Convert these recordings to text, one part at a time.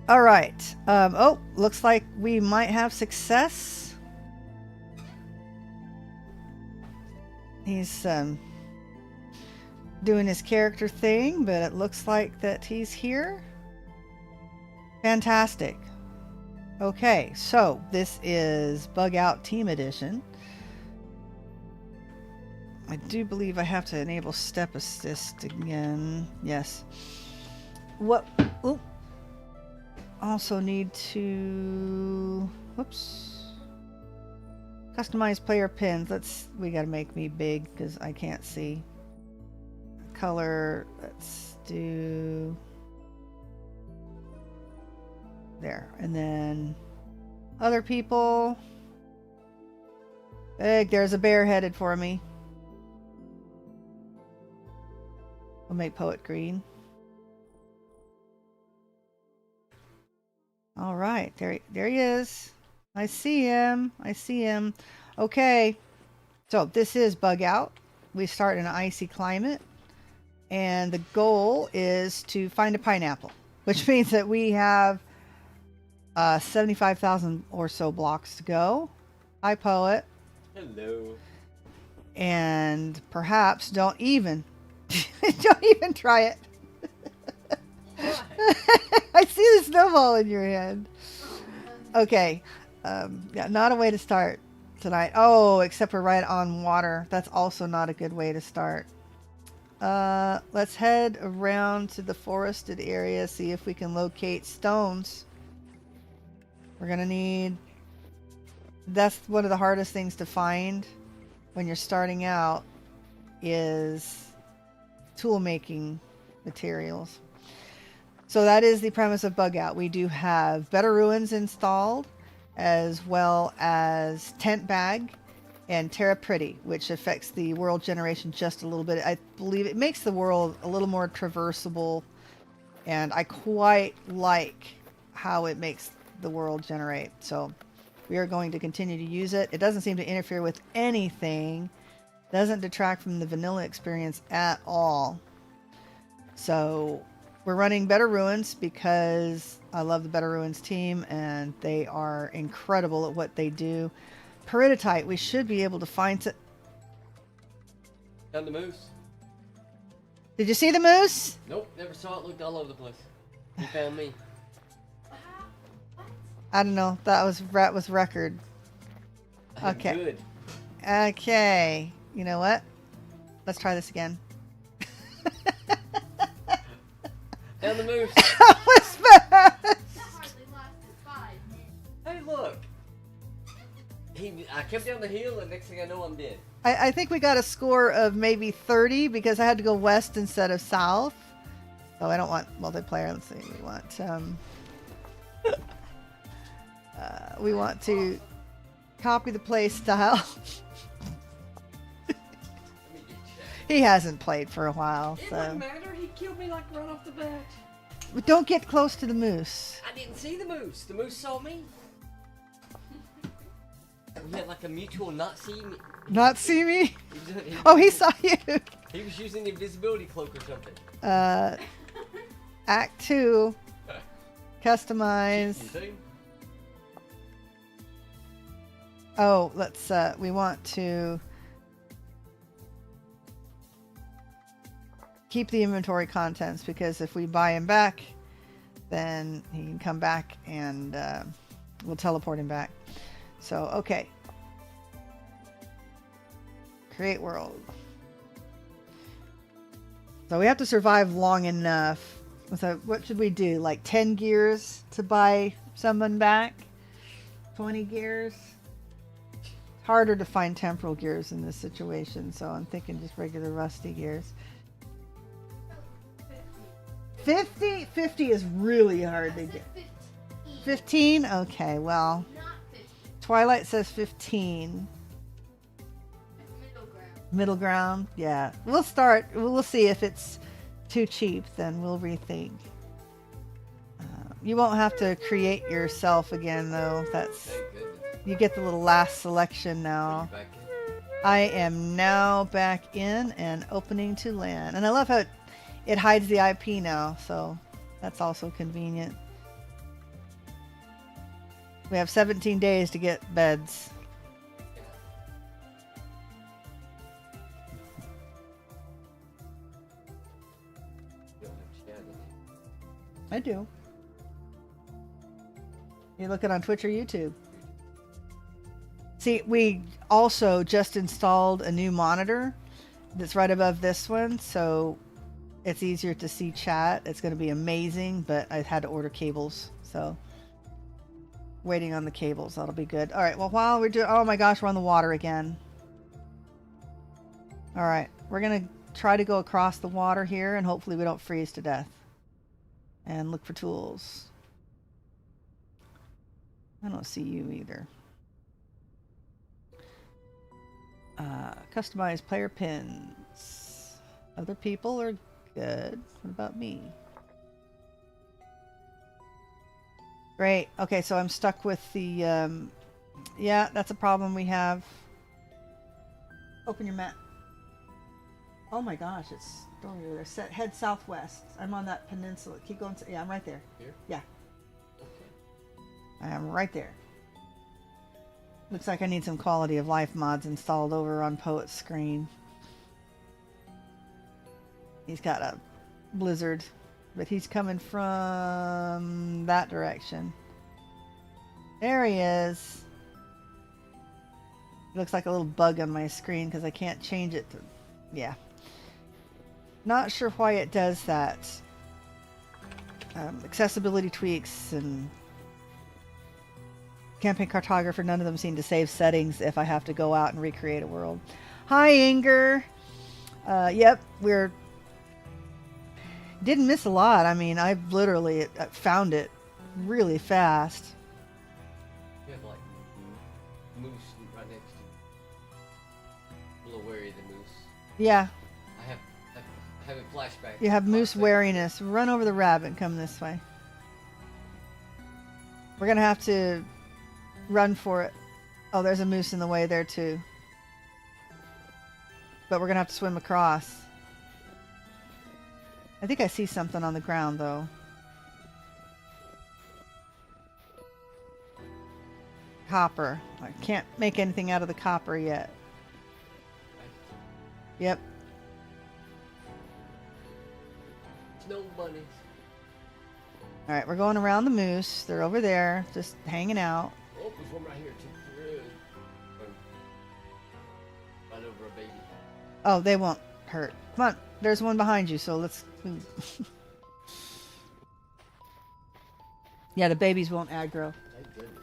All right. Oh, looks like we might have success. He's doing his character thing, but it looks like that he's here. Fantastic. Okay, so this is Bug Out Team Edition. I do believe I have to enable step assist again. Yes. What? Oop. Also need to. Whoops. Customize player pins. We gotta make me big because I can't see. Color. Let's do. There. And then other people. Big. There's a bear headed for me. We'll make Poet green. All right, there he is. I see him. Okay, so this is Bug Out. We start in an icy climate, and the goal is to find a pineapple, which means that we have 75,000 or so blocks to go. Hi, Poet. Hello. And perhaps don't even try it. I see the snowball in your hand. Okay. Yeah, not a way to start tonight. Oh, except we're right on water. That's also not a good way to start. Let's head around to the forested area, see if we can locate stones. We're gonna need... That's one of the hardest things to find when you're starting out, is tool making materials. So that is the premise of Bug Out. We do have Better Ruins installed, as well as Tent Bag and TerraPrety, which affects the world generation just a little bit. I believe it makes the world a little more traversable, and I quite like how it makes the world generate. So we are going to continue to use it. It doesn't seem to interfere with anything, doesn't detract from the vanilla experience at all. So we're running Better Ruins because I love the Better Ruins team and they are incredible at what they do. Peridotite, we should be able to find it. Found the moose. Did you see the moose? Nope, never saw it. Looked all over the place. He found me. I don't know. That was record. Okay. Good. Okay. You know what? Let's try this again. Found the moose. That was fast. Hey, look. I kept down the hill, and next thing I know, I'm dead. I think we got a score of maybe 30 because I had to go west instead of south. So I don't want multiplayer. Let's see. We want to copy the play style. He hasn't played for a while, It so. doesn't matter. He killed me like right off the bat. But don't get close to the moose. I didn't see the moose. The moose saw me. We had like a mutual not see me. Not see me? Oh, he saw you. He was using the invisibility cloak or something. Act 2. Customize. Oh, let's, we want to keep the inventory contents, because if we buy him back, then he can come back and we'll teleport him back. So, okay. Create world. So we have to survive long enough. So what should we do? Like 10 gears to buy someone back? 20 gears? Harder to find temporal gears in this situation, so I'm thinking just regular rusty gears. 50? 50 is really hard to get. 15? Okay, well. Twilight says 15. Middle ground? Yeah. We'll start. We'll see if it's too cheap, then we'll rethink. You won't have to create yourself again, though. That's... You get the little last selection now. I am now back in and opening to land. And I love how it hides the IP now, so that's also convenient. We have 17 days to get beds. I do. You looking on Twitch or YouTube? See, we also just installed a new monitor that's right above this one, so it's easier to see chat. It's going to be amazing, but I had to order cables, so waiting on the cables. That'll be good. All right, well, while we're doing... Oh my gosh, we're on the water again. All right, we're going to try to go across the water here, and hopefully we don't freeze to death. And look for tools. I don't see you either. Customize player pins. Other people are good. What about me? Great. Okay, so I'm stuck with the... yeah, that's a problem we have. Open your map. Oh my gosh, it's... Don't go there. Head southwest. I'm on that peninsula. Keep going. Yeah, I'm right there. Here? Yeah. Okay. I am right there. Looks like I need some quality of life mods installed over on Poet's screen. He's got a blizzard, but he's coming from that direction. There he is. Looks like a little bug on my screen because I can't change it to... Yeah. Not sure why it does that. Accessibility tweaks and campaign cartographer, none of them seem to save settings if I have to go out and recreate a world. Hi, Inger. Yep, we're... Didn't miss a lot. I mean, I literally found it really fast. You have like moose right next to you. I'm a little wary of the moose. Yeah. I have a flashback. You have moose wariness. Run over the rabbit and come this way. We're going to have to run for it. Oh, there's a moose in the way there too. But we're going to have to swim across. I think I see something on the ground though. Copper. I can't make anything out of the copper yet. Yep. No bunnies. All right, we're going around the moose. They're over there, just hanging out. Oh, there's one right here too. Really? Run over a baby. Oh, they won't hurt. Come on, there's one behind you, so let's move. Yeah, the babies won't aggro. Thank goodness.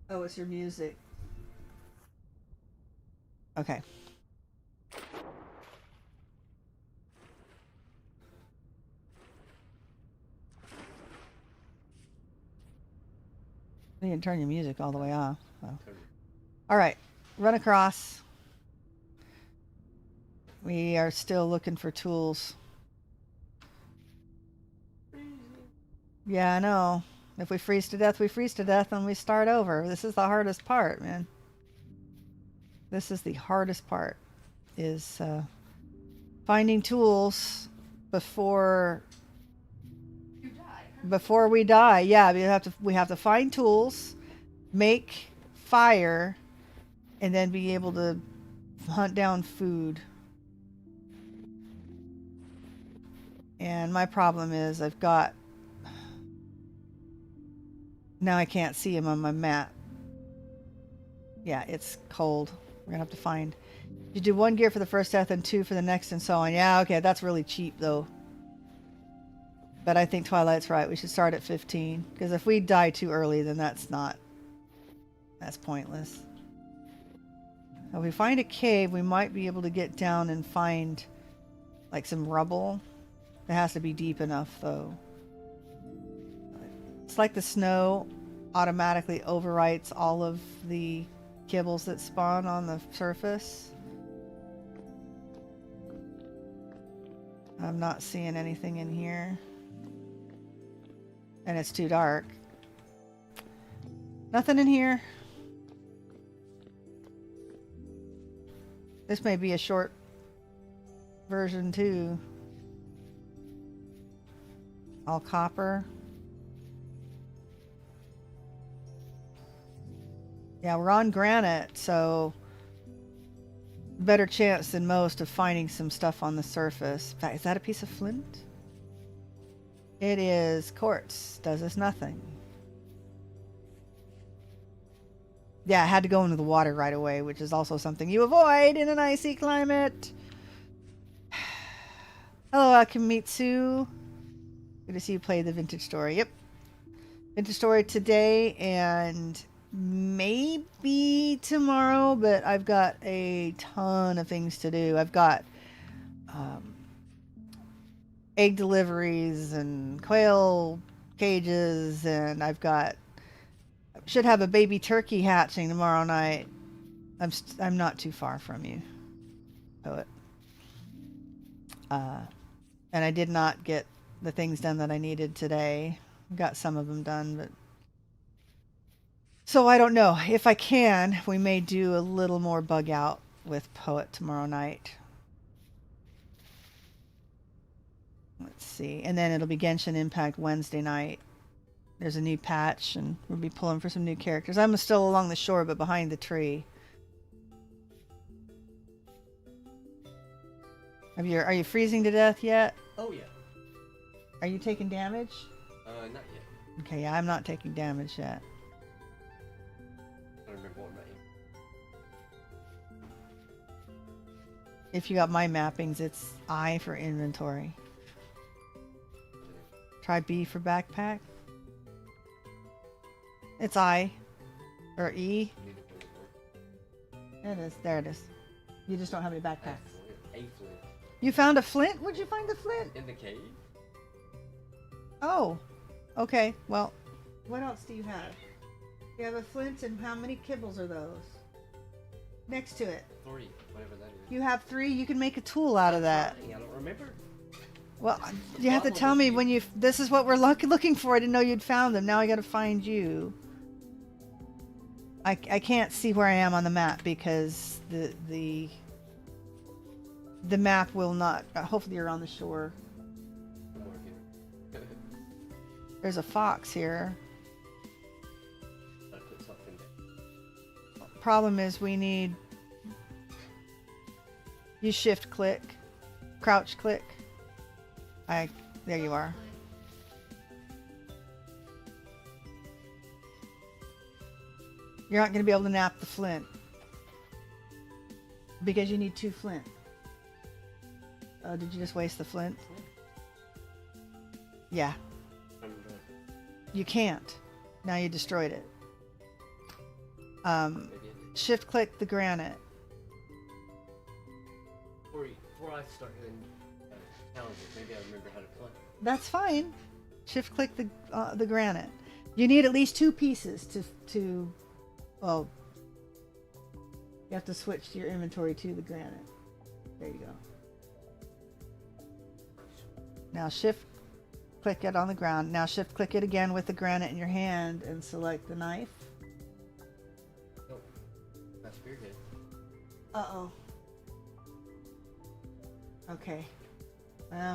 Oh, it's your music. Okay. You can turn your music all the way off. So. All right, run across. We are still looking for tools. Yeah, I know. If we freeze to death, we freeze to death and we start over. This is the hardest part, man. This is the hardest part, is finding tools before we die. Yeah, we have to find tools, make fire, and then be able to hunt down food. And my problem is I've got... Now I can't see him on my map. Yeah, it's cold. We're gonna have to find... You do 1 gear for the first death and 2 for the next and so on. Yeah, okay, that's really cheap though. But I think Twilight's right. We should start at 15. Because if we die too early, then that's pointless. If we find a cave, we might be able to get down and find like some rubble. It has to be deep enough though. It's like the snow automatically overwrites all of the kibbles that spawn on the surface. I'm not seeing anything in here. And it's too dark. Nothing in here. This may be a short version too. All copper. Yeah, we're on granite, so better chance than most of finding some stuff on the surface. In fact, is that a piece of flint? It is quartz. Does us nothing. Yeah, I had to go into the water right away, which is also something you avoid in an icy climate. Hello, Akimitsu. Good to see you play the Vintage Story. Yep. Vintage Story today and maybe tomorrow, but I've got a ton of things to do. I've got egg deliveries and quail cages, and I've got should have a baby turkey hatching tomorrow night. I'm not too far from you, poet. And I did not get the things done that I needed today. Got some of them done, but so I don't know. If I can, we may do a little more bug out with Poet tomorrow night. Let's see. And then it'll be Genshin Impact Wednesday night. There's a new patch, and we'll be pulling for some new characters. I'm still along the shore, but behind the tree. Are you freezing to death yet? Oh, yeah. Are you taking damage? Not yet. Okay, yeah, I'm not taking damage yet. I don't remember what my aim. If you got my mappings, it's I for inventory. Try B for backpack. It's I. Or E. There it is. There it is. You just don't have any backpacks. A flint. You found a flint? Where'd you find the flint? In the cave? Oh. Okay. Well, what else do you have? You have a flint, and how many kibbles are those? Next to it. 3, whatever that is. You have 3. You can make a tool out of that. I don't remember. Well, you have to tell me when you... This is what we're looking for. I didn't know you'd found them. Now I got to find you. I can't see where I am on the map because the map will not... hopefully you're on the shore. There's a fox here. Problem is we need... You shift click. Crouch click. There you are. You're not going to be able to nap the flint. Because you need 2 flint. Did you just waste the flint? Yeah. You can't. Now you destroyed it. Shift click the granite. Before I start doing challenges, maybe I remember how to play. That's fine. Shift click the granite. You need at least 2 pieces to well, you have to switch your inventory to the granite. There you go. Now shift click it on the ground. Now shift click it again with the granite in your hand and select the knife. Oh, that's spearhead. Uh-oh. Okay.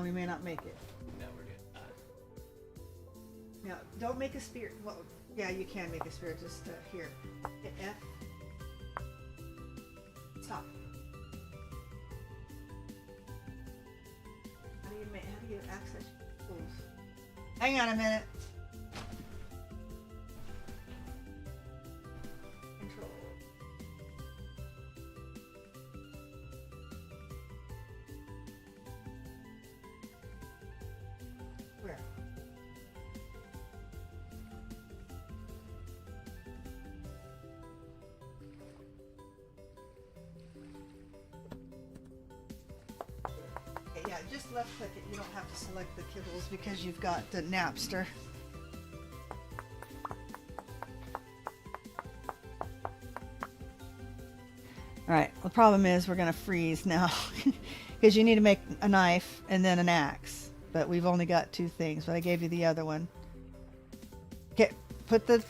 We may not make it. Now we're good. Now, don't make a spear. Well, yeah, you can make a spear. Just here. Hit F. Stop. How do you access your tools? Hang on a minute. Control. Where? Okay, yeah, just left click it. You don't have to select the kibbles because you've got the Knapster. Alright, the problem is we're going to freeze now because you need to make a knife and then an axe. But we've only got 2 things, but I gave you the other one. Okay, put the,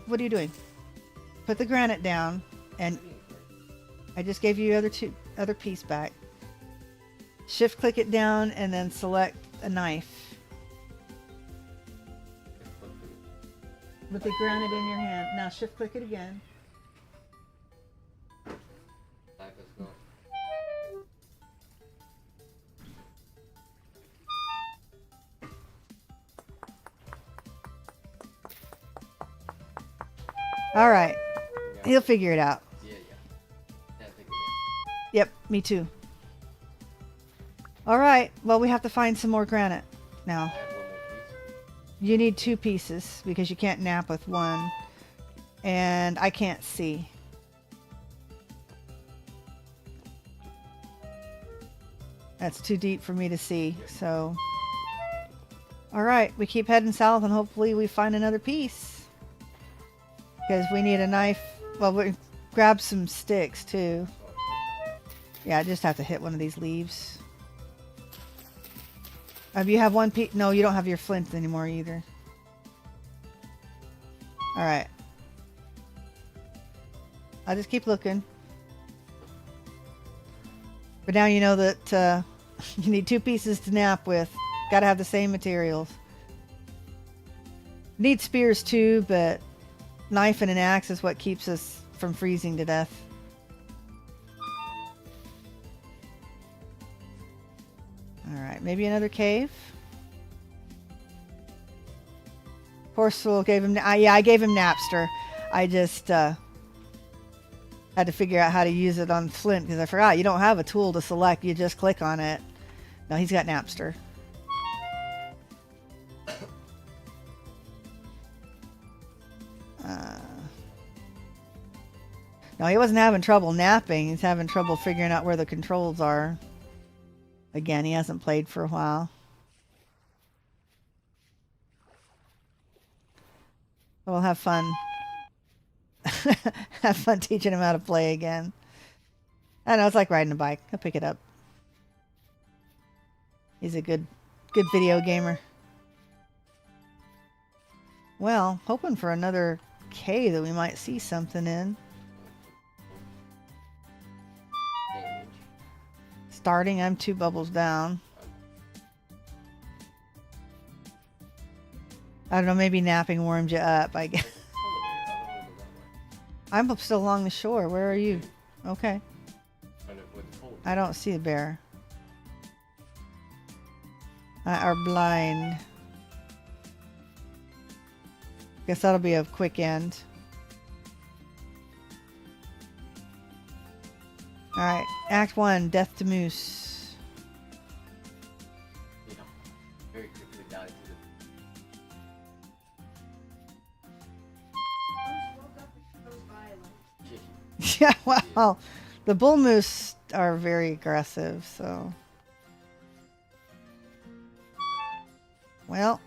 what are you doing? Put the granite down, and I just gave you the other 2. other piece back. Shift click it down and then select a knife. With the granite in your hand. Now shift click it again. Knife is gone. All right. Yeah. He'll figure it out. Yeah. Can't think of Yep, me too. All right. Well, we have to find some more granite it. I now. have one more piece. You need 2 pieces because you can't nap with 1. And I can't see. That's too deep for me to see. So, all right. We keep heading south and hopefully we find another piece. Because we need a knife. Well, we grab some sticks too. Yeah, I just have to hit one of these leaves. You have 1 piece. No, you don't have your flint anymore either. All right. I'll just keep looking. But now you know that you need 2 pieces to nap with. Got to have the same materials. Need spears too, but knife and an axe is what keeps us from freezing to death. Alright, maybe another cave? Horseful gave him... yeah, I gave him Knapster. I just had to figure out how to use it on flint because I forgot. You don't have a tool to select. You just click on it. No, he's got Knapster. No, he wasn't having trouble napping. He's having trouble figuring out where the controls are. Again, he hasn't played for a while. We'll have fun. Have fun teaching him how to play again. I know, it's like riding a bike. He'll pick it up. He's a good video gamer. Well, hoping for another cave that we might see something in. Starting, I'm 2 bubbles down. I don't know, maybe napping warmed you up, I guess. I'm still along the shore. Where are you? Okay. I don't see a bear. I are blind. Guess that'll be a quick end. Alright, Act 1, Death to Moose. Yeah. Very quickly died to the... Yeah, well, the bull moose are very aggressive, so... Well,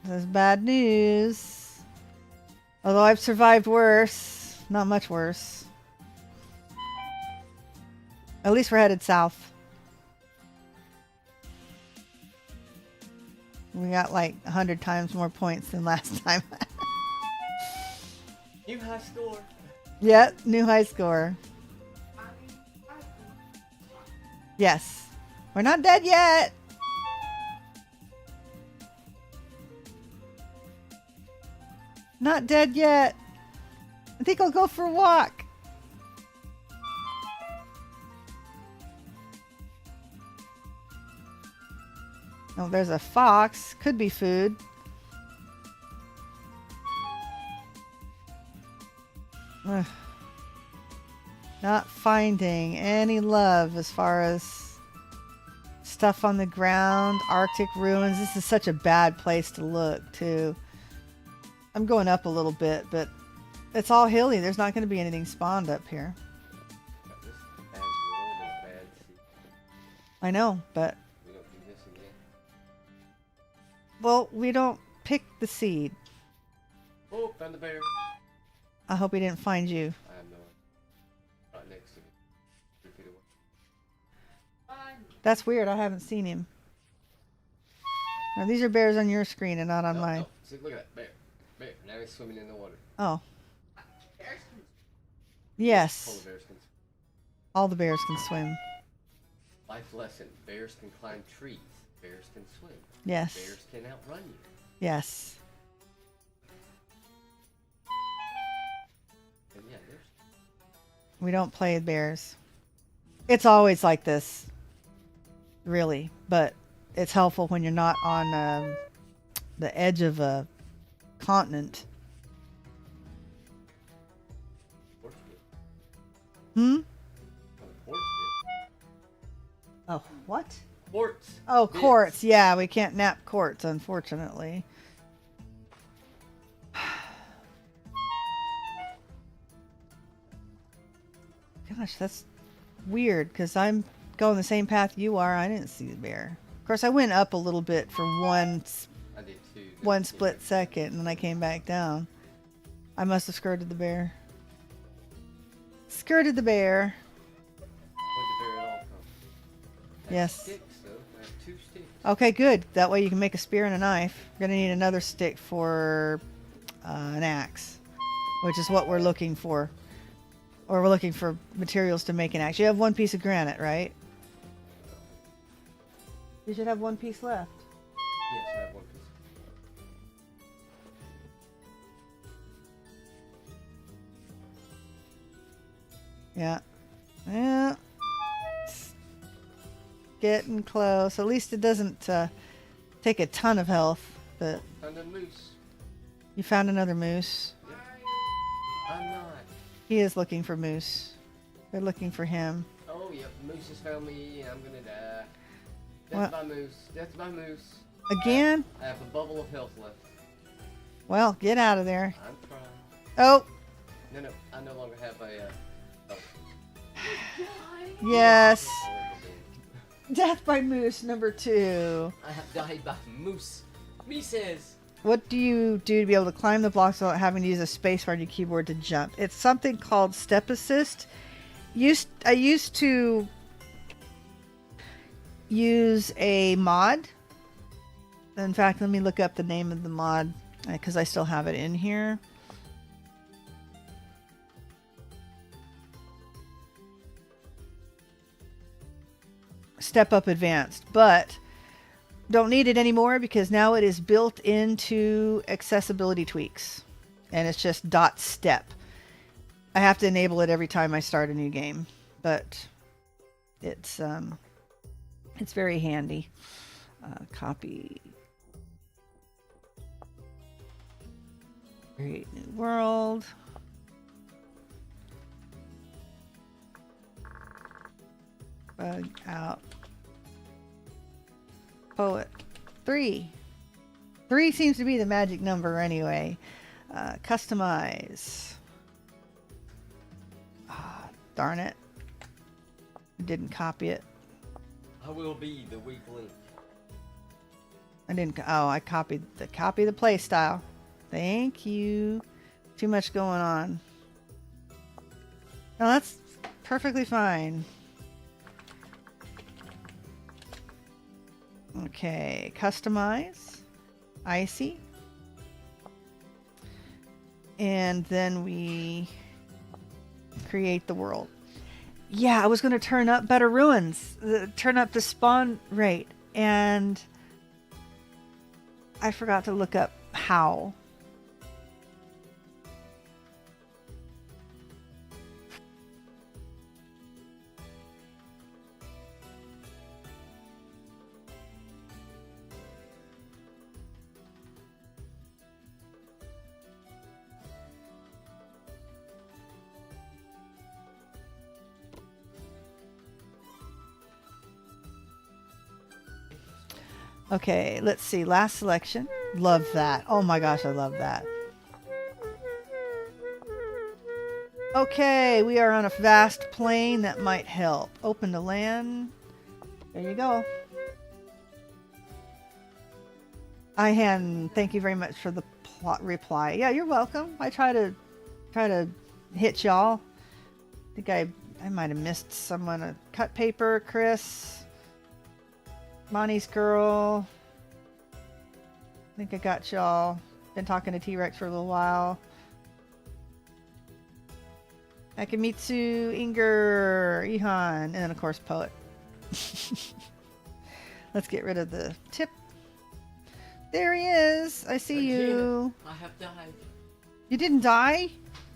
that's bad news. Although I've survived worse. Not much worse. At least we're headed south. We got like 100 times more points than last time. New high score. Yeah, new high score. Yes. We're not dead yet. Not dead yet. I think I'll go for a walk. Oh, there's a fox. Could be food. Ugh. Not finding any love as far as stuff on the ground. Arctic ruins. This is such a bad place to look, too. I'm going up a little bit, but it's all hilly. There's not going to be anything spawned up here. I know, but... Well, we don't pick the seed. Oh, found the bear. I hope he didn't find you. I have no one. Right next to me. 3 feet away. That's weird. I haven't seen him. Now, these are bears on your screen and not on mine. No. See, look at that bear. Bear. Now he's swimming in the water. Oh. Full Yes. of bear skins. All the bears can swim. Life lesson. Bears can climb trees. Bears can swim. Yes. Bears can outrun you. Yes. And yeah, there's... We don't play bears. It's always like this. Really. But it's helpful when you're not on the edge of a continent. Hmm? Oh, what? Quartz. Oh, Bits. quartz. Yeah, we can't nap quartz, unfortunately. Gosh, that's weird, because I'm going the same path you are. I didn't see the bear. Of course, I went up a little bit for I did too. one split second, and then I came back down. I must have skirted the bear. Skirted the bear. Where'd the bear at all come? I have Yes. Sticks, though. I have 2 sticks. Okay, good. That way you can make a spear and a knife. You're going to need another stick for an axe, which is what we're looking for. Or we're looking for materials to make an axe. You have 1 piece of granite, right? You should have 1 piece left. Yes, I have 1 piece. Yeah. Yeah. It's getting close. At least it doesn't take a ton of health. But Found a moose. you found another moose. I'm not. He is looking for moose. They're looking for him. Oh, yep. Moose has found me, and I'm gonna die. What? That's my moose. That's my moose. Again? I have a bubble of health left. Well, get out of there. I'm trying. Oh, No, I no longer have a. Oh. yes. Death by moose number 2. I have died by moose. Me says. What do you do to be able to climb the blocks without having to use a spacebar on your keyboard to jump? It's something called step assist. I used to use a mod. In fact, let me look up the name of the mod because I still have it in here. Step Up Advanced, but don't need it anymore because now it is built into accessibility tweaks and it's just dot step. I have to enable it every time I start a new game, but it's very handy. Copy. Create new world. Bug out. Poet. 3. 3 seems to be the magic number anyway. Customize. Ah, darn it. I didn't copy it. I will be the weak link. I didn't. Oh, I copied the play style. Thank you. Too much going on. No, that's perfectly fine. Okay, customize, icy, and then we create the world. Yeah, I was going to turn up better ruins, turn up the spawn rate, and I forgot to look up how. Okay, let's see. Last selection. Love that. Oh my gosh, I love that. Okay, we are on a vast plain that might help. Open to land. There you go. Thank you very much for the plot reply. Yeah, you're welcome. I try to hit y'all. I think I might have missed someone. Cut paper, Chris. Monty's girl. I think I got y'all. Been talking to T-Rex for a little while. Akamitsu, Inger, Ihan, and then of course Poet. Let's get rid of the tip. There he is. I see you. I have died. You didn't die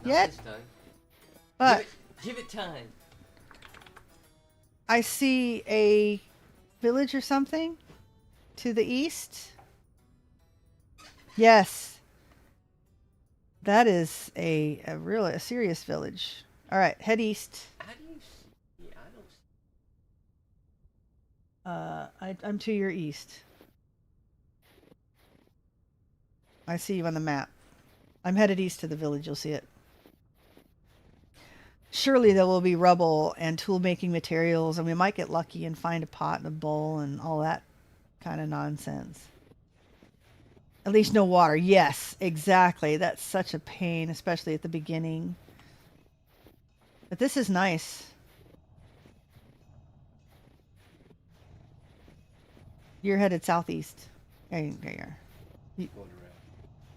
Not yet? this time. But Give it time. I see a village or something to the east. Yes. That is a really serious village. All right, head east. How do you see? I don't see. I'm to your east. I see you on the map. I'm headed east to the village. You'll see it. Surely there will be rubble and tool-making materials, and we might get lucky and find a pot and a bowl and all that kind of nonsense. At least no water. Yes, exactly. That's such a pain, especially at the beginning. But this is nice. You're headed southeast. There you are.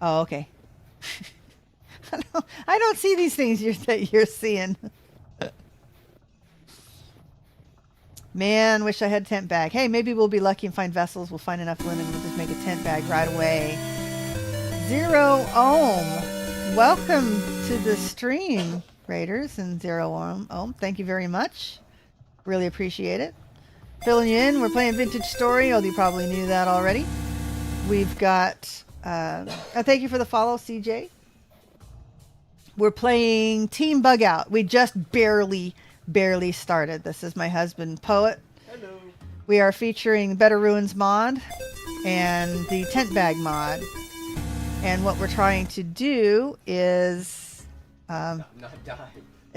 Oh, okay. I don't see these things that you're seeing. Man, wish I had a tent bag. Hey, maybe we'll be lucky and find vessels. We'll find enough linen. We'll just make a tent bag right away. Zero Ohm. Welcome to the stream, Raiders and Zero Ohm. Thank you very much. Really appreciate it. Filling you in, we're playing Vintage Story. Oh, you probably knew that already. We've got... thank you for the follow, CJ. We're playing Team Bug Out. We just barely started. This is my husband, Poet. Hello. We are featuring Better Ruins mod and the tent bag mod. And what we're trying to do is... not die.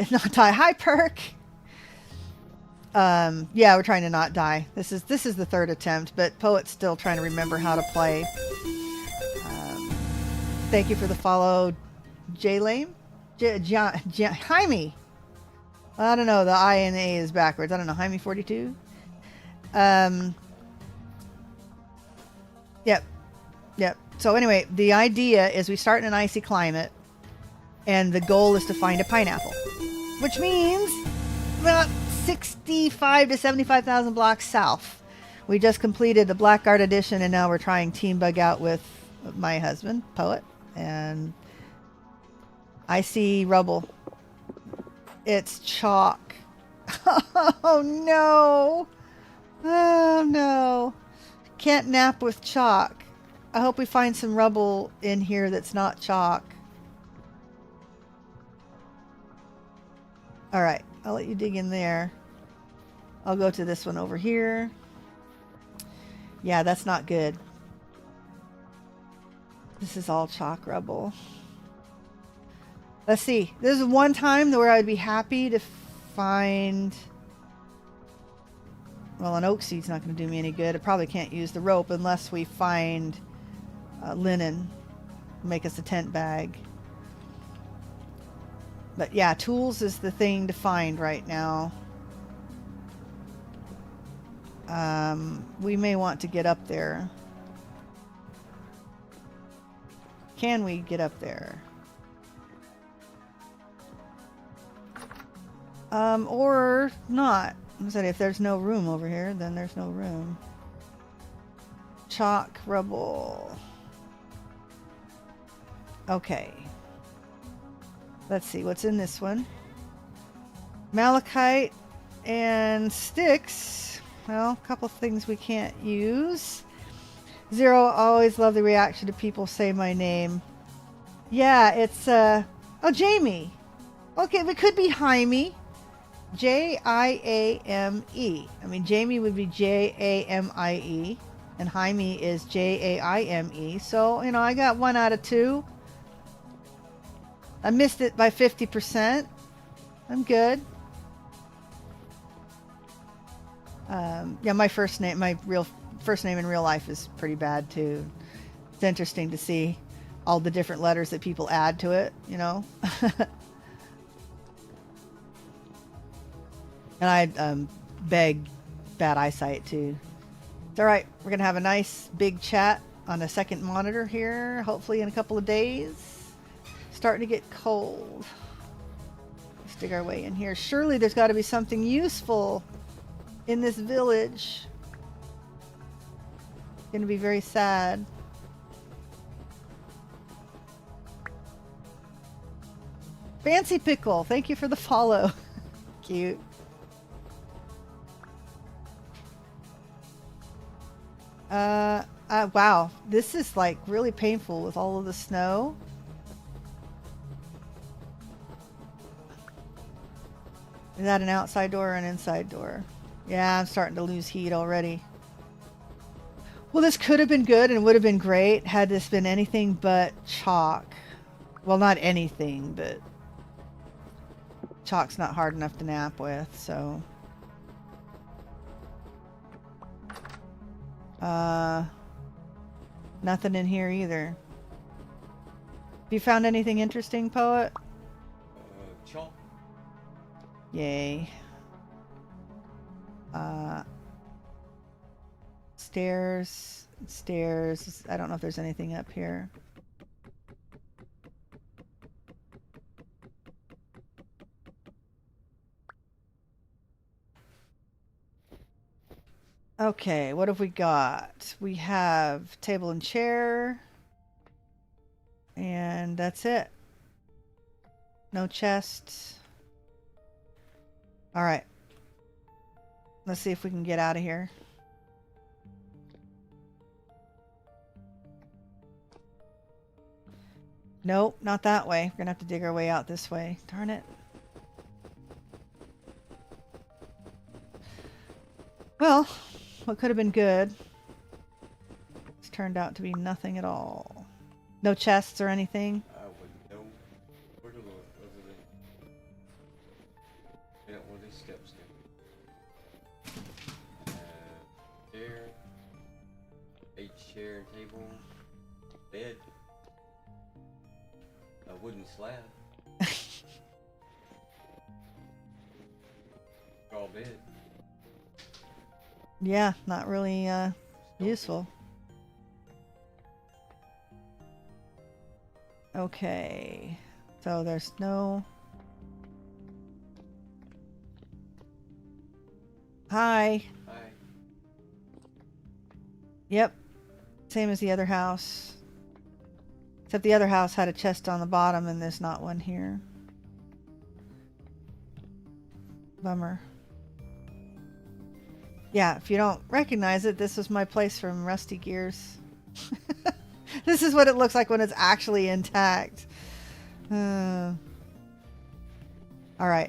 Not die. Hi, Perk. Yeah, we're trying to not die. This is the third attempt, but Poet's still trying to remember how to play. Thank you for the follow, J-Lame. Jaime. I don't know. The I and A is backwards. I don't know. Jaime 42. Yep. So anyway, the idea is we start in an icy climate, and the goal is to find a pineapple, which means about 65 to 75,000 blocks south. We just completed the Blackguard edition, and now we're trying Team Bug Out with my husband, Poet, and I see rubble. It's chalk. Oh no. Oh no. Can't nap with chalk. I hope we find some rubble in here that's not chalk. All right, I'll let you dig in there. I'll go to this one over here. Yeah, that's not good. This is all chalk rubble. Let's see. This is one time where I'd be happy to find... Well, an oak seed's not going to do me any good. I probably can't use the rope unless we find linen. Make us a tent bag. But yeah, tools is the thing to find right now. We may want to get up there. Can we get up there? Or not. I said if there's no room over here, then there's no room. Chalk, rubble. Okay. Let's see what's in this one. Malachite and sticks. Well, a couple things we can't use. Zero, always love the reaction to people say my name. Yeah, it's oh, Jamie. Okay, it could be Jaime. J-I-A-M-E. I mean, Jamie would be J-A-M-I-E. And Jaime is J-A-I-M-E. So, you know, I got 1 out of 2. I missed it by 50%. I'm good. Yeah, my first name in real life is pretty bad too. It's interesting to see all the different letters that people add to it, you know. And I beg bad eyesight too. It's all right. We're gonna have a nice big chat on a second monitor here, hopefully in a couple of days. Starting to get cold. dig our way in here. Surely there's got to be something useful in this village. Gonna be very sad. Fancy Pickle, thank you for the follow. Cute. Wow, this is like really painful with all of the snow. Is that an outside door or an inside door? Yeah, I'm starting to lose heat already. Well, this could have been good and would have been great had this been anything but chalk. Well, not anything, but chalk's not hard enough to nap with, so. Nothing in here either. Have you found anything interesting, Poet? Chalk. Yay. Stairs. Stairs. I don't know if there's anything up here. Okay, what have we got? We have table and chair. And that's it. No chest. Alright. Let's see if we can get out of here. Nope, not that way. We're gonna have to dig our way out this way. Darn it. Well, what could have been good. It's turned out to be nothing at all. No chests or anything. I wouldn't know. Where do they? Yeah, where these steps go. Chair. A chair, table, bed. A wooden slab. Straw bed. Yeah, not really useful. Okay, so there's no... Hi. Hi. Yep, same as the other house. Except the other house had a chest on the bottom and there's not one here. Bummer. Yeah, if you don't recognize it, this was my place from Rusty Gears. This is what it looks like when it's actually intact. Alright,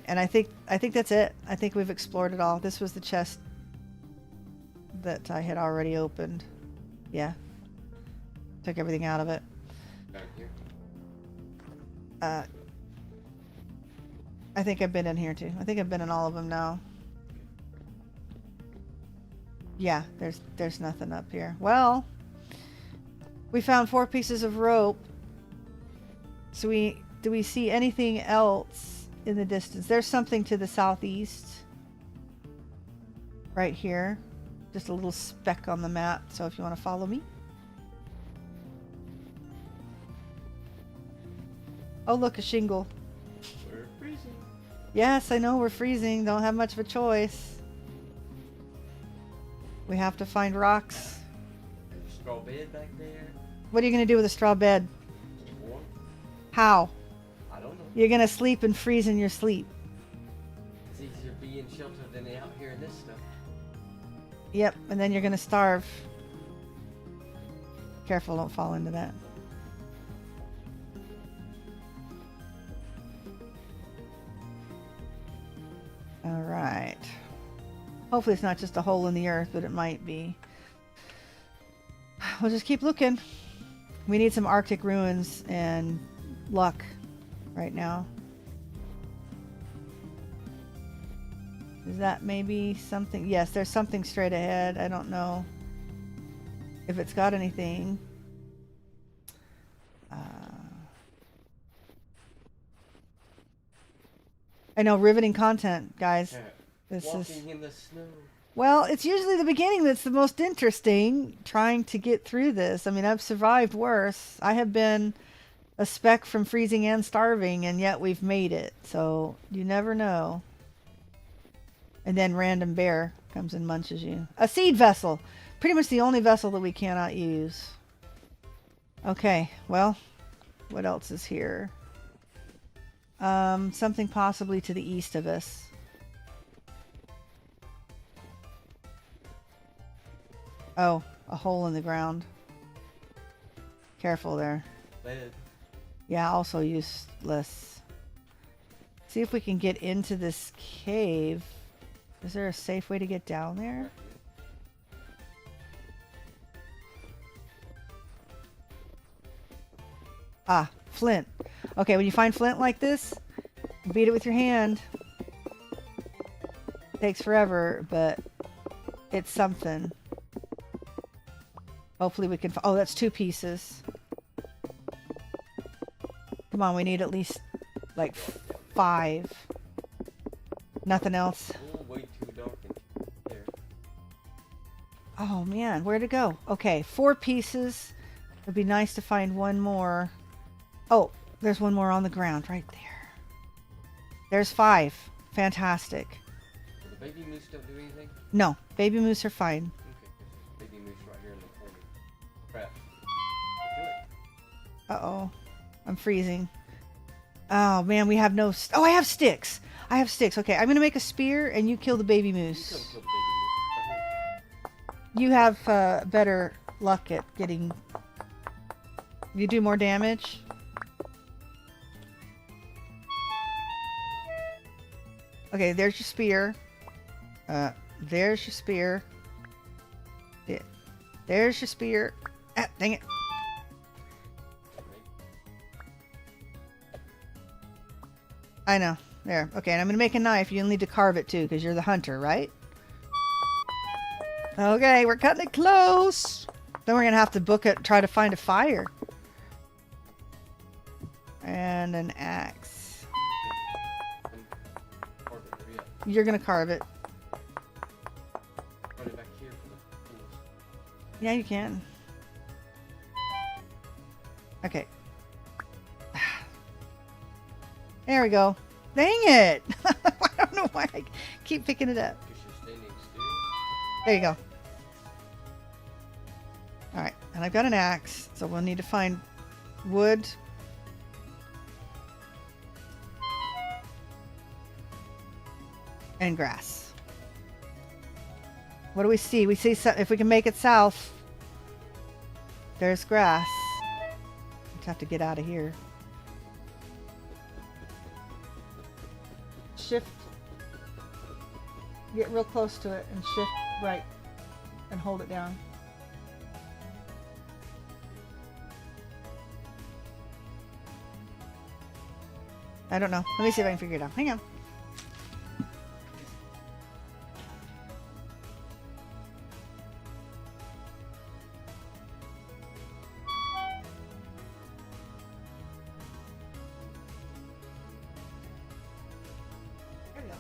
and I think that's it. I think we've explored it all. This was the chest that I had already opened. Yeah. Took everything out of it. Back here. I think I've been in here too. I think I've been in all of them now. Yeah, there's nothing up here. Well, we found 4 pieces of rope. So do we see anything else in the distance? There's something to the southeast. Right here. Just a little speck on the map. So if you want to follow me. Oh, look, a shingle. We're freezing. Yes, I know we're freezing. Don't have much of a choice. We have to find rocks. There's a straw bed back there. What are you going to do with a straw bed? Warm. How? I don't know. You're going to sleep and freeze in your sleep. It's easier being sheltered than out here in this stuff. Yep, and then you're going to starve. Careful, don't fall into that. All right. Hopefully it's not just a hole in the earth, but it might be. We'll just keep looking. We need some Arctic ruins and luck right now. Is that maybe something? Yes, there's something straight ahead. I don't know if it's got anything. I know, riveting content, guys. This Walking is... in the snow. Well, it's usually the beginning that's the most interesting, trying to get through this. I mean, I've survived worse. I have been a speck from freezing and starving, and yet we've made it. So you never know. And then random bear comes and munches you. A seed vessel. Pretty much the only vessel that we cannot use. Okay, well, what else is here? Something possibly to the east of us. Oh, a hole in the ground. Careful there. Lead. Yeah, also useless. See if we can get into this cave. Is there a safe way to get down there? Ah, flint. Okay, when you find flint like this, beat it with your hand. Takes forever, but it's something. Hopefully we can... Oh, that's 2 pieces. Come on, we need at least, like, 5. Nothing else. Oh, way too dark in there. Oh, man, where'd it go? Okay, 4 pieces. It'd be nice to find one more. Oh, there's one more on the ground right there. There's 5. Fantastic. Will the baby moose don't do anything? No, baby moose are fine. Okay, baby moose right here in the corner. Crap. Do it. Uh-oh. I'm freezing. Oh, man, we have no... Oh, I have sticks. I have sticks. Okay, I'm going to make a spear, and you kill the baby You moose. come kill the baby moose. You have better luck at getting... You do more damage? Okay, there's your spear. There's your spear. There's your spear. Ah, dang it. I know. There. Okay, and I'm going to make a knife. You'll need to carve it too, because you're the hunter, right? Okay, we're cutting it close. Then we're going to have to book it, try to find a fire. And an axe. You're going to carve it. Put it back here for the fools. Yeah, you can. Okay. There we go. Dang it! I don't know why I keep picking it up. Because you're standing still. There you go. Alright, and I've got an axe, so we'll need to find wood. And grass. What do we see? We see if we can make it south. There's grass. Just have to get out of here. Shift. Get real close to it and shift right and hold it down. I don't know. Let me see if I can figure it out. Hang on. There we go.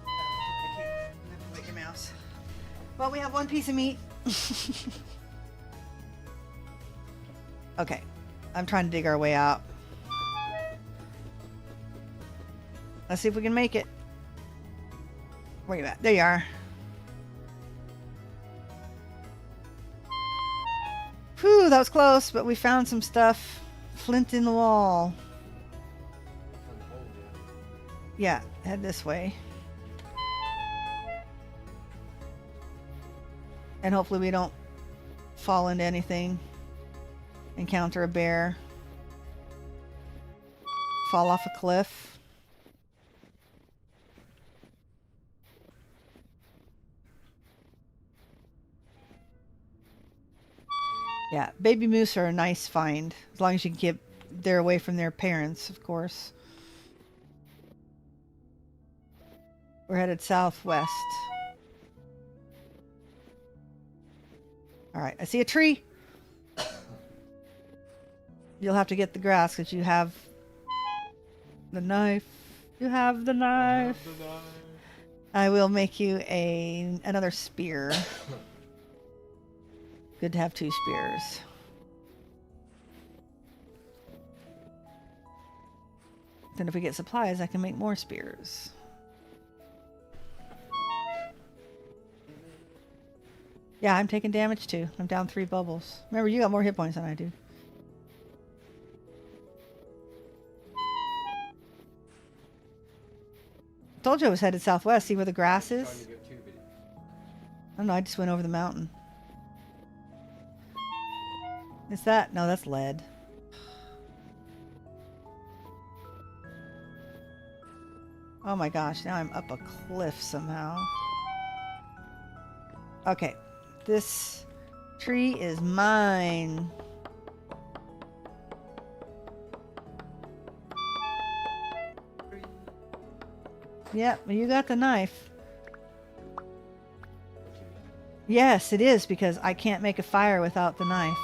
I can't manipulate your mouse. Well, we have 1 piece of meat. Okay. I'm trying to dig our way out. Let's see if we can make it. Where you at? There you are. Whew, that was close, but we found some stuff. Flint in the wall. Yeah, head this way. And hopefully we don't fall into anything. Encounter a bear. Fall off a cliff. Yeah, baby moose are a nice find. As long as you can keep they're away from their parents, of course. We're headed southwest. Alright, I see a tree. You'll have to get the grass because you have the knife. You have the knife. I will make you another spear. Good to have 2 spears. Then if we get supplies, I can make more spears. Yeah, I'm taking damage too. I'm down 3 bubbles. Remember, you got more hit points than I do. Told you I was headed southwest. See where the grass is? I don't know, I just went over the mountain. Is that? No, that's lead. Oh my gosh, now I'm up a cliff somehow. Okay, this tree is mine. Yep, you got the knife. Yes, it is, because I can't make a fire without the knife.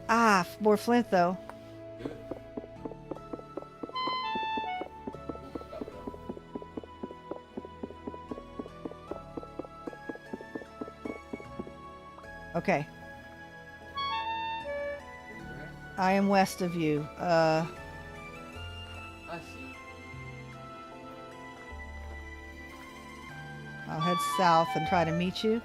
Ah, more flint though. Okay. I am west of you. I see. I'll head south and try to meet you.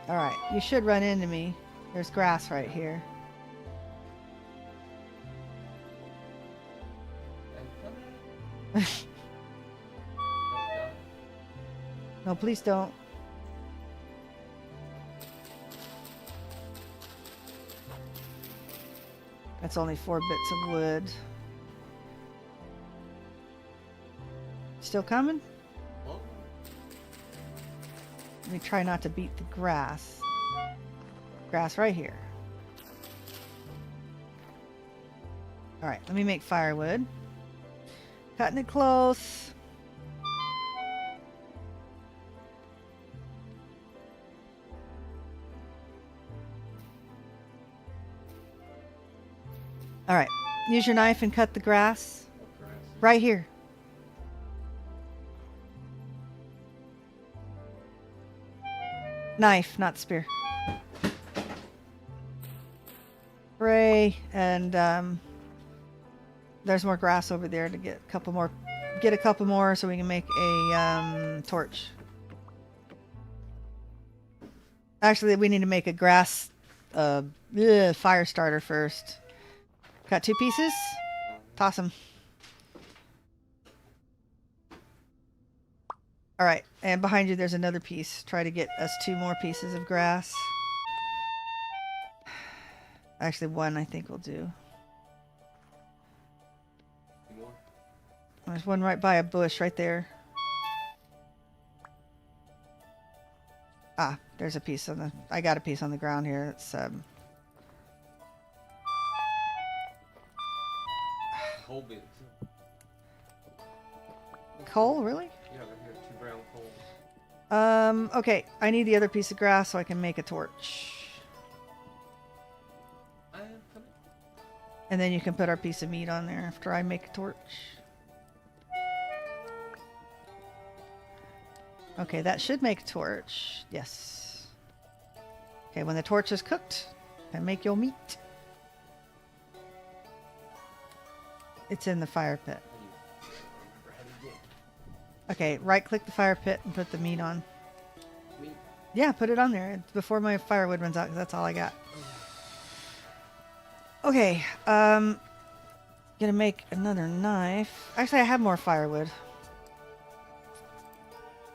Alright, you should run into me. There's grass right here. No, please don't. That's only 4 bits of wood. Still coming? Let me try not to beat the grass. Grass right here. Alright, let me make firewood. Cutting it close. Alright, use your knife and cut the grass. Right here. Knife, not spear. Hooray, and there's more grass over there to get a couple more. Get a couple more so we can make a torch. Actually, we need to make a grass fire starter first. Got 2 pieces? Toss them. Alright, and behind you there's another piece. Try to get us 2 more pieces of grass. Actually, 1 I think will do. There's 1 right by a bush right there. Ah, there's a piece on the... I got a piece on the ground here. It's Whole bit. coal, really? Yeah, right here, 2 brown coals. Okay. I need the other piece of grass so I can make a torch. I am coming. And then you can put our piece of meat on there after I make a torch. Okay, that should make a torch. Yes. Okay, when the torch is cooked, then make your meat. It's in the fire pit. Okay, right-click the fire pit and put the meat on. Meat? Yeah, put it on there before my firewood runs out, because that's all I got. Okay, gonna make another knife. Actually, I have more firewood.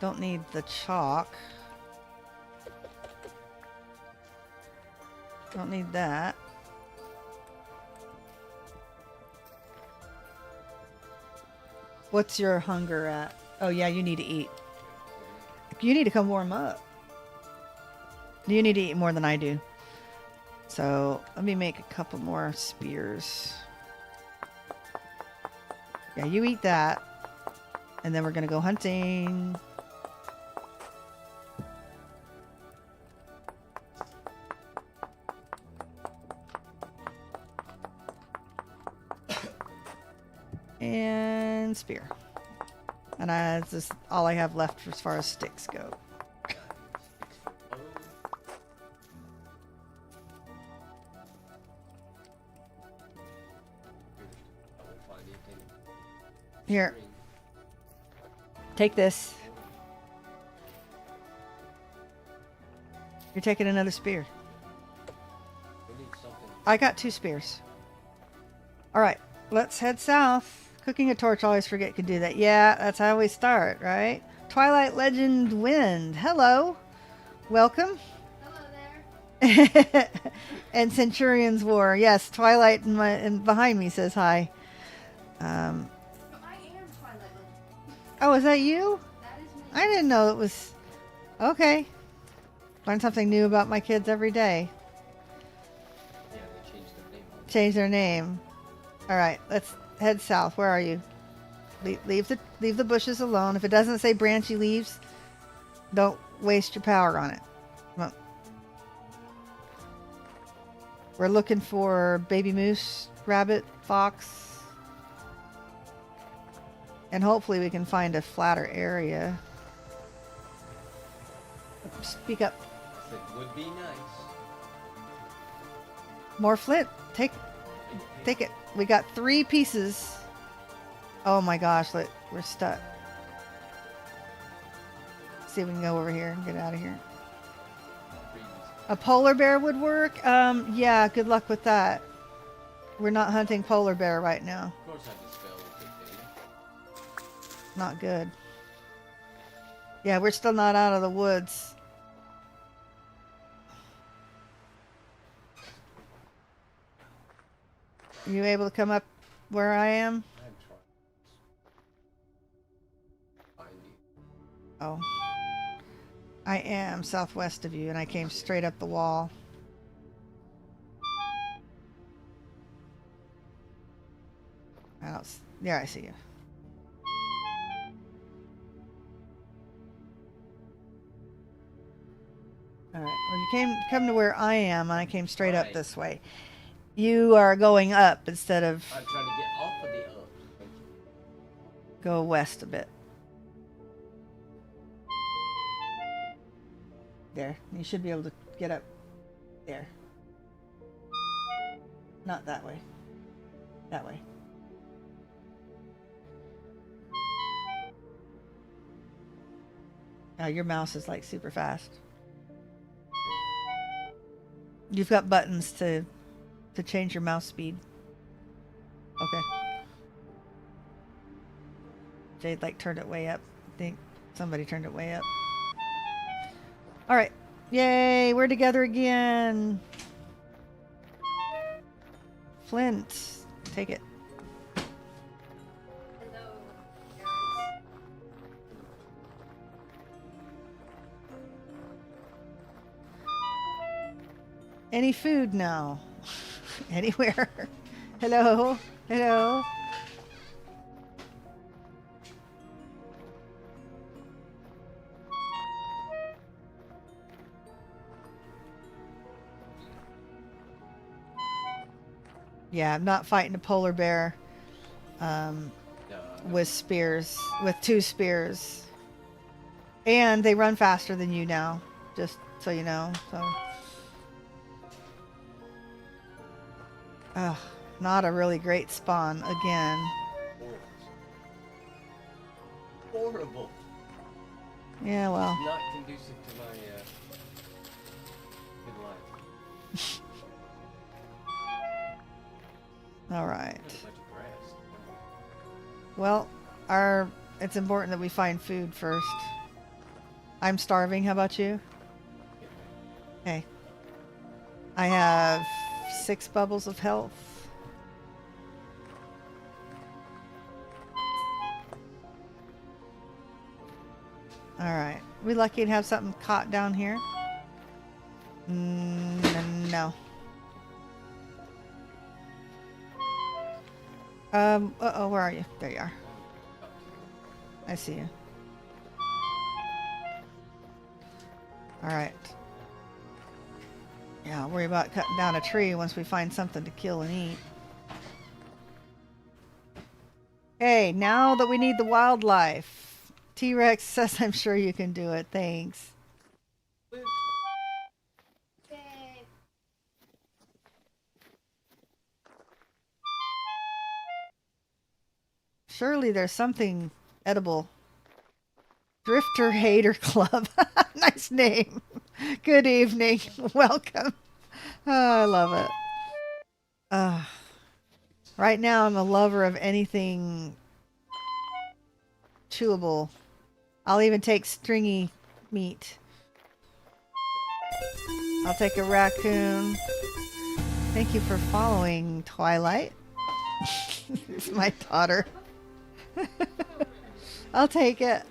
Don't need the chalk. Don't need that. What's your hunger at? Oh yeah, you need to eat. You need to come warm up. You need to eat more than I do. So let me make a couple more spears. Yeah, you eat that. And then we're gonna go hunting. And spear. And that's just all I have left as far as sticks go. Here. Take this. You're taking another spear. I got 2 spears. Alright, let's head south. Cooking a torch, always forget can do that. Yeah, that's how we start, right? Twilight Legend Wind. Hello. Welcome. Hello there. And Centurion's War. Yes, Twilight in behind me says hi. I am Twilight Legend. Oh, is that you? That is me. I didn't know it was... Okay. Learn something new about my kids every day. Yeah, they changed their name. Change their name. Alright, let's head south. Where are you? Leave the bushes alone. If it doesn't say branchy leaves, don't waste your power on it. Come on. We're looking for baby moose, rabbit, fox. And hopefully we can find a flatter area. Speak up. It would be nice. More flint. Take it. We got 3 pieces. Oh my gosh, we're stuck. See if we can go over here and get out of here. A polar bear would work? Yeah, good luck with that. We're not hunting polar bear right now. Of course I dispel with big baby. Not good. Yeah, we're still not out of the woods. Are you able to come up where I am? I'm trying. Find you. Oh. I am southwest of you, and I came straight up the wall. There, I see you. Alright, well you come to where I am, and I came straight up Right. this way. You are going up instead of I'm trying to get off of the up. go west a bit. There, you should be able to get up there. Not that way. That way. Oh, your mouse is like super fast. You've got buttons to change your mouse speed. Okay. Jade like turned it way up. I think somebody turned it way up. Alright. Yay, we're together again. Flint. Take it. Hello, guys. Any food now? Anywhere? Hello? Hello? Yeah, I'm not fighting a polar bear with spears, with 2 spears. And they run faster than you now, just so you know. So, not a really great spawn again. Horrible. Yeah, well. Not conducive to my good life. All right. There's a bunch of grass. Well, it's important that we find food first. I'm starving. How about you? Okay. I have 6 bubbles of health. All right. We lucky to have something caught down here? No. Uh-oh, where are you? There you are. I see you. Alright. Yeah, I'll worry about cutting down a tree once we find something to kill and eat. Okay, now that we need the wildlife. T-Rex says, I'm sure you can do it. Thanks. Woo. Yay. Surely there's something edible. Drifter Hater Club. Nice name. Good evening. Welcome. Oh, I love it. Right now, I'm a lover of anything chewable. I'll even take stringy meat. I'll take a raccoon. Thank you for following, Twilight. It's my daughter. I'll take it.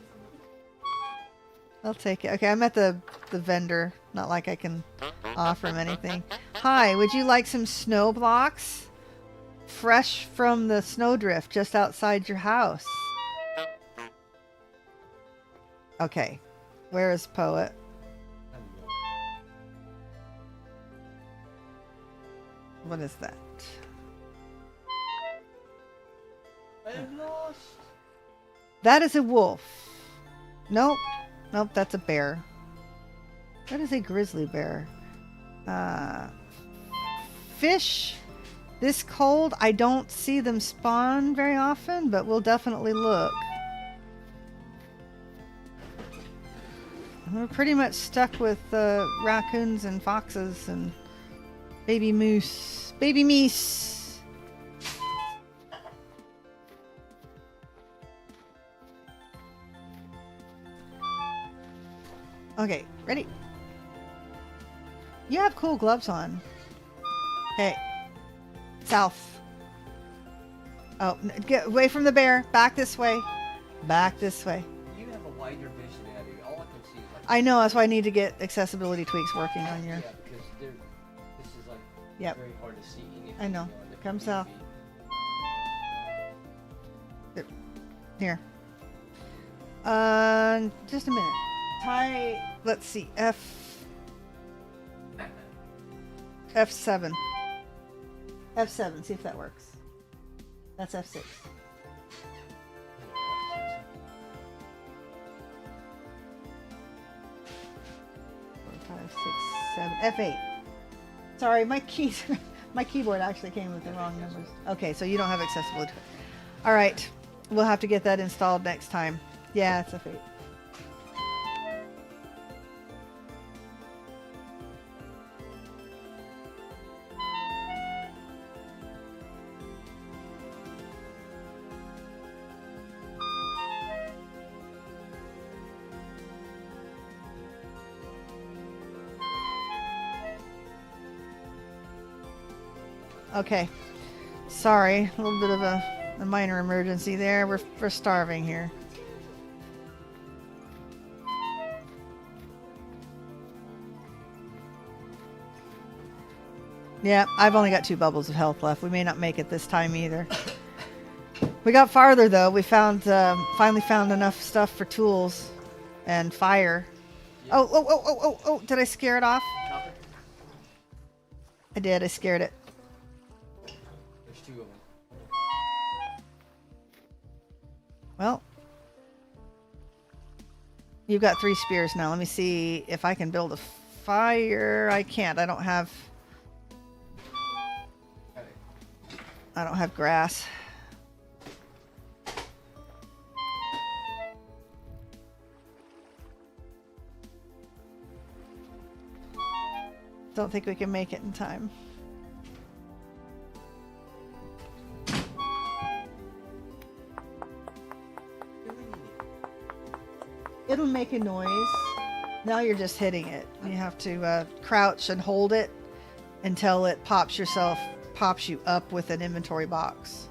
I'll take it. Okay, I'm at the vendor. Not like I can offer him anything. Hi, would you like some snow blocks? Fresh from the snowdrift just outside your house. Okay. Where is Poet? What is that? I am lost. That is a wolf. Nope. Nope, that's a bear. That is a grizzly bear. Fish. This cold, I don't see them spawn very often, but we'll definitely look. We're pretty much stuck with raccoons and foxes and baby moose. Baby meese. Okay, ready? You have cool gloves on. Okay. South. Oh, get away from the bear. Back this way. Back this way. You have a wider vision, Abby. All I can see is like. I know, that's why I need to get accessibility tweaks working on your... Yeah, because this is like Yep. very hard to see anything. I know. on the Come TV. south. Here. Just a minute. Tie, let's see, F7. F7, see if that works. That's F6. 4, 5, 6, 7, F8. Sorry, my keys, my keyboard actually came with the wrong numbers. Okay, so you don't have accessibility. All right, we'll have to get that installed next time. Yeah, it's F8. Okay, sorry, a little bit of a minor emergency there. We're starving here. Yeah, I've only got 2 bubbles of health left. We may not make it this time either. We got farther though. We found finally found enough stuff for tools and fire. Yeah. Oh! Did I scare it off? Chopper? I did. I scared it. There's 2 of them. Well, you've got 3 spears now. Let me see if I can build a fire. I can't. I don't have grass. Don't think we can make it in time. It'll make a noise. Now you're just hitting it. You have to crouch and hold it until it pops you up with an inventory box.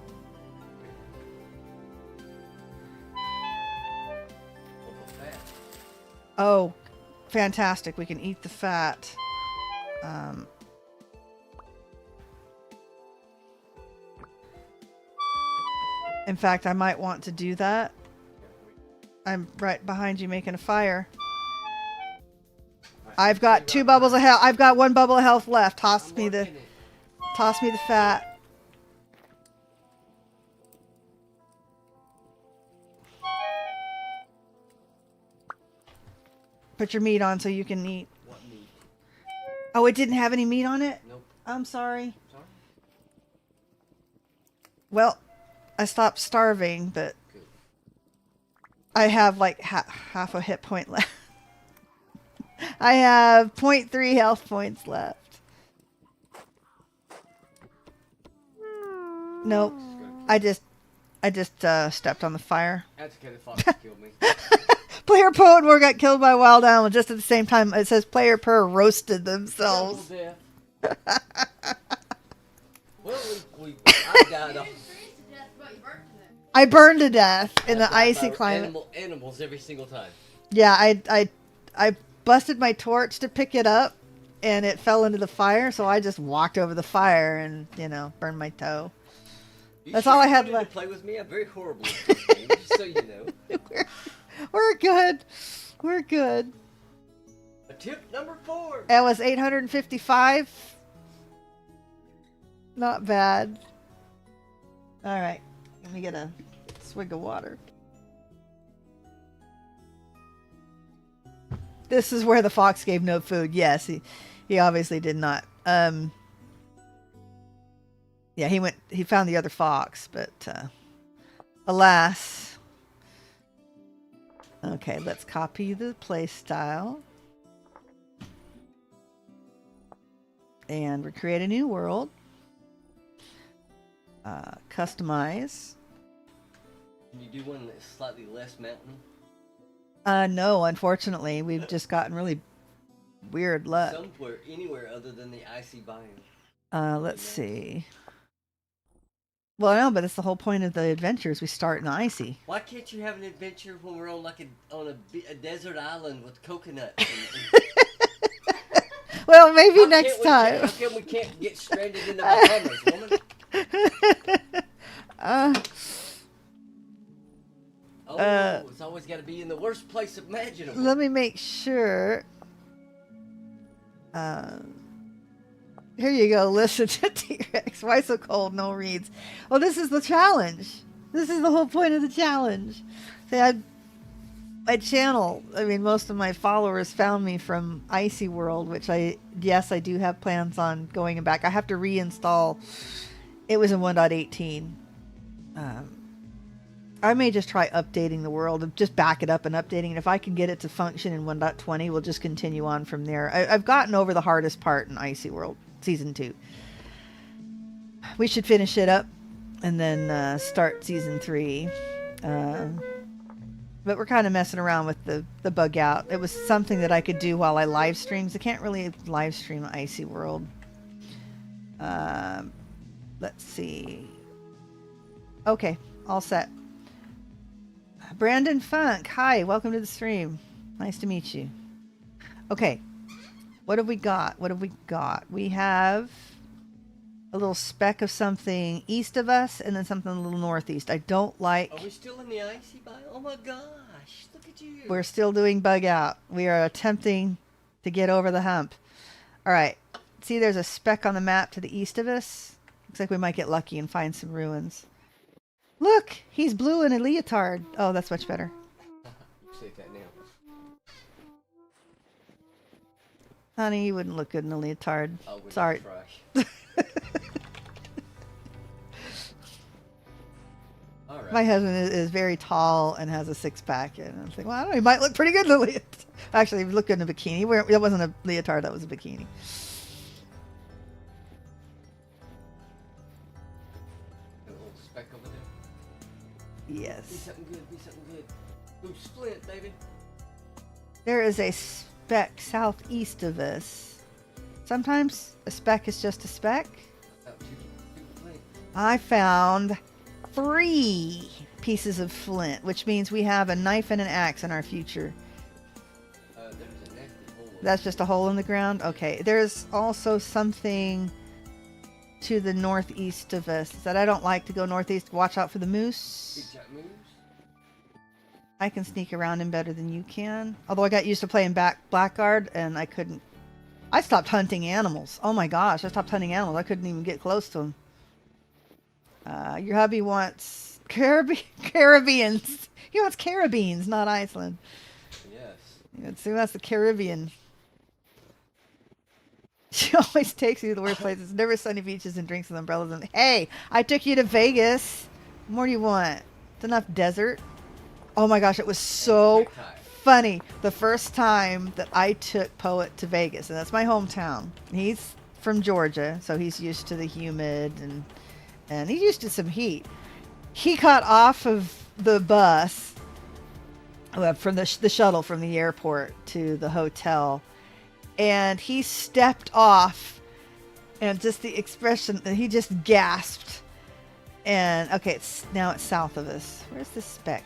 Oh, fantastic. We can eat the fat. In fact, I might want to do that. I'm right behind you making a fire. I've got 2 bubbles of health. I've got 1 bubble of health left. Toss me the fat. Put your meat on so you can eat. What meat? Oh, it didn't have any meat on it? Nope. I'm sorry. Sorry? Well, I stopped starving, but Good. I have like half a hit point left. I have 0.3 health points left. Nope. I just stepped on the fire. That's okay, the fox killed me. Player Poe and War got killed by a wild animal just at the same time. It says player Pyrrh roasted themselves. Double death. Well, I died You off. didn't freeze to death, but you burnt to death. I burned to death in I the died icy by climate. Animals every single time. Yeah, I busted my torch to pick it up, and it fell into the fire. So I just walked over the fire and burned my toe. You That's sure all I you had wanted left. to play with me? I'm very horrible at this game, just so you know. We're good. We're good. Attempt number 4. That was 855. Not bad. All right, let me get a swig of water. This is where the fox gave no food. Yes, he obviously did not. Yeah, he found the other fox, but alas. Okay, let's copy the play style. And we create a new world. Customize. Can you do one that's slightly less mountain? No, unfortunately, we've just gotten really weird luck. Somewhere, anywhere other than the icy biome. Let's see. Well, no, but that's the whole point of the adventures. We start in icy. Why can't you have an adventure when we're on a desert island with coconuts? Well, maybe How next can't time. How come we can't get stranded in the Bahamas, woman? It's always got to be in the worst place imaginable. Let me make sure. Here you go. Listen to T-Rex. Why so cold? No reads. Well, this is the challenge. This is the whole point of the challenge. See, my channel, I mean, most of my followers found me from Icy World, which I do have plans on going back. I have to reinstall. It was in 1.18. I may just try updating the world, just back it up and updating it. If I can get it to function in 1.20, we'll just continue on from there. I've gotten over the hardest part in Icy World, Season 2. We should finish it up and then start Season 3. But we're kind of messing around with the bug out. It was something that I could do while I live streams. I can't really live stream Icy World. Let's see. Okay, all set. Brandon Funk, hi, welcome to the stream. Nice to meet you. Okay, what have we got? What have we got? We have a little speck of something east of us and then something a little northeast. I don't like... Are we still in the icy biome? Oh my gosh, look at you. We're still doing bug out. We are attempting to get over the hump. All right, see there's a speck on the map to the east of us? Looks like we might get lucky and find some ruins. Look, he's blue in a leotard. Oh, that's much better. You say that now. Honey, you wouldn't look good in a leotard. Oh, we're Sorry. trash. All right. My husband is very tall and has a six-pack. And I was like, well, I don't know, he might look pretty good in a leotard. Actually, he looked good in a bikini. That wasn't a leotard, that was a bikini. A little speck over there. Be Yes. something good, be something good. Ooh, splint, baby. There is a speck southeast of us. Sometimes a speck is just a speck. Oh, two flint. I found 3 pieces of flint, which means we have a knife and an axe in our future. There's a nasty hole. That's just a hole in the ground? Okay. There's also something to the northeast of us that I don't like to go northeast. Watch out for the Big moose. giant moves. I can sneak around him better than you can. Although I got used to playing Blackguard and I couldn't. I stopped hunting animals. Oh my gosh, I stopped hunting animals. I couldn't even get close to them. Your hubby wants Caribbeans. He wants Caribbeans, not Iceland. Yes. See, that's the Caribbean. She always takes you to the worst places. Never sunny beaches and drinks with umbrellas. And hey, I took you to Vegas. What more do you want? It's enough desert. Oh my gosh, it was so funny. The first time that I took Poet to Vegas, and that's my hometown. He's from Georgia, so he's used to the humid and he's used to some heat. He got off of the bus from the shuttle from the airport to the hotel, and he stepped off, and just the expression, he just gasped. And okay, now it's south of us. Where's the speck?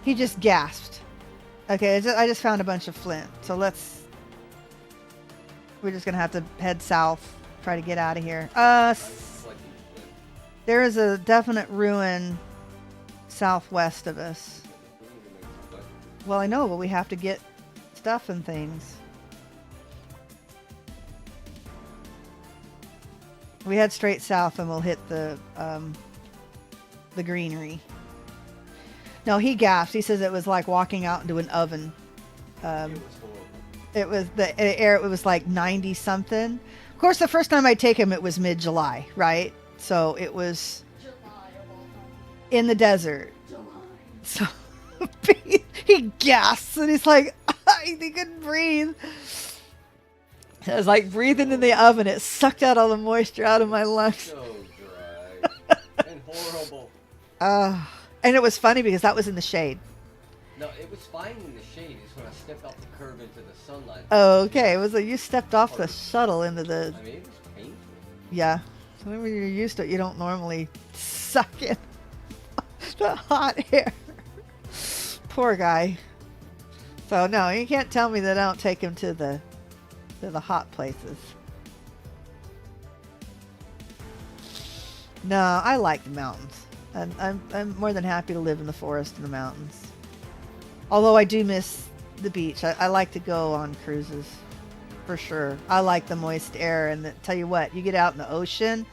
He just gasped. Okay, I just found a bunch of flint, so we're just gonna have to head south, try to get out of here. There is a definite ruin southwest of us. Well, I know, but we have to get stuff and things. We head straight south and we'll hit the greenery. No, he gasped. He says it was like walking out into an oven. It was the air. It was like 90 something. Of course, the first time I take him, it was mid-July, right? So it was in the desert. So he gasps and he's like, he couldn't breathe. It was like breathing in the oven. It sucked out all the moisture out of my lungs. So dry and horrible. And it was funny because that was in the shade. No, it was fine in the shade. It's when I stepped off the curb into the sunlight. Oh, okay. It was like you stepped off the shuttle into the... I mean, it was painful. Yeah. So when you're used to it, you don't normally suck in the hot air. Poor guy. So no, you can't tell me that I don't take him to the hot places. No, I like the mountains. And I'm more than happy to live in the forest and the mountains. Although I do miss the beach. I like to go on cruises, for sure. I like the moist air, and tell you what, you get out in the ocean,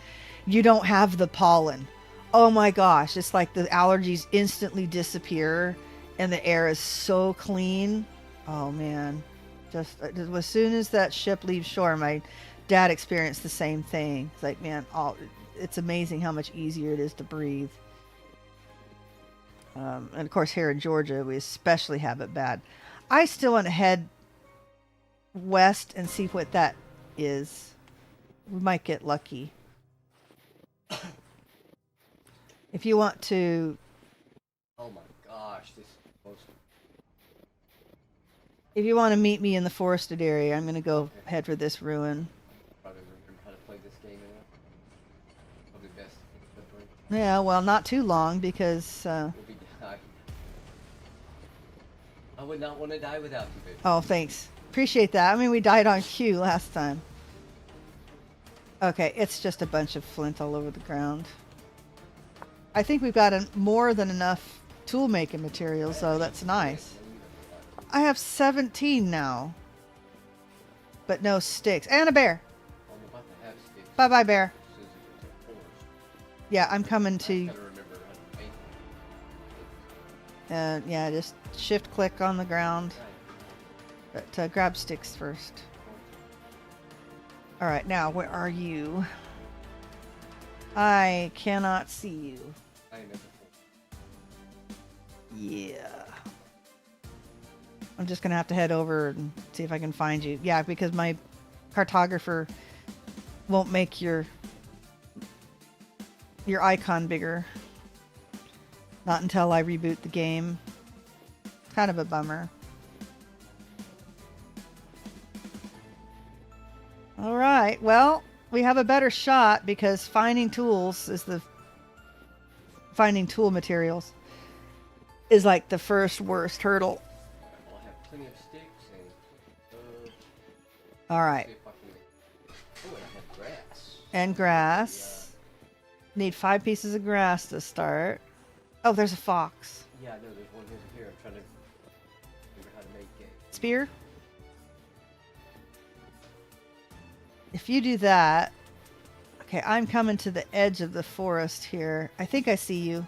you don't have the pollen. Oh my gosh, it's like the allergies instantly disappear, and the air is so clean. Oh man, just as soon as that ship leaves shore, my dad experienced the same thing. It's like, man, it's amazing how much easier it is to breathe. And of course, here in Georgia, we especially have it bad. I still want to head west and see what that is. We might get lucky. If you want to... Oh my gosh, this is close. If you want to meet me in the forested area, I'm going to go head for this ruin. Probably remember how to play this game anyway. Probably best. Yeah, well, not too long, because... We'll be dying. I would not want to die without you, baby. Oh, thanks. Appreciate that. I mean, we died on cue last time. Okay, it's just a bunch of flint all over the ground. I think we've got more than enough tool making materials, so that's nice. I have 17 now. But no sticks. And a bear. I'm about to have sticks. Bye-bye, bear. As soon as it gets to forest. Yeah, I'm coming to... I gotta remember how to make them. yeah, just shift-click on the ground. Right. But grab sticks first. Alright, now, where are you? I cannot see you. I never Yeah. I'm just going to have to head over and see if I can find you. Yeah, because my cartographer won't make your icon bigger. Not until I reboot the game. Kind of a bummer. Alright, well, we have a better shot because finding tools is finding tool materials is like the first worst hurdle. I'll have plenty of sticks and... Alright. see if I can... Oh, I have grass. And grass. Need 5 pieces of grass to start. Oh, there's a fox. Yeah, I know there's one here. I'm trying to remember how to make it. Spear? If you do that... Okay, I'm coming to the edge of the forest here. I think I see you.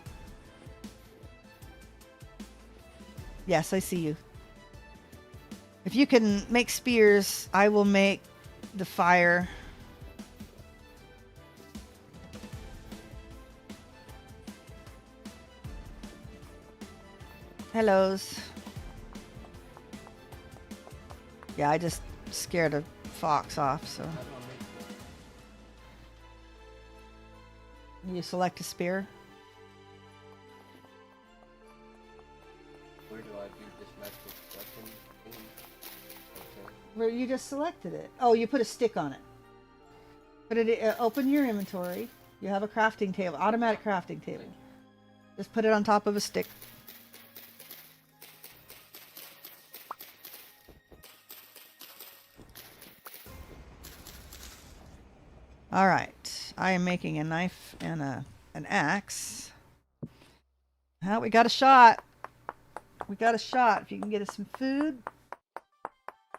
Yes, I see you. If you can make spears, I will make the fire. Hellos. Yeah, I just scared a fox off, so. How do I make one? You select a spear. Where do I do this magic weapon thing? Okay. Where you just selected it. Oh, you put a stick on it. Put it. Open your inventory. You have a crafting table, automatic crafting table. Just put it on top of a stick. All right, I am making a knife and an axe. Well, we got a shot. We got a shot. If you can get us some food,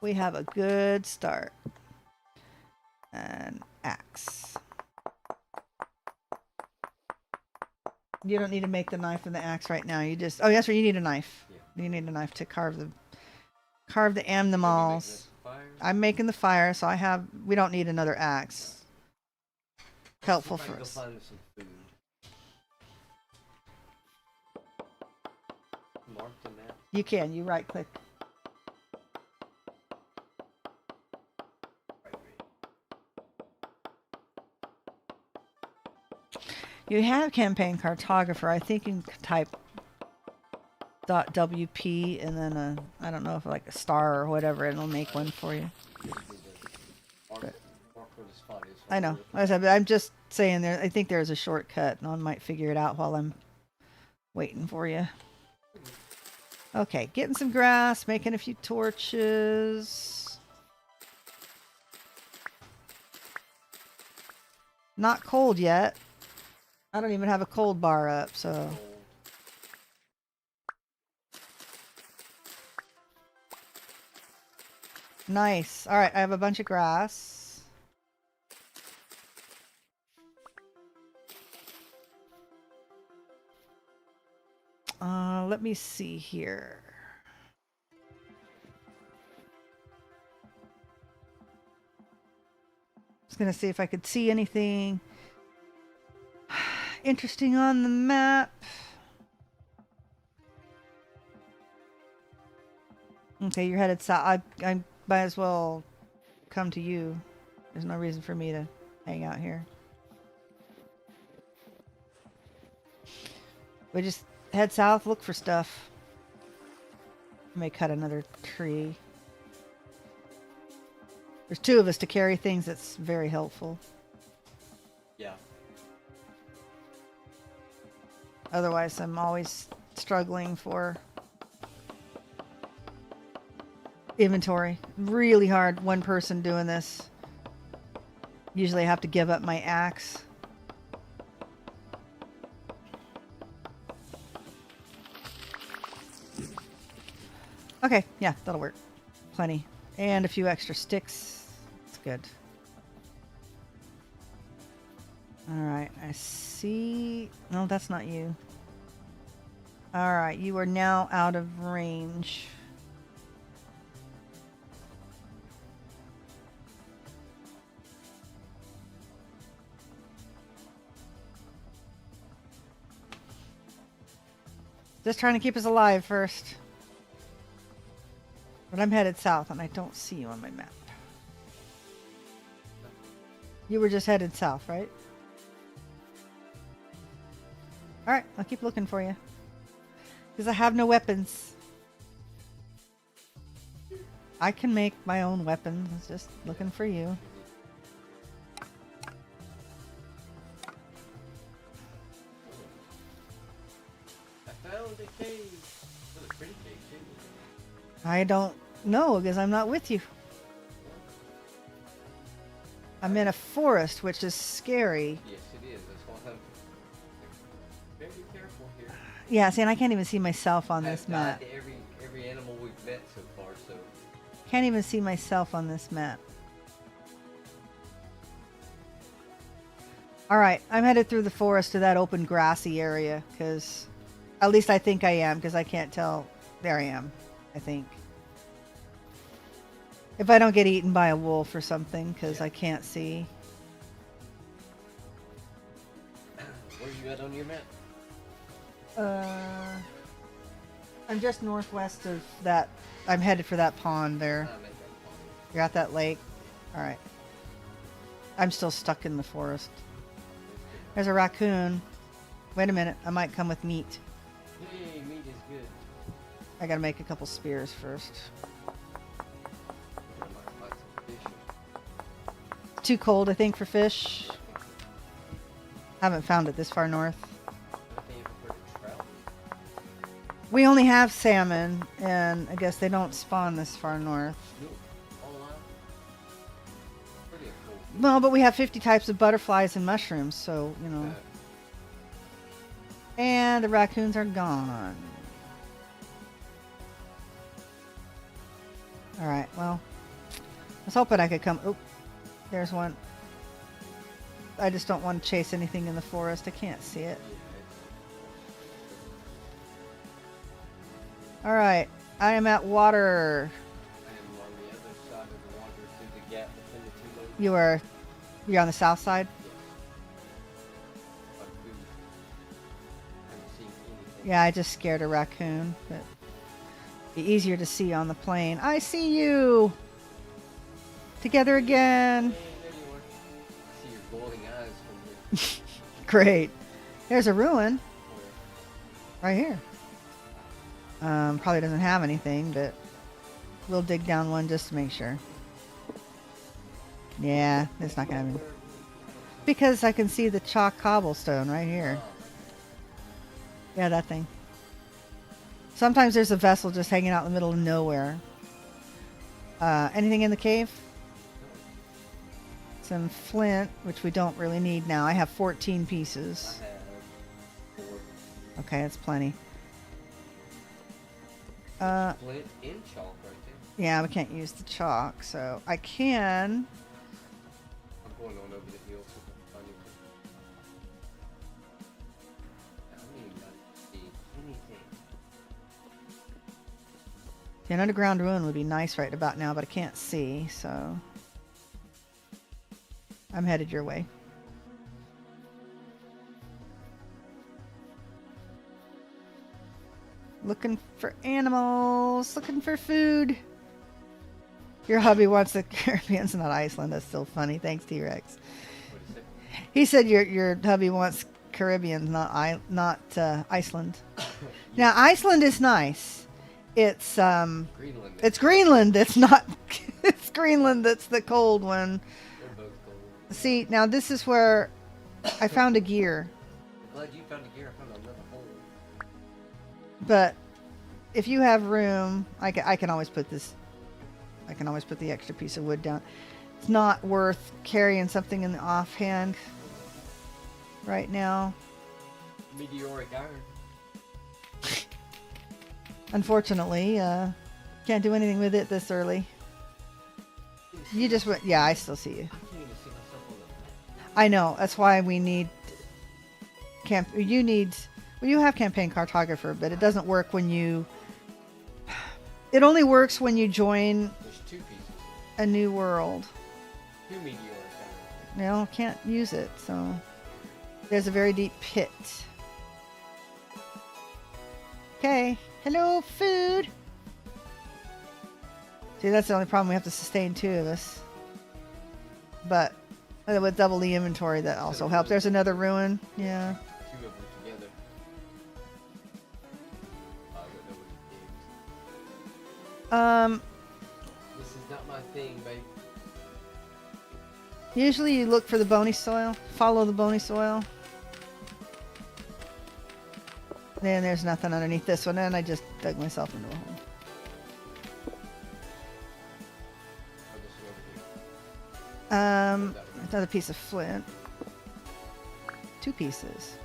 we have a good start. An axe. You don't need to make the knife and the axe right now. You just, oh, that's right, you need a knife. Yeah. You need a knife to carve the animals. I'm making the fire, so we don't need another axe. Helpful for us. Find some food. Mark the map. You can. You right click. You have campaign cartographer. I think you can type .wp and then I don't know if like a star or whatever, and it'll make one for you. I know. Like I said, but I'm just saying there. I think there's a shortcut. No one might figure it out while I'm waiting for you. Okay, getting some grass, making a few torches. Not cold yet. I don't even have a cold bar up, so. Nice. All right, I have a bunch of grass. Let me see here. Just gonna see if I could see anything interesting on the map. Okay, you're headed south. I might as well come to you. There's no reason for me to hang out here. We just head south, look for stuff. I may cut another tree. There's two of us to carry things. That's very helpful. Yeah. Otherwise, I'm always struggling for inventory. Really hard one person doing this. Usually I have to give up my axe. Okay, yeah, that'll work. Plenty. And a few extra sticks. That's good. Alright, I see... No, that's not you. Alright, you are now out of range. Just trying to keep us alive first. But I'm headed south and I don't see you on my map. You were just headed south, right? Alright, I'll keep looking for you. Because I have no weapons. I can make my own weapons. It's just looking for you. I found a cave. It's a pretty cave too. I don't know because I'm not with you. I'm in a forest, which is scary. Yes, it is. That's why I'm very careful here. Yeah, see, and I can't even see myself on this I've map. died to every animal we've met so far, so Can't even see myself on this map. Alright, I'm headed through the forest to that open grassy area, because... At least I think I am, because I can't tell... There I am, I think. If I don't get eaten by a wolf or something, because I can't see. Where you at on your map? I'm just northwest of that. I'm headed for that pond there. I'm at that point. You're at that lake? Alright. I'm still stuck in the forest. There's a raccoon. Wait a minute, I might come with meat. Yay, meat is good. I gotta make a couple spears first. I might find some fish. Too cold, I think, for fish. Haven't found it this far north. I think you prefer to trout. We only have salmon, and I guess they don't spawn this far north. Nope. All alive. Pretty cool. Well, but we have 50 types of butterflies and mushrooms, so, you know. And the raccoons are gone. Alright, well. I was hoping I could come. Oh, there's one. I just don't want to chase anything in the forest. I can't see it. Alright, I am at water. I am on the other side of the water through the gap between the two lakes. You're on the south side? Yes. Like food. Haven't seen anything. Yeah, I just scared a raccoon, but be easier to see on the plane. I see you! Together again. Hey, there you are. I see your glowing eyes from here. Great. There's a ruin Where? right here. Probably doesn't have anything, but we'll dig down one just to make sure. Yeah, it's not gonna have any. Because I can see the chalk cobblestone right here. Yeah, that thing. Sometimes there's a vessel just hanging out in the middle of nowhere. Anything in the cave? Some flint, which we don't really need now. I have 14 pieces. I have 4. Okay, that's plenty. Flint and chalk right there. Yeah, we can't use the chalk, so I can. I'm going on over the hill so I can find anything. I don't even see anything. An underground ruin would be nice right about now, but I can't see, so I'm headed your way. Looking for animals, looking for food. Your hubby wants the Caribbean's not Iceland. That's still funny. Thanks, T-Rex. What is it? He said your hubby wants Caribbean, not Iceland. Now Iceland is nice. It's Greenland. it's Greenland. It's not. It's Greenland. That's the cold one. They're both cold. See, now this is where I found a gear. I'm glad you found a gear. I found another hole. But if you have room, I can always put this. I can always put the extra piece of wood down. It's not worth carrying something in the offhand right now. Meteoric iron. Unfortunately, can't do anything with it this early. You just went. Yeah, I still see you. I can't even see myself on the map. I know. That's why we need You need. Well, you have campaign cartographer, but it doesn't work when you. It only works when you join There's 2 pieces. a new world. 2 meteoric iron. No, can't use it. So there's a very deep pit. Okay. Hello, food. See, that's the only problem. We have to sustain 2 of us. But with double the inventory, that also helps. There's another ruin. Yeah. 2 of them together. I would know what it is. This is not my thing, babe. Usually you look for the bony soil. Follow the bony soil. Then there's nothing underneath this one, and I just dug myself into a hole. Oh, this one over here. Another piece of flint. 2 pieces.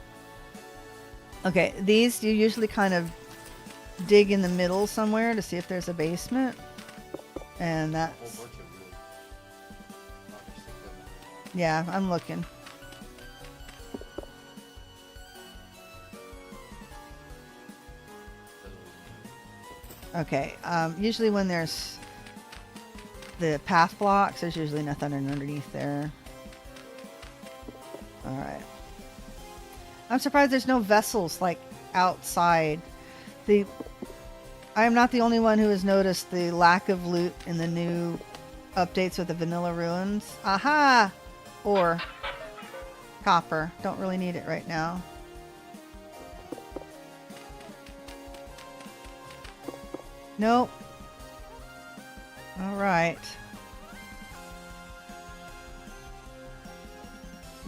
Okay, these you usually kind of dig in the middle somewhere to see if there's a basement. And A whole that's... bunch of wood. Oh, there's 6 of them. Yeah, I'm looking. Okay, usually when there's the path blocks. There's usually nothing underneath there. Alright. I'm surprised there's no vessels, like, outside. I am not the only one who has noticed the lack of loot in the new updates with the vanilla ruins. Aha! Or copper. Don't really need it right now. Nope. Alright.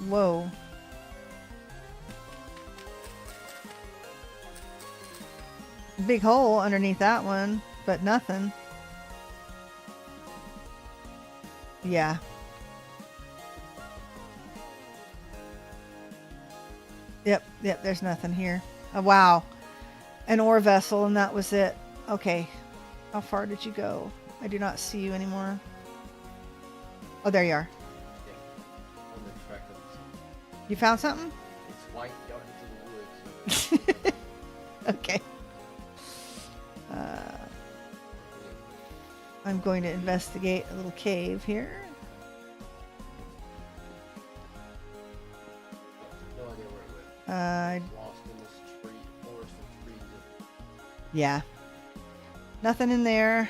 Whoa. Big hole underneath that one, but nothing. Yeah. Yep, there's nothing here. Oh, wow. An ore vessel, and that was it. Okay. How far did you go? I do not see you anymore. Oh, there you are. Yeah. On the track of the... You found something? It's white dark into the woods. Okay. I'm going to investigate a little cave here. No idea where it went. Lost in this tree, forest of trees. Yeah. Nothing in there.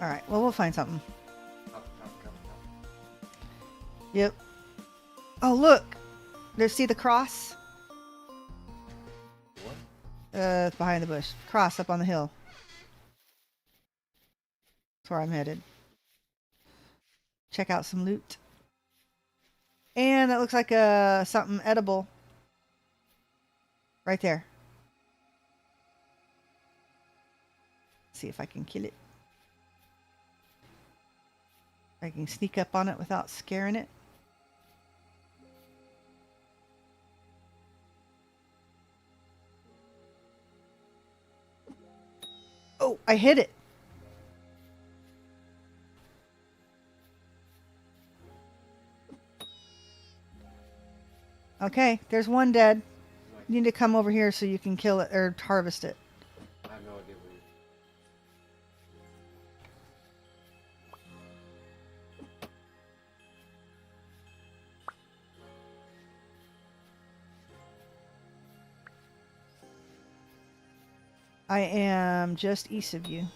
Alright, well, we'll find something. Up. Yep. Oh, look! See the cross? What? It's behind the bush. Cross up on the hill. That's where I'm headed. Check out some loot. And that looks like something edible. Right there. See if I can kill it. I can sneak up on it without scaring it. Oh, I hit it. Okay, there's one dead. You need to come over here so you can kill it or harvest it. I have no idea where I am just east of you.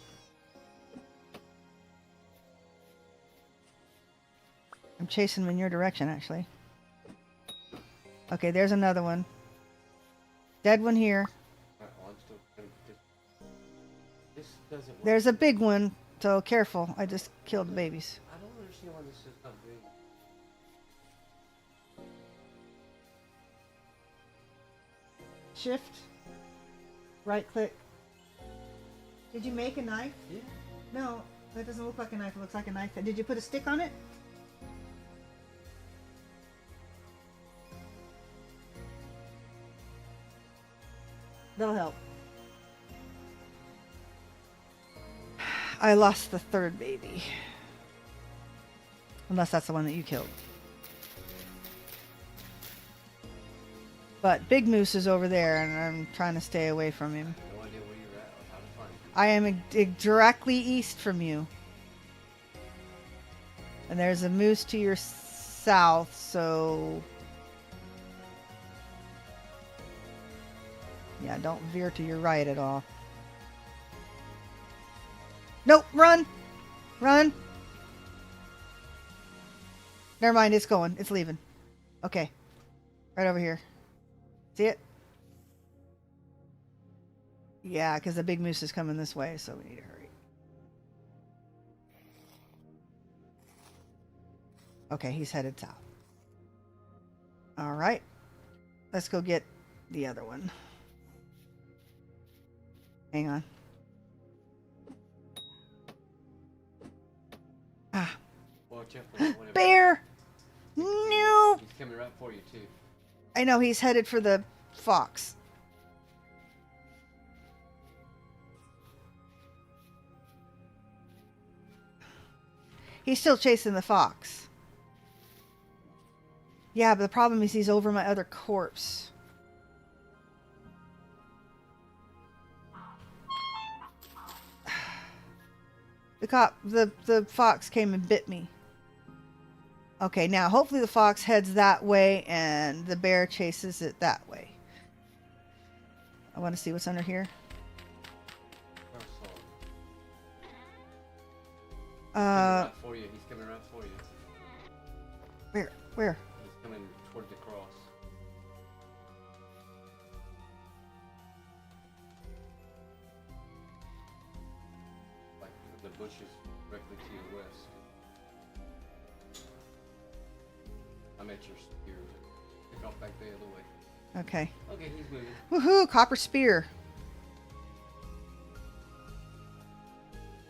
I'm chasing them in your direction, actually. Okay, there's another one. Dead one here. This doesn't work. There's a big one, so careful. I just killed the babies. I don't understand why this is not big. Shift. Right click. Did you make a knife? Yeah. No, that doesn't look like a knife. It looks like a knife. Did you put a stick on it? That'll help. I lost the third baby. Unless that's the one that you killed. But Big Moose is over there, and I'm trying to stay away from him. No idea where you're at or how to find you. I am directly east from you. And there's a moose to your south, so... yeah, don't veer to your right at all. Nope, run! Run! Never mind, it's going. It's leaving. Okay. Right over here. See it? Yeah, because the big moose is coming this way, so we need to hurry. Okay, he's headed south. Alright. Let's go get the other one. Hang on. Ah. Watch out for that one. Bear! No! He's coming right for you, too. I know, he's headed for the fox. He's still chasing the fox. Yeah, but the problem is he's over my other corpse. The fox came and bit me. Okay, now hopefully the fox heads that way and the bear chases it that way. I want to see what's under here. He's coming right for you. He's coming right for you. Where? He's coming toward the cross. Like the bushes directly to your west. I'm at your spear. Pick off back the other way. Okay. Okay, he's moving. Woohoo! Copper spear.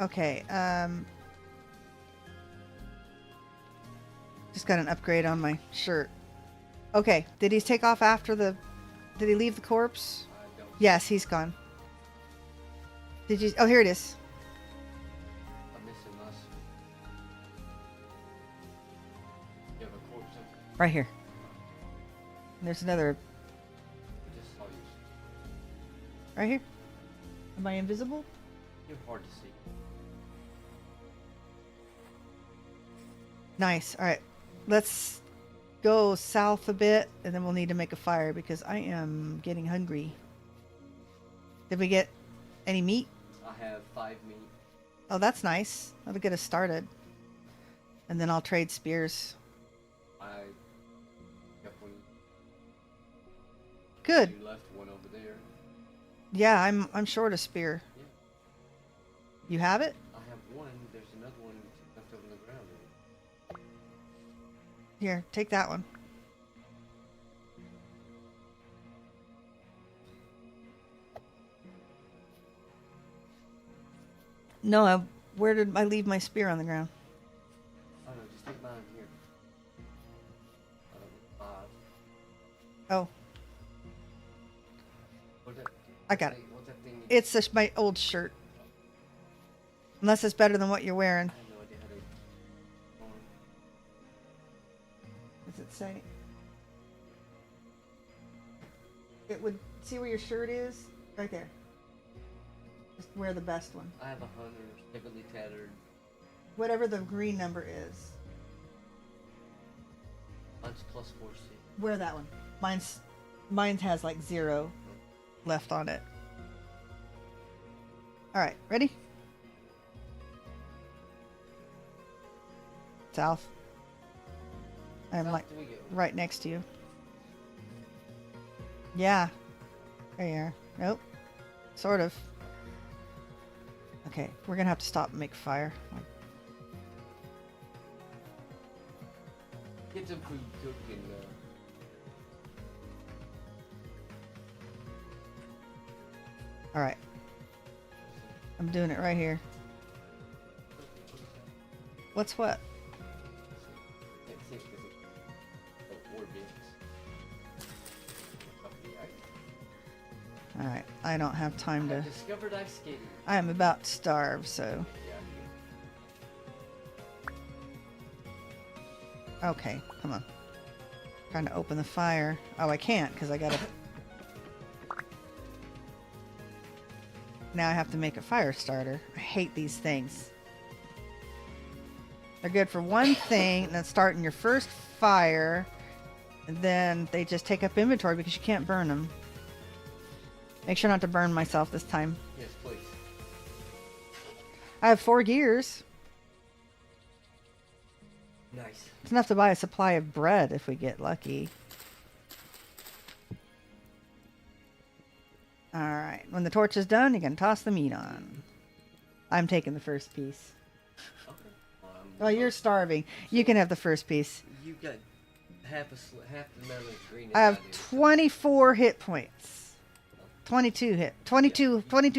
Okay. Just got an upgrade on my shirt. Okay. Did he take off after the... Did he leave the corpse? I don't. Yes, he's gone. Did you... Oh, here it is. I'm missing us. You have a corpse in? Right here. There's another... I just saw you. Right here. Am I invisible? You're hard to see. Nice. All right. Let's go south a bit, and then we'll need to make a fire because I am getting hungry. Did we get any meat? I have 5 meat. Oh, that's nice. That'll get us started. And then I'll trade spears. I got one. Good. You left one over there. Yeah, I'm short a spear. Yeah. You have it? I have one. There's another one left over on the ground. Here, take that one. No, where did I leave my spear on the ground? Oh no, just take mine here. Oh, What's that? I got it. What's that thing? It's just my old shirt. Unless it's better than what you're wearing. I have no idea how to. Does it say? It would see where your shirt is? Right there. Just wear the best one. I have a hunter, heavily tattered. Whatever the green number is. Mine's plus 4C. Wear that one. Mine has like 0 left on it. Alright, ready? South. I'm South like do we go? right next to you. Yeah. There you are. Nope. Sort of. Okay, we're gonna have to stop and make fire. Get some food cooked and Alright. I'm doing it right here. What's what? can't see because of war bits. Up the ice. Alright, I don't have time I to... discovered ice skating. I am about to starve, so... Yeah, Okay, come on. Trying to open the fire. Oh, I can't because I gotta... Now I have to make a fire starter. I hate these things. They're good for one thing, and that's starting your first fire. And then they just take up inventory because you can't burn them. Make sure not to burn myself this time. yes, please. I have 4 gears. Nice. It's enough to buy a supply of bread if we get lucky. Alright, when the torch is done, you can toss the meat on. I'm taking the first piece. Okay. Oh, you're starving. You can have the first piece. You got half the melon green. I have 24 hit points. 22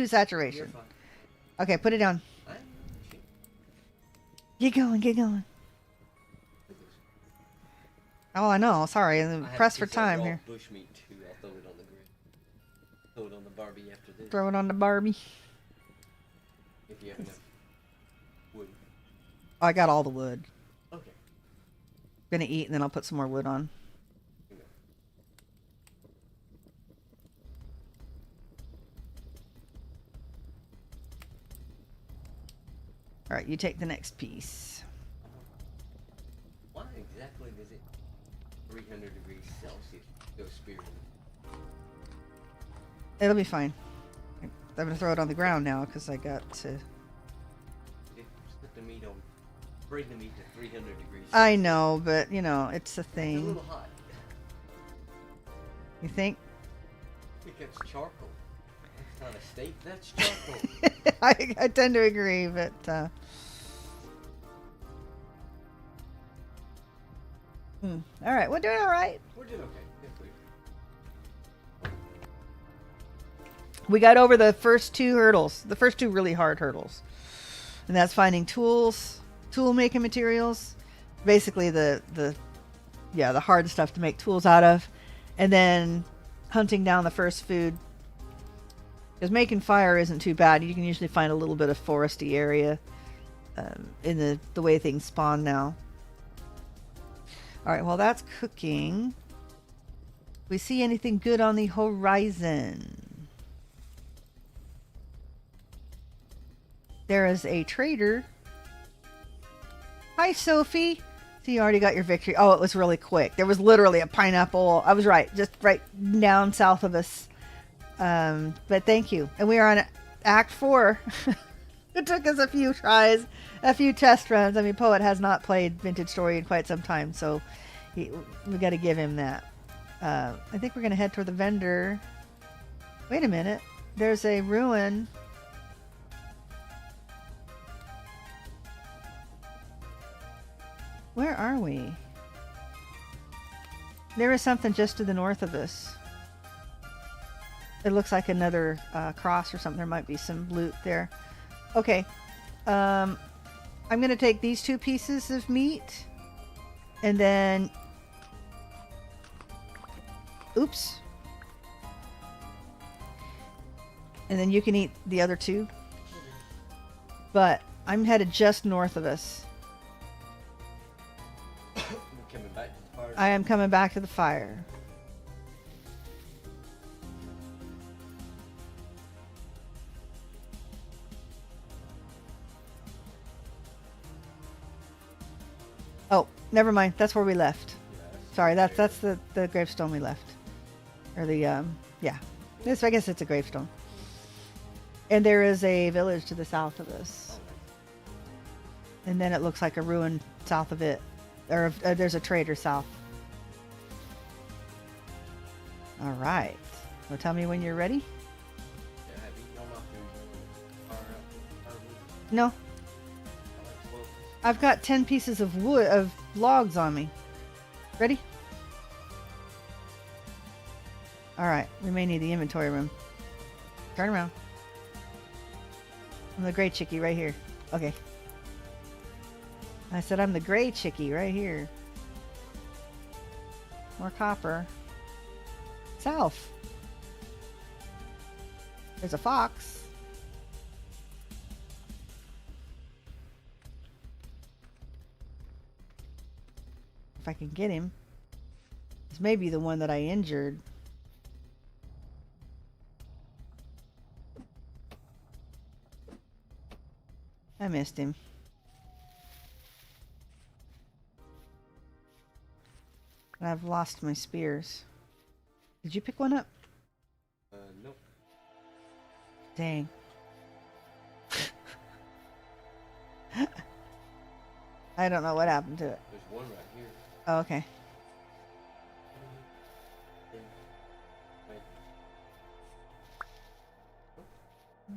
saturation. You're fine. Okay, put it down. Shoot. Get going, get going. Oh, I know. Sorry, I'm I have pressed a for piece of time raw here. Bushmeat too. I'll throw it on the grill. Throw it on the Barbie after this. Throw it on the Barbie. If you have enough wood. Oh, I got all the wood. Okay. Gonna eat and then I'll put some more wood on. You know. All right, you take the next piece. Why exactly does it 300 degrees Celsius go spearing? It'll be fine. I'm gonna throw it on the ground now because I got to. Just put the meat on. Bring the meat to 300 degrees Celsius. I know, but you know, it's a It's a thing. little hot. You think? Because charcoal. That's not a steak, that's charcoal. I tend to agree, but all right, we're doing all right. We're doing okay. Yes, We got over the first two hurdles, the first two really hard hurdles, and that's finding tools, tool making materials, basically the hard stuff to make tools out of, and then hunting down the first food. Because making fire isn't too bad. You can usually find a little bit of foresty area in the way things spawn now. All right, well that's cooking. We see anything good on the horizon? There is a trader. Hi, Sophie. So you already got your victory. Oh, it was really quick. There was literally a pineapple. I was right, just right down south of us. But thank you. And we are on Act 4. It took us a few tries, a few test runs. I mean, Poet has not played Vintage Story in quite some time, so we got to give him that. I think we're going to head toward the vendor. Wait a minute. There's a ruin. Where are we? There is something just to the north of us. It looks like another cross or something. There might be some loot there. Okay. I'm going to take these 2 pieces of meat. And then... Oops. And then you can eat the other 2. But I'm headed just north of us. We're coming back to the fire. I am coming back to the fire. Oh, never mind. That's where we left. Sorry, that's the gravestone we left. Or the, yeah. This, I guess it's a gravestone. And there is a village to the south of us. And then it looks like a ruin south of it. Or there's a trader south. All right. Well, tell me when you're ready. Yeah, have you gone off your fire out? No, I like close. I've got 10 pieces of wood, of logs on me. Ready? All right. We may need the inventory room. Turn around. I'm the gray chickie right here. Okay. I said I'm the gray chickie right here. More copper. South. There's a fox. If I can get him. This may be the one that I injured. I missed him. And I've lost my spears. Did you pick one up? Nope. Dang. I don't know what happened to it. There's one right here. Oh, okay.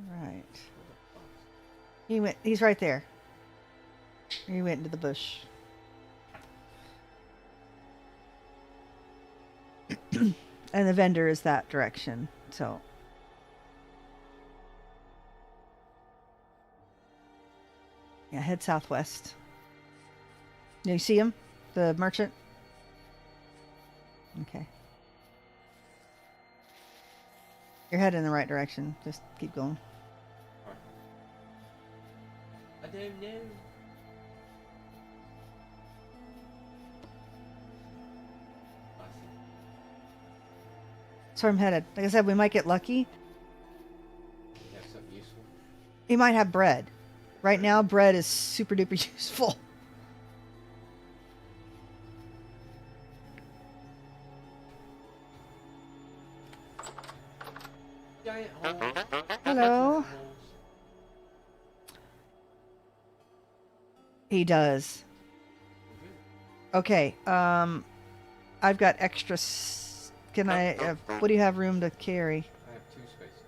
Right. He's right there. He went into the bush. And the vendor is that direction, so. Yeah, head southwest. You see him? The merchant? Okay. You're heading in the right direction. Just keep going. I don't know. I see. That's where I'm headed. Like I said, we might get lucky. You have something useful? He might have bread. Right now, bread is super duper useful. Giant holes. Hello. Giant holes. He does. Okay. I've got extra. Can I? What do you have room to carry? I have 2 spaces.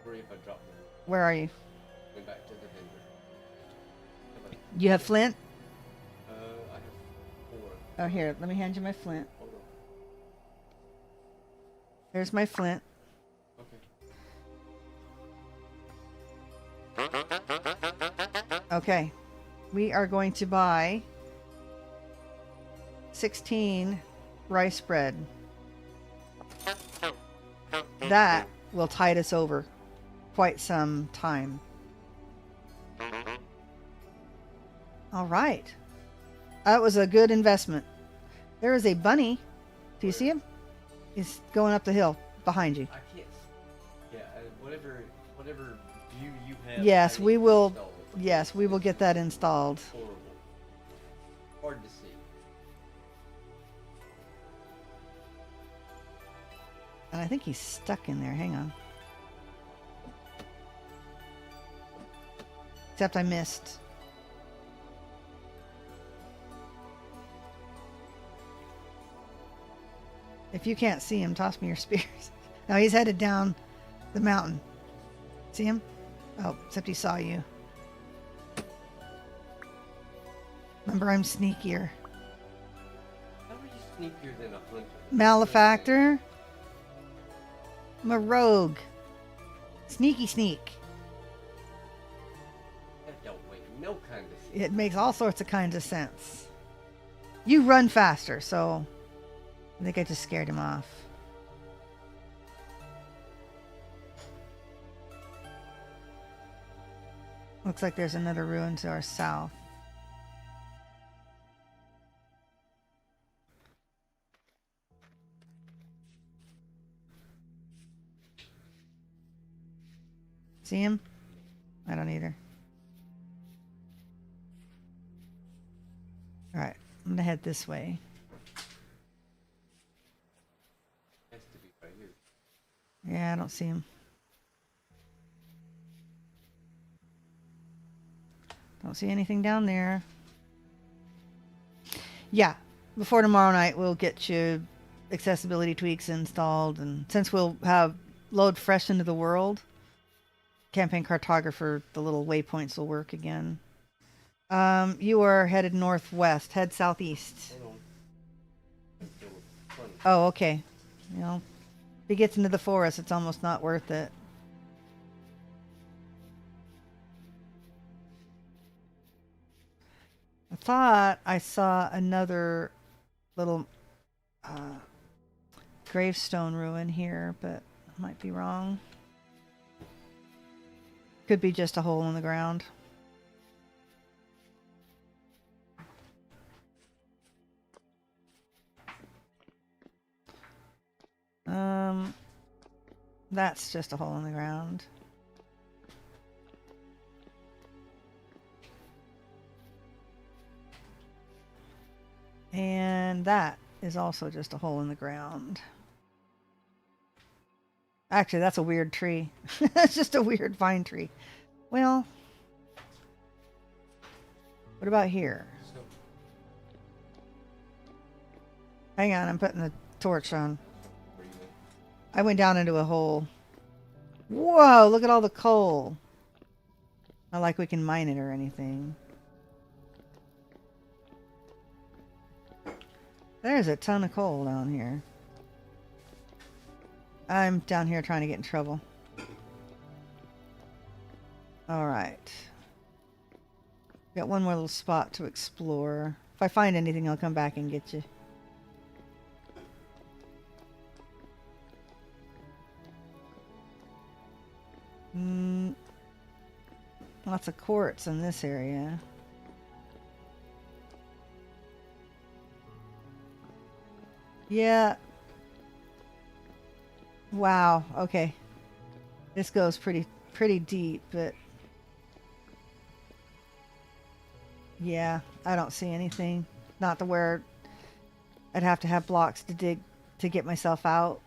Worry if I drop them. Where are you? Going back to the vendor. How about- You have flint? I have 4. Oh, here. Let me hand you my flint. Hold on. There's my flint. Okay. Okay. We are going to buy 16 rice bread. That will tide us over quite some time. All right. That was a good investment. There is a bunny. Do you see him? He's going up the hill behind you. I can't. Yeah, whatever view you have. Yes, I we need to will. install it. Yes, we will get that installed. Horrible. Hard to see. And I think he's stuck in there. Hang on. Except I missed. If you can't see him, toss me your spears. No, he's headed down the mountain. See him? Oh, except he saw you. Remember, I'm sneakier. How are you sneakier than a hunter? Malefactor. I'm a rogue. Sneaky sneak. That don't make no kind of sense. It makes all sorts of kinds of sense. You run faster, so I think I just scared him off. Looks like there's another ruin to our south. See him? I don't either. Alright, I'm gonna head this way. Has to be right here. Yeah, I don't see him. Don't see anything down there. Yeah, before tomorrow night we'll get you accessibility tweaks installed, and since we'll have load fresh into the world, campaign cartographer, the little waypoints will work again. You are headed northwest. Head southeast. Hold on. It's still funny. Oh, okay. You know, if he gets into the forest, it's almost not worth it. I thought I saw another little gravestone ruin here, but I might be wrong. Could be just a hole in the ground. That's just a hole in the ground. And that is also just a hole in the ground. Actually, that's a weird tree. That's just a weird vine tree. Well, what about here? So, Hang on, I'm putting the torch on. where you went? I went down into a hole. Whoa, look at all the coal. Not like we can mine it or anything. There's a ton of coal down here. I'm down here trying to get in trouble. Alright. Got one more little spot to explore. If I find anything, I'll come back and get you. Lots of quartz in this area. Yeah. Wow, okay. This goes pretty deep, but Yeah, I don't see anything. Not to where I'd have to have blocks to dig to get myself out.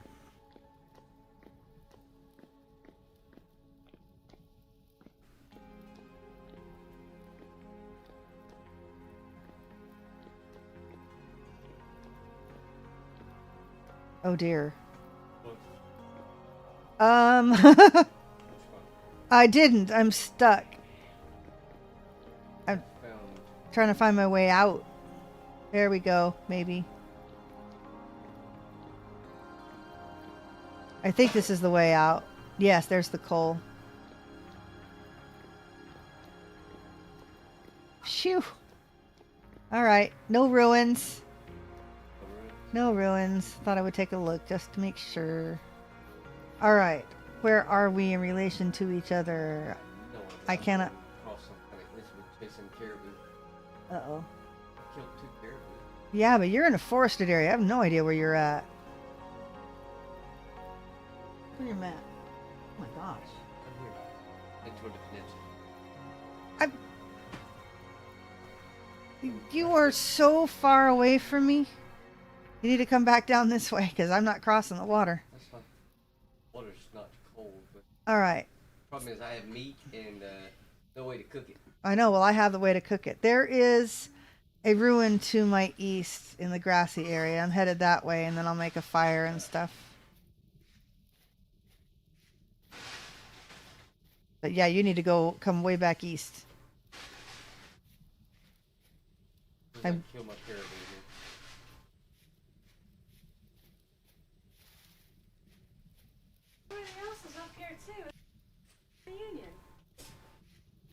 Oh dear. Look, Um, which one? I didn't. I'm stuck. I'm Found. trying to find my way out. There we go, maybe. I think this is the way out. Yes, there's the coal. Phew. Alright, no ruins. No ruins. Thought I would take a look just to make sure. Alright, where are we in relation to each other? No, I cannot. Cross some kind of glitch with chasing caribou. Uh-oh. I killed 2 caribou. Yeah, but you're in a forested area. I have no idea where you're at. Where's your map? Oh my gosh. I'm here. Into a peninsula. You are so far away from me. You need to come back down this way because I'm not crossing the water. That's fine. Water's not cold, but Alright. problem is I have meat and no way to cook it. I know. Well, I have the way to cook it. There is a ruin to my east in the grassy area. I'm headed that way, and then I'll make a fire and stuff. But yeah, you need to come way back east. 'Cause I kill my caribou here. Everybody else is up here too. Reunion.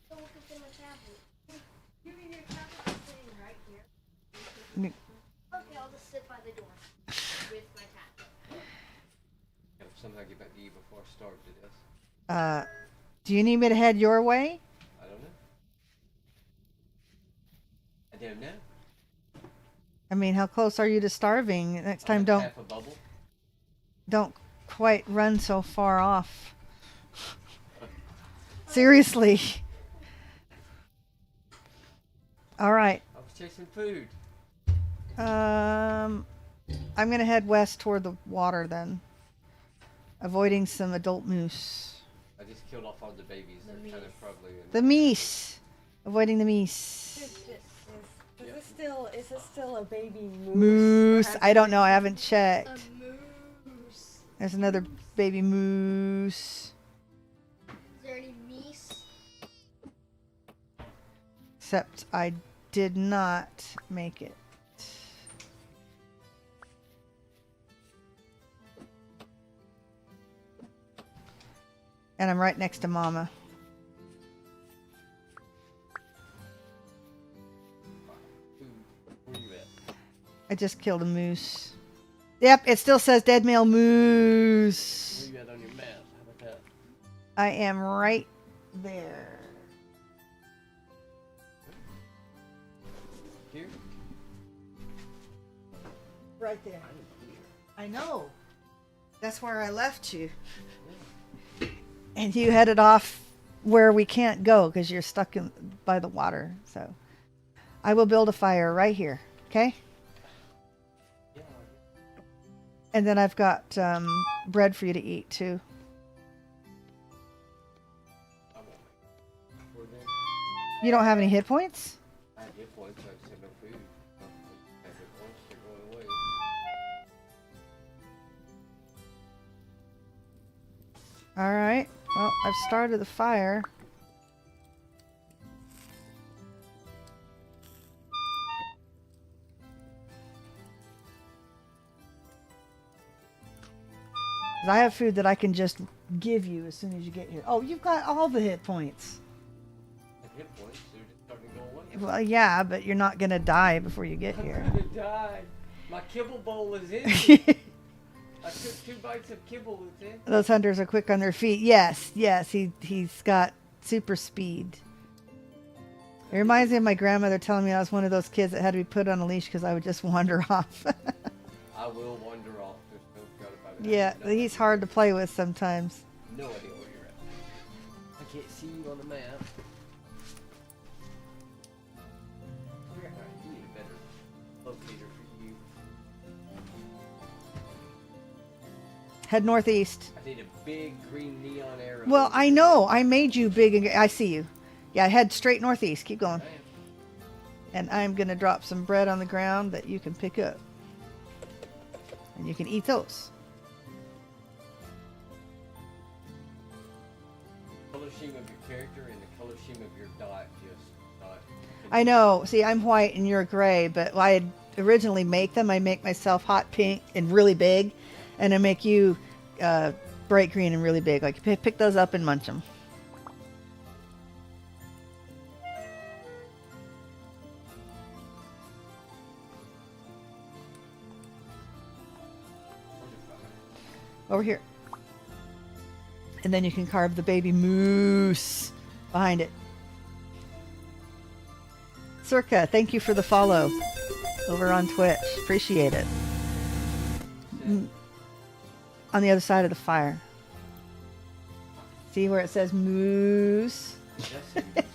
Don't look up in my tablet. You mean your tablet is sitting right here? Okay, I'll just sit by the door with my tablet. Gotta somehow get back to you before I starve to death. Do you need me to head your way? I don't know. I don't know. I mean, how close are you to starving? Next time, don't Half a bubble. quite run so far off. Seriously. All right. I was chasing food. I'm gonna head west toward the water then, avoiding some adult moose. I just killed off all the babies. They're kind of probably in The meese. Avoiding the meese. Is this still a baby moose? Moose. I don't know. I haven't A checked. moose. There's another baby moose. Is there any meese? Except I did not make it. And I'm right next to Mama. food. Where you at? I just killed a moose. Yep, it still says dead male moose. Where you at on your map? How about that? I am right there. Here? Right there. I know. That's where I left you. And you headed off where we can't go because you're stuck by the water. So I will build a fire right here. Okay? Yeah. And then I've got bread for you to eat too. I won't make it. Where then? You don't have any hit points? I have hit points. I just have no food. I have hit points. They're going away. All right. Well, I've started the fire. I have food that I can just give you as soon as you get here. Oh, you've got all the hit points. I have hit points. They're just starting to go away. Well, yeah, but you're not gonna die before you get I'm here. gonna die. My kibble bowl is empty. I took 2 bites of kibble. It's empty. Those hunters are quick on their feet. Yes, he's got super speed. It reminds me of my grandmother telling me I was one of those kids that had to be put on a leash because I would just wander off. I will wander off. There's no doubt about it. Yeah, I have he's hard to play with sometimes. no idea where you're at. I can't see you on the map. Head northeast. I need a big green neon arrow. Well, I know. I made you big and I see you. Yeah, head straight northeast. Keep going. I am. And I'm going to drop some bread on the ground that you can pick up. And you can eat those. Color scheme of your character and the color scheme of your dot just not. I know. See, I'm white and you're gray, but I had originally make them. I make myself hot pink and really big, and I make you bright green and really big. Like, pick those up and munch them. Over here. And then you can carve the baby moose behind it. Circa, thank you for the follow over on Twitch. Appreciate it. On the other side of the fire. See where it says moose?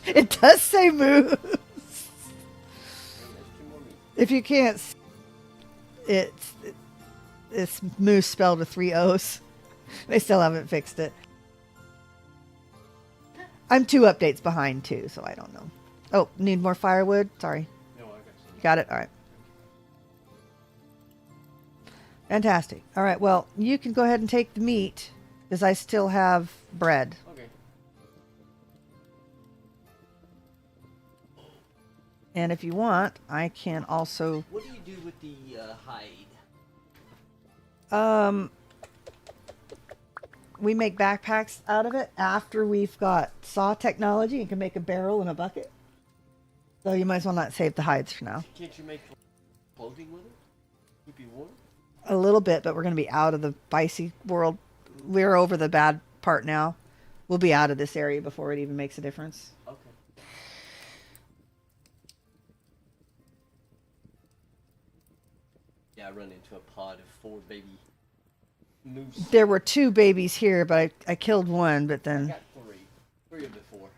It does say moose. If you can't, it's moose spelled with 3 O's. They still haven't fixed it. I'm 2 updates behind too, so I don't know. Oh, need more firewood? Sorry. No, I got some. Got it? All right. Fantastic. All right, well, you can go ahead and take the meat because I still have bread. Okay. And if you want, I can also... What do you do with the hide? We make backpacks out of it after we've got saw technology and can make a barrel and a bucket. So you might as well not save the hides for now. Can't you make clothing with it? Keep you warm? A little bit, but we're going to be out of the spicy world. We're over the bad part now. We'll be out of this area before it even makes a difference. Okay. Yeah, I run into a pod of 4 baby moose. There were 2 babies here, but I killed one, but I then... got 3. 3 of the 4.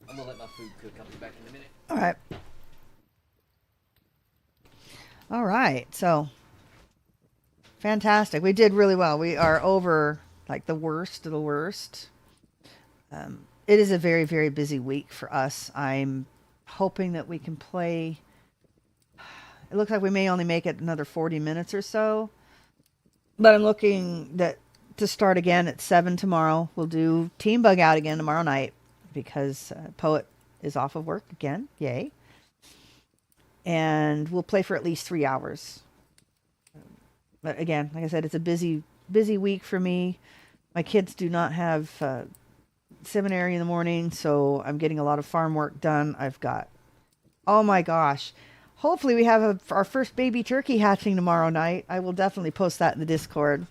I'm gonna let my food cook. I'll be back in a minute. All right. All right, so... Fantastic. We did really well. We are over, like, the worst of the worst. It is a very, very busy week for us. I'm hoping that we can play... It looks like we may only make it another 40 minutes or so. But I'm looking to start again at 7 tomorrow. We'll do Team Bug Out again tomorrow night because Poet is off of work again. Yay. And we'll play for at least 3 hours. But again, like I said, it's a busy week for me. My kids do not have seminary in the morning, so I'm getting a lot of farm work done. I've got, oh my gosh. Hopefully we have our first baby turkey hatching tomorrow night. I will definitely post that in the Discord.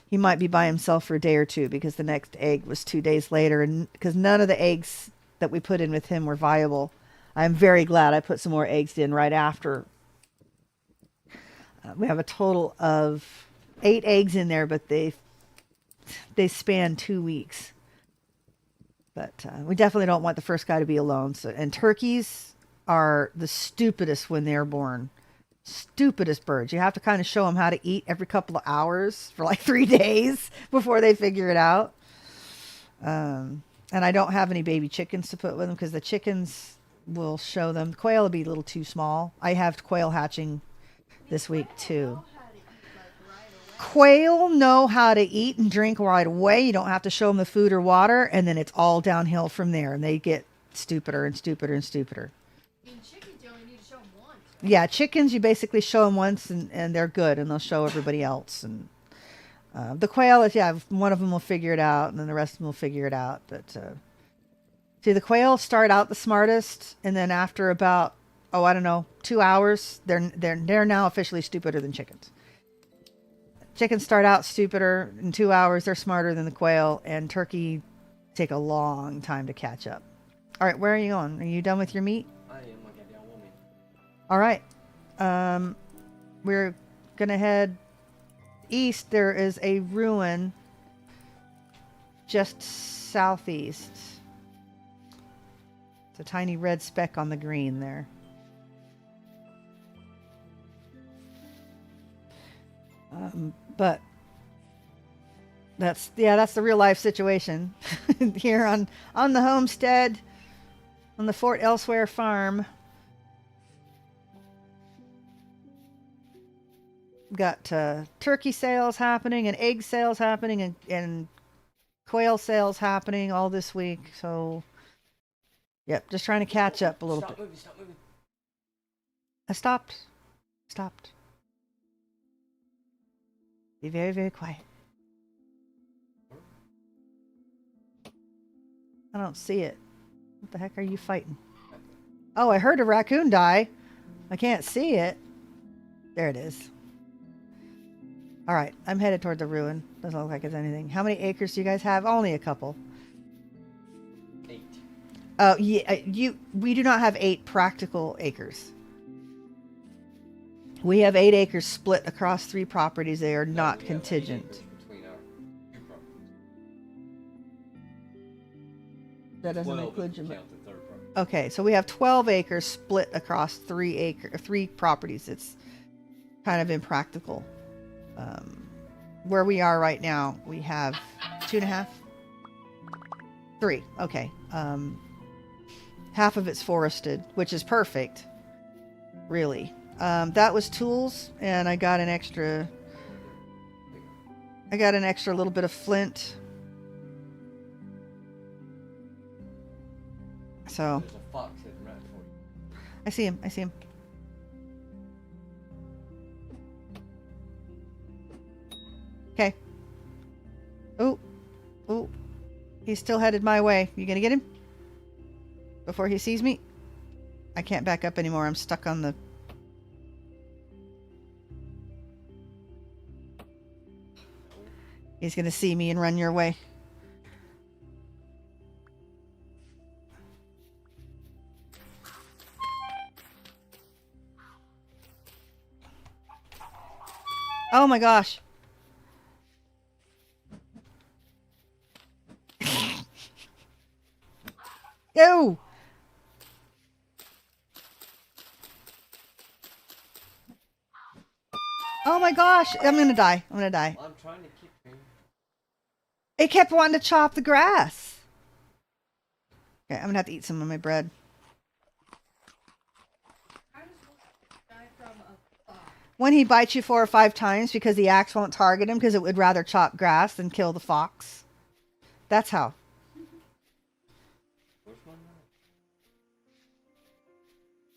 He might be by himself for a day or 2 because the next egg was 2 days later, and because none of the eggs that we put in with him were viable. I'm very glad I put some more eggs in right after. We have a total of 8 eggs in there, but they span 2 weeks. But we definitely don't want the first guy to be alone. So, and turkeys are the stupidest when they're born. Stupidest birds. You have to kind of show them how to eat every couple of hours for like 3 days before they figure it out. And I don't have any baby chickens to put with them because the chickens will show them. Quail will be a little too small. I have quail hatching this week too. Quail know how to eat and drink right away. You don't have to show them the food or water, and then it's all downhill from there, and they get stupider and stupider and stupider. Chickens, you only need to show them once. Yeah, chickens, you basically show them once, and they're good, and they'll show everybody else. And the quail, one of them will figure it out, and then the rest of them will figure it out. But see, the quail start out the smartest, and then after about 2 hours, they're now officially stupider than chickens. Chickens start out stupider. In 2 hours, they're smarter than the quail, and turkey take a long time to catch up. All right, where are you going? Are you done with your meat? I am. I got down woman. All right. We're gonna head east. There is a ruin just southeast. It's a tiny red speck on the green there. But That's the real life situation here on the homestead, on the Fort Elsewhere farm. Got turkey sales happening and egg sales happening and quail sales happening all this week. So, yep, just trying to catch up a little bit. Stop moving. I stopped. Stopped. Be very, very quiet. I don't see it. What the heck are you fighting? Oh, I heard a raccoon die. I can't see it. There it is. All right, I'm headed toward the ruin. Doesn't look like it's anything. How many acres do you guys have? Only a couple. 8. Oh, yeah, we do not have 8 practical acres. We have 8 acres split across 3 properties. They are not contingent. Between our 2 properties. That doesn't 12 include if you your. count the third property. Okay, so we have 12 acres split across 3 properties. It's kind of impractical. Where we are right now, we have 2.5, 3. Okay, half of it's forested, which is perfect. Really, that was tools, and I got an extra. Little bit of flint. So. There's a fox heading right for you. I see him. Okay. Oh. He's still headed my way. You gonna get him? Before he sees me? I can't back up anymore. I'm stuck on the... He's gonna see me and run your way. Oh my gosh. Ew! Oh my gosh, I'm gonna die. I'm trying to keep you. It kept wanting to chop the grass. Okay, I'm gonna have to eat some of my bread. When he bites you 4 or 5 times because the axe won't target him because it would rather chop grass than kill the fox. That's how. Where's my knife?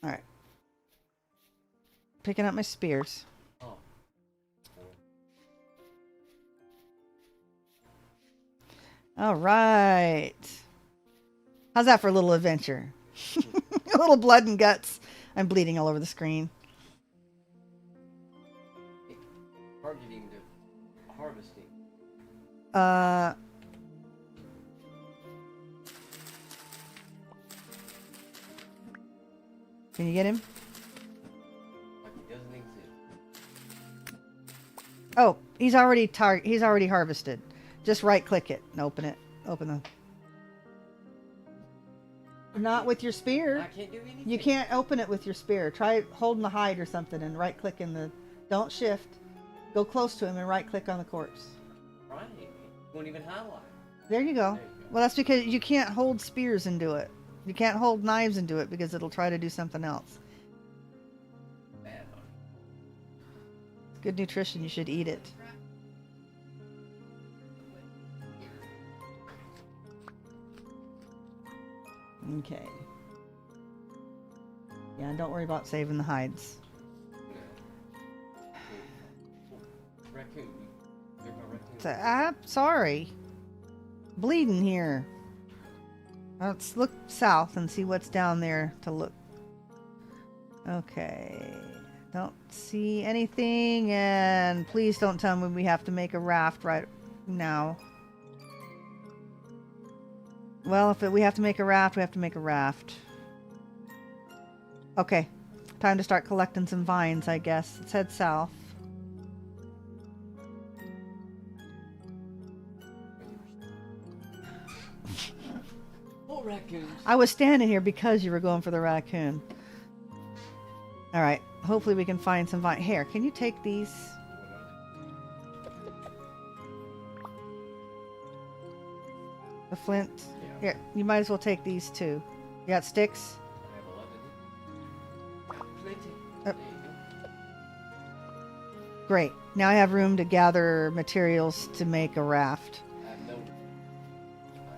Alright. Picking up my spears. Oh. Alright. How's that for a little adventure? A little blood and guts. I'm bleeding all over the screen. Targeting the harvesting. Can you get him? Like it doesn't exist. Oh, he's already harvested. Just right click it and open it. Open the... Not with your spear. I can't do anything. You can't open it with your spear. Try holding the hide or something and right click in the... Don't shift. Go close to him and right click on the corpse. Right. It won't even highlight. There you go. There you go. Well, that's because you can't hold spears and do it. You can't hold knives and do it because it'll try to do something else. Bad on It's good nutrition. You should eat it. Okay. Yeah, don't worry about saving the hides. Raccoon. There's my raccoon. Sorry. Bleeding here. Let's look south and see what's down there to look. Okay. Don't see anything, and please don't tell me we have to make a raft right now. Well, if we have to make a raft, we have to make a raft. Okay. Time to start collecting some vines, I guess. Let's head south. Oh, raccoons. I was standing here because you were going for the raccoon. Alright. Hopefully we can find some vine. Here, can you take these? The flint. Yeah. Here, you might as well take these two. You got sticks? I have 11. Plenty. Yep. There you go. Great. Now I have room to gather materials to make a raft. I have no. I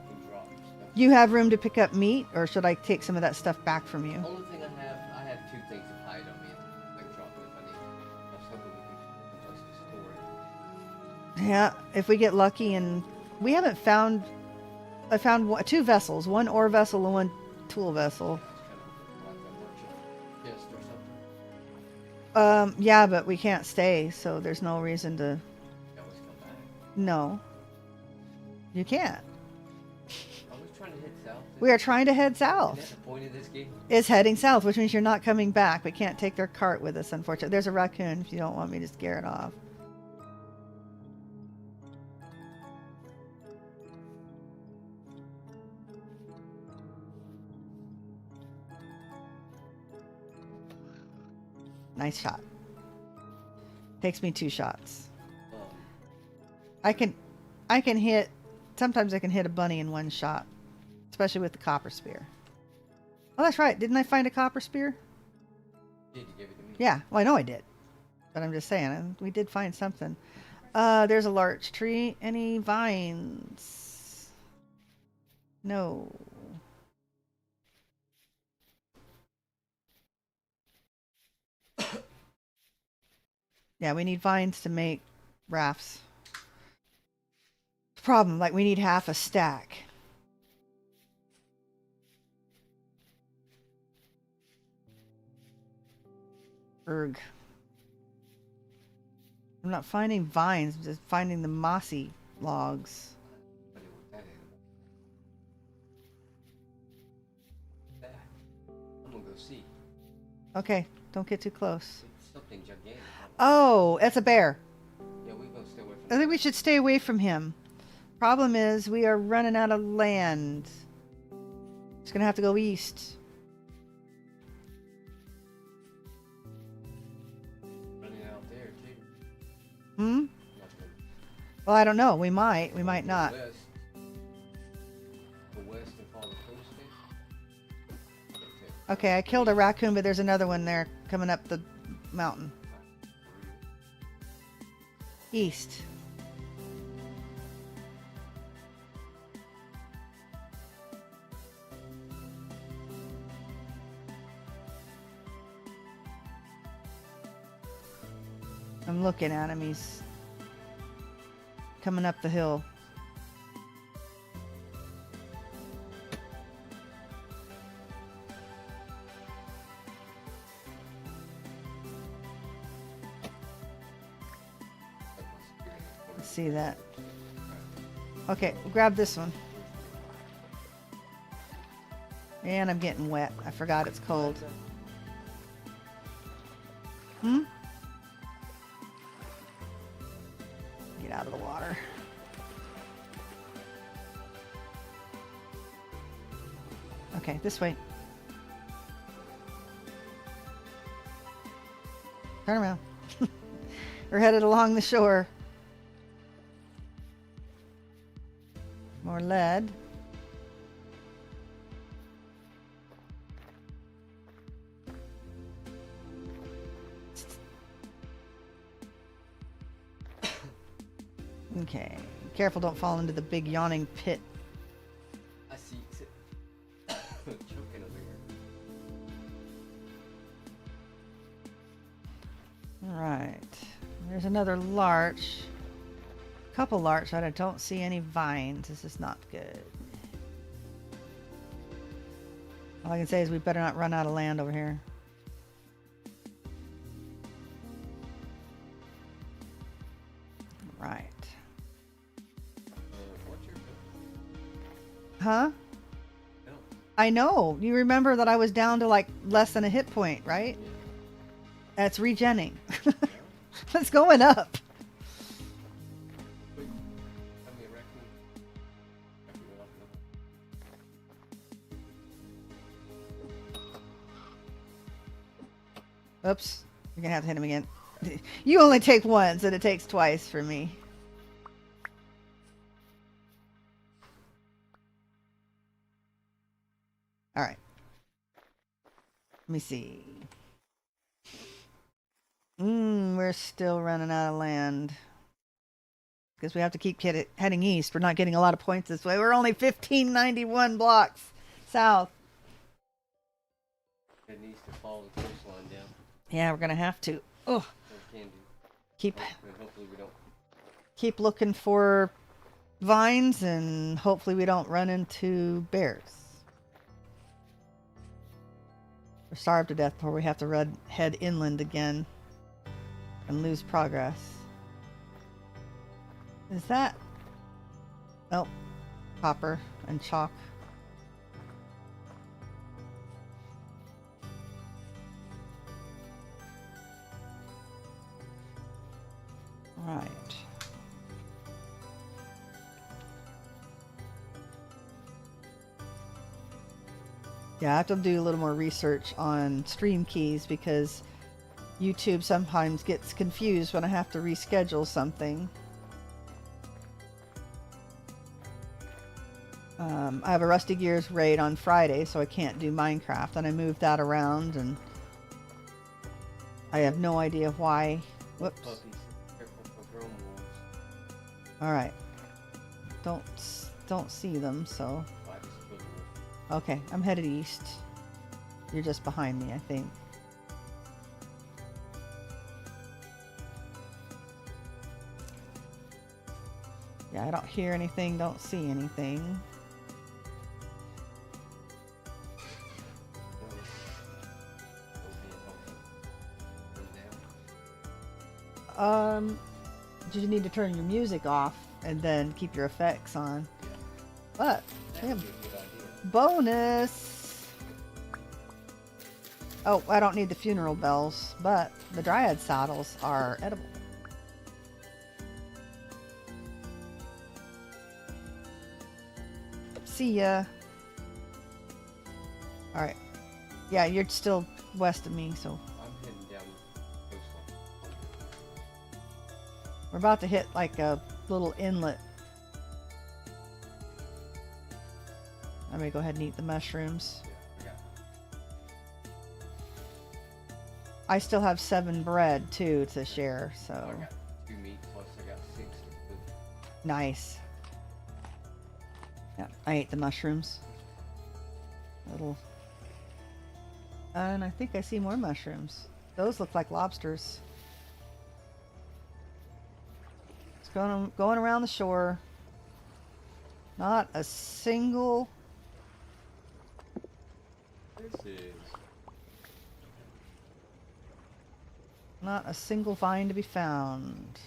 can drop stuff. You have room to pick up meat, or should I take some of that stuff back from you? Only thing I have 2 things to hide on me. I can drop it if I need. I was hoping we could just store it. Yeah, if we get lucky, and we haven't found. I found 2 vessels, 1 ore vessel and 1 tool vessel. It's kind of like a merchant chest or something. Yeah, but we can't stay, so there's no reason to. You always come back. No, you can't. I was trying to head south. We are trying to head Isn't that south. the point of this game? It's heading south, which means you're not coming back. We can't take their cart with us, unfortunately. There's a raccoon if you don't want me to scare it off. Nice shot. Takes me 2 shots. Um, I can hit. Sometimes I can hit a bunny in 1 shot, especially with the copper spear. Oh, that's right. Didn't I find a copper spear? did you give it to me? Yeah. Well, I know I did, but I'm just saying we did find something. There's a larch tree. Any vines? No. Yeah, we need vines to make rafts. Problem, like we need half a stack. Erg. I'm not finding vines, I'm just finding the mossy logs. But it was that animal. That. I'm gonna go see. Okay, don't get too close. It's something gigantic. Oh, it's a bear. Yeah, we're gonna stay away I from think we should stay away from him. Problem is, we are running out of land. Just gonna have to go east. running out there too. Hmm? Not the Well, I don't know. We might not. West. The west and follow the coast there. Okay, I killed a raccoon, but there's another one there coming up the mountain. East. I'm looking at him. He's coming up the hill. Let's see that. Okay, grab this one. And I'm getting wet. I forgot it's cold. Hmm? Get out of the water. Okay, this way. Turn around. We're headed along the shore. More lead. Okay. Careful, don't fall into the big yawning pit. I see. Choking over here. Alright. There's another larch. Couple larch, but I don't see any vines. This is not good. All I can say is we better not run out of land over here. Right. What's your Huh? no? I know. You remember that I was down to like less than a hit point, right? That's regenning. It's going up. Wait, have me a raccoon. Raccoon off the- Oops. You're gonna have to hit him again. You only take once, and it takes twice for me. Let me see. We're still running out of land. Because we have to keep heading east. We're not getting a lot of points this way. We're only 1591 blocks south. It needs to follow the coastline down. Yeah, we're gonna have to. Oh, Can do. keep Hopefully we don't. keep looking for vines, and hopefully we don't run into bears. Or starve to death before we have to head inland again and lose progress. Is that? Oh, copper and chalk. Right. Yeah, I have to do a little more research on stream keys because YouTube sometimes gets confused when I have to reschedule something. I have a Rusty Gears raid on Friday, so I can't do Minecraft, and I moved that around, and I have no idea why. Whoops. Puppies. Careful for drone wolves. All right. Don't see them, so. I just put them. Okay, I'm headed east. You're just behind me, I think. Yeah, I don't hear anything, don't see anything. You need to turn your music off and then keep your effects on. But, yeah, bonus! Oh, I don't need the funeral bells, but the dryad saddles are edible. See ya. Alright. Yeah, you're still west of me, so. I'm heading down the coastline. We're about to hit like a little inlet. I'm gonna go ahead and eat the mushrooms. Yeah, I still have 7 bread too to share, I so got 2 meat plus I got 6 to cook. nice. Yeah, I ate the mushrooms. Little. And I think I see more mushrooms. Those look like lobsters. It's going around the shore. Not a single. This is. Not a single vine to be found.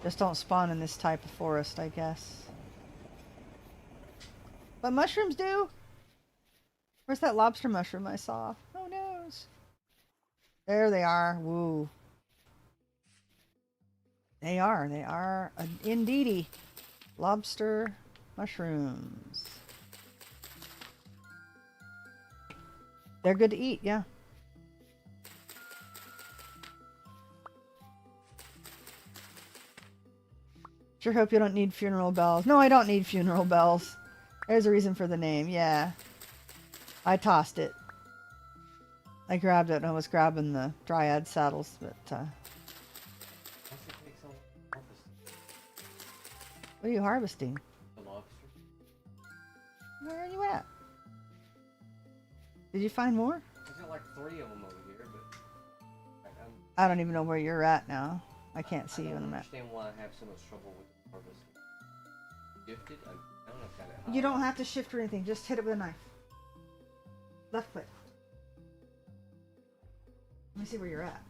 Just don't spawn in this type of forest, I guess. But mushrooms do. Where's that lobster mushroom I saw? Oh no. There they are. Woo. They are indeedy lobster mushrooms. They're good to eat, yeah. Sure hope you don't need funeral bells. No, I don't need funeral bells. There's a reason for the name, yeah. I tossed it. I grabbed it and I was grabbing the dryad saddles, but What's it take so long to harvest? what are you harvesting? The lobster? Where are you at? Did you find more? I've got like 3 of them over here, but I don't even know where you're at now. I can't see you on the map. I don't understand why I have so much trouble with the harvest. Gifted? I don't know if I got it high. You don't have to shift or anything. Just hit it with a knife. Left click. Let me see where you're at.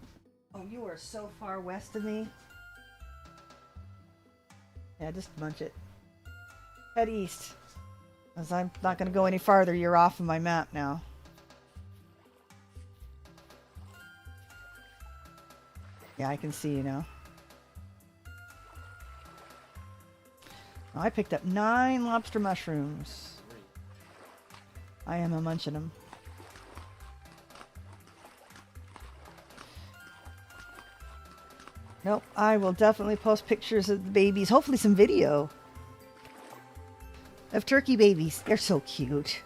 Oh, you are so far west of me. Yeah, just munch it. Head east. As I'm not going to go any farther, you're off of my map now. Yeah, I can see you now. Oh, I picked up 9 lobster mushrooms. I am munching them. Nope, I will definitely post pictures of the babies. Hopefully some video. Of turkey babies. They're so cute.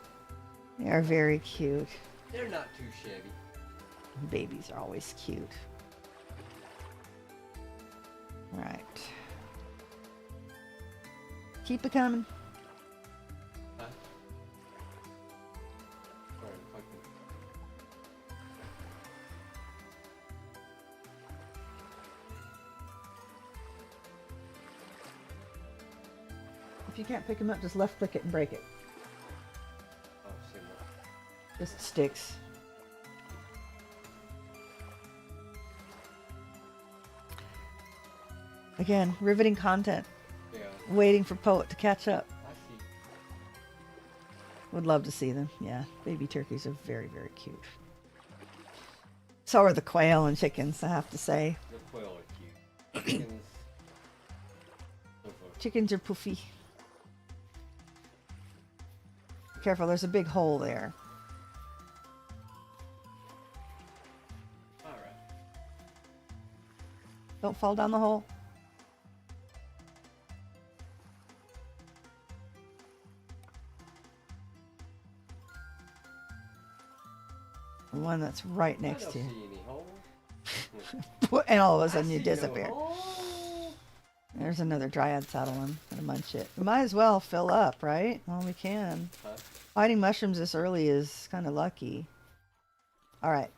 They are very cute. They're not too shabby. Babies are always cute. Right. Keep it coming. Huh? Sorry, fucking. If you can't pick them up, just left click it and break it. Oh, see what? Just sticks. Again, riveting content. Yeah. Waiting for Poet to catch up. I see. Would love to see them. Yeah, baby turkeys are very, very cute. So are the quail and chickens, I have to say. The quail are cute. Chickens. So far. Chickens are poofy. Careful, there's a big hole there. Alright. Don't fall down the hole. The one that's right I next don't to see you. any holes. And all of a I sudden you see no disappear. hole. There's another dryad saddle. I'm gonna munch it. We might as well fill up, right? Well, we can. Huh? Finding mushrooms this early is kind of lucky. All right.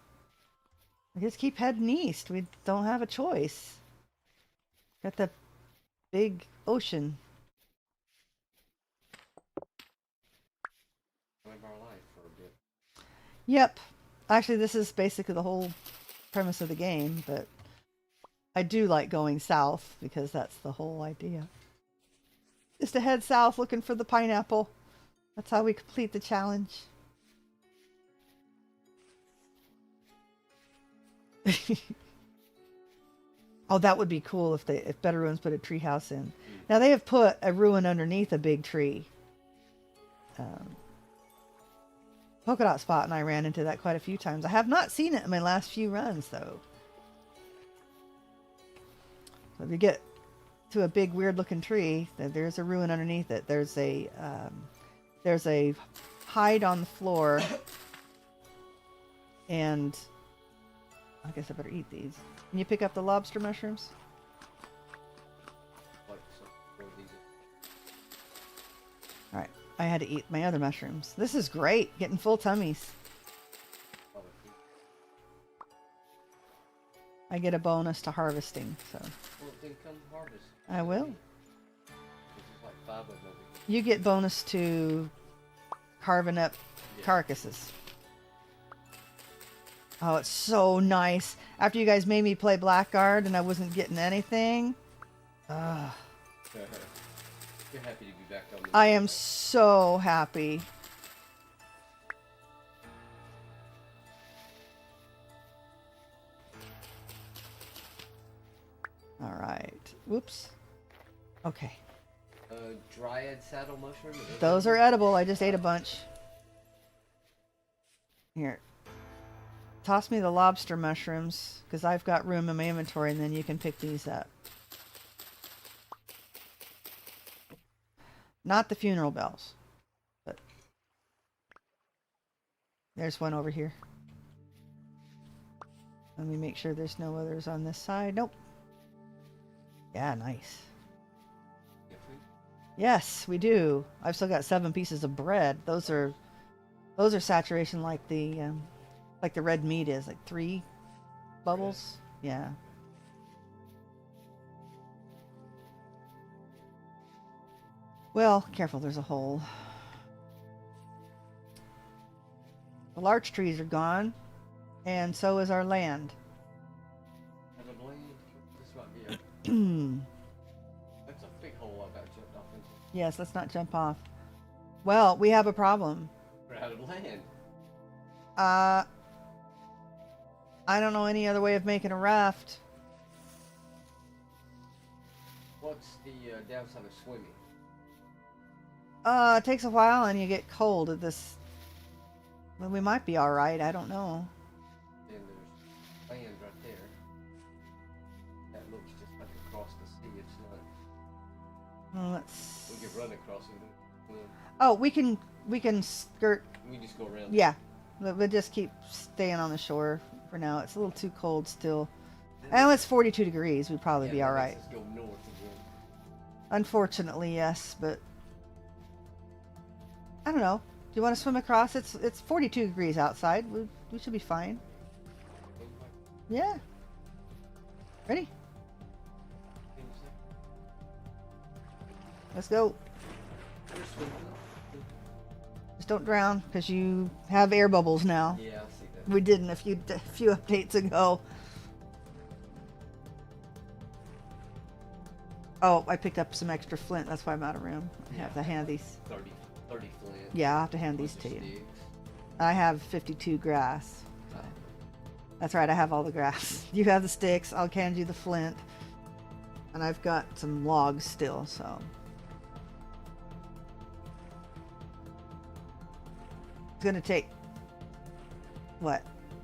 I just keep heading east. We don't have a choice. Got the big ocean. Live our life for a bit. Yep. Actually, this is basically the whole premise of the game, but I do like going south because that's the whole idea. Is to head south looking for the pineapple. That's how we complete the challenge. Oh, that would be cool if Better Ruins put a treehouse in. Now they have put a ruin underneath a big tree. Polka Dot Spot and I ran into that quite a few times. I have not seen it in my last few runs though. So if you get to a big weird looking tree, there's a ruin underneath it. There's a hide on the floor, and I guess I better eat these. Can you pick up the lobster mushrooms? Like some of these. All right, I had to eat my other mushrooms. This is great, getting full tummies. Other people. I get a bonus to harvesting, so Well, then come harvest. I will. This is like 5 of them over here. You get bonus to carving up Yeah. carcasses. Oh, it's so nice. After you guys made me play Blackguard and I wasn't getting anything. Ugh. You're happy to be back on the I am so happy. All right. Whoops. Okay. Dryad saddle mushroom. Those are edible. I just ate a bunch. Here. Toss me the lobster mushrooms because I've got room in my inventory, and then you can pick these up. Not the funeral bells, but there's one over here. Let me make sure there's no others on this side. Nope. Yeah, nice. Yes, we do. I've still got 7 pieces of bread. Those are saturation like the red meat is, like 3 bubbles. Yeah. Well, careful, there's a hole. The larch trees are gone, and so is our land. And the blade. This might be a. That's a big hole I got jumped off into. Yes, let's not jump off. Well, we have a problem. We're out of land. I don't know any other way of making a raft. What's the downside of swimming? It takes a while and you get cold at this. Well, we might be alright, I don't know. And there's land right there. That looks just like across the sea. It's not. Well, let's... We can run across it. Oh, we can skirt. We just go around. Yeah. But just keep staying on the shore for now. It's a little too cold still. And it's 42 degrees. We'd probably be all right. Let's go north again. Unfortunately, yes, but I don't know. Do you want to swim across? It's 42 degrees outside. We should be fine. Yeah. Ready? Let's go. Just don't drown, because you have air bubbles now. Yeah, I see that. We didn't a few updates ago. Oh, I picked up some extra flint. That's why I'm out of room. I have to hand these. 30 flint. Yeah, I'll have to hand these Bunch to of you. sticks. I have 52 grass. That's right, I have all the grass. You have the sticks, I'll hand you the flint. And I've got some logs still, so. It's gonna take, what?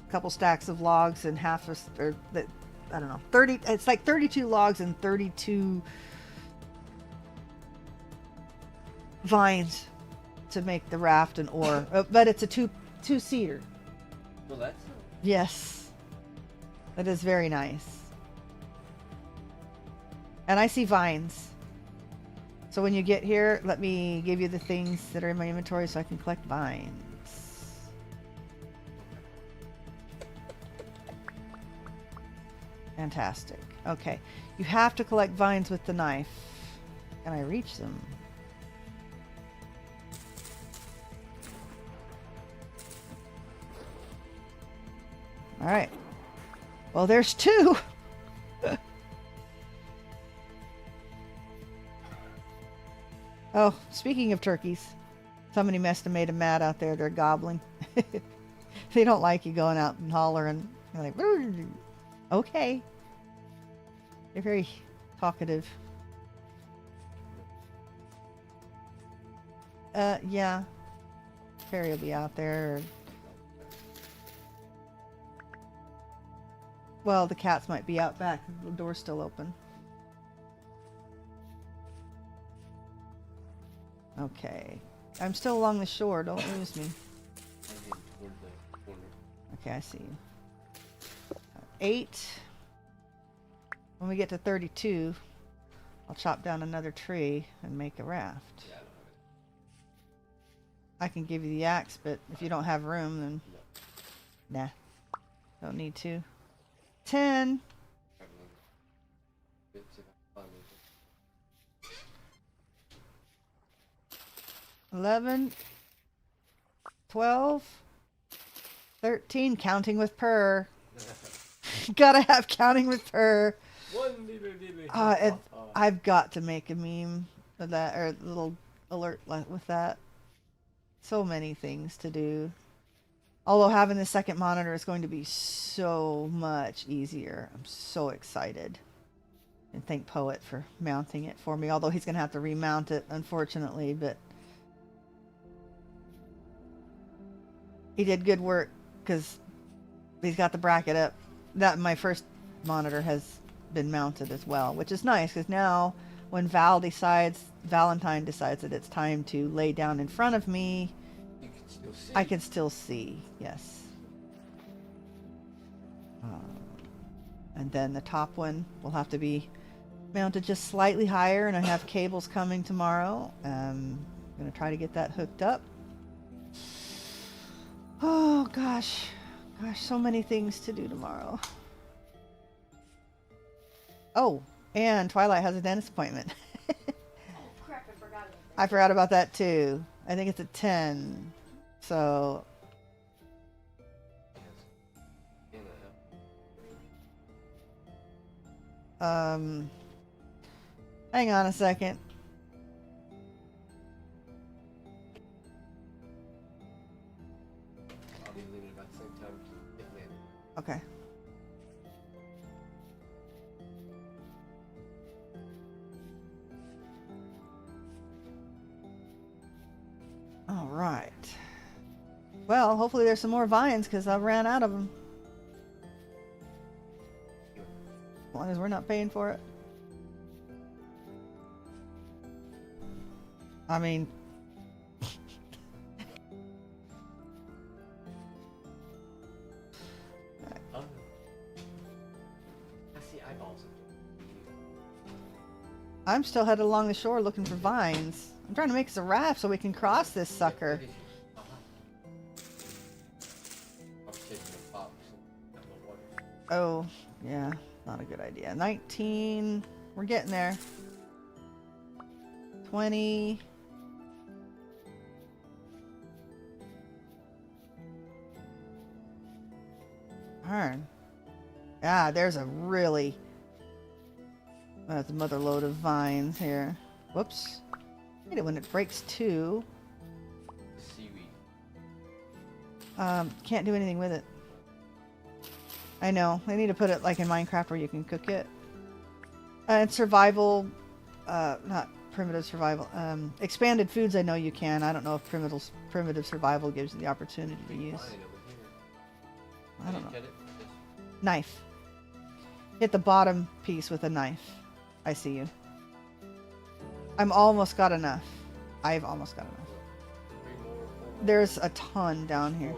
A couple stacks of logs and half a, or I don't know, 30, it's like 32 logs and 32 vines to make the raft and oar. But it's a two-seater. Well, that's Yes. That is very nice. And I see vines. So when you get here, let me give you the things that are in my inventory so I can collect vines. Fantastic. Okay. You have to collect vines with the knife. Can I reach them? All right. Well, there's two. Oh, speaking of turkeys, somebody must have made them mad out there. They're gobbling. They don't like you going out and hollering. They're like, "Rrr." Okay. They're very talkative. Yeah. Perry will be out there. Well, the cats might be out back. The door's still open. Okay. I'm still along the shore. Don't lose me. I'm heading toward the corner. Okay, I see you. 8. When we get to 32, I'll chop down another tree and make a raft. Yeah, I don't have I can give you the axe, but if you don't have room, then it. No. nah. Don't need to. 10. Have another bits if I can find it. 11. 12. 13. Counting with Pyrrh. Gotta have counting with Pyrrh. One dilly. I've got to make a meme of that, or a little alert with that. So many things to do. Although having the second monitor is going to be so much easier. I'm so excited. And thank Poet for mounting it for me. Although he's going to have to remount it, unfortunately. But he did good work because he's got the bracket up. That my first monitor has been mounted as well, which is nice because now when Valentine decides that it's time to lay down in front of me, You can still see. I can still see, yes. And then the top one will have to be mounted just slightly higher, and I have cables coming tomorrow. I'm going to try to get that hooked up. Oh, gosh. Gosh, so many things to do tomorrow. Oh, and Twilight has a dentist appointment. Oh crap, I forgot about that. I forgot about that too. I think it's at 10. So, hang on a second. I'll be leaving about the same time to get landed. Okay. All right. Well, hopefully there's some more vines because I ran out of them. As long as we're not paying for it. I mean, also. I'm still headed along the shore looking for vines. I'm trying to make us a raft so we can cross this sucker. Oh, yeah, not a good idea. 19. We're getting there. 20. Darn. Ah, there's a really... That's a mother load of vines here. Whoops. I hate it when it breaks two. Seaweed. Can't do anything with it. I know. I need to put it like in Minecraft where you can cook it. And survival, not primitive survival. Expanded foods I know you can. I don't know if primitive survival gives you the opportunity to use. I don't know. Knife. Hit the bottom piece with a knife. I see you. I'm almost got enough. I've almost got enough. There's a ton down here.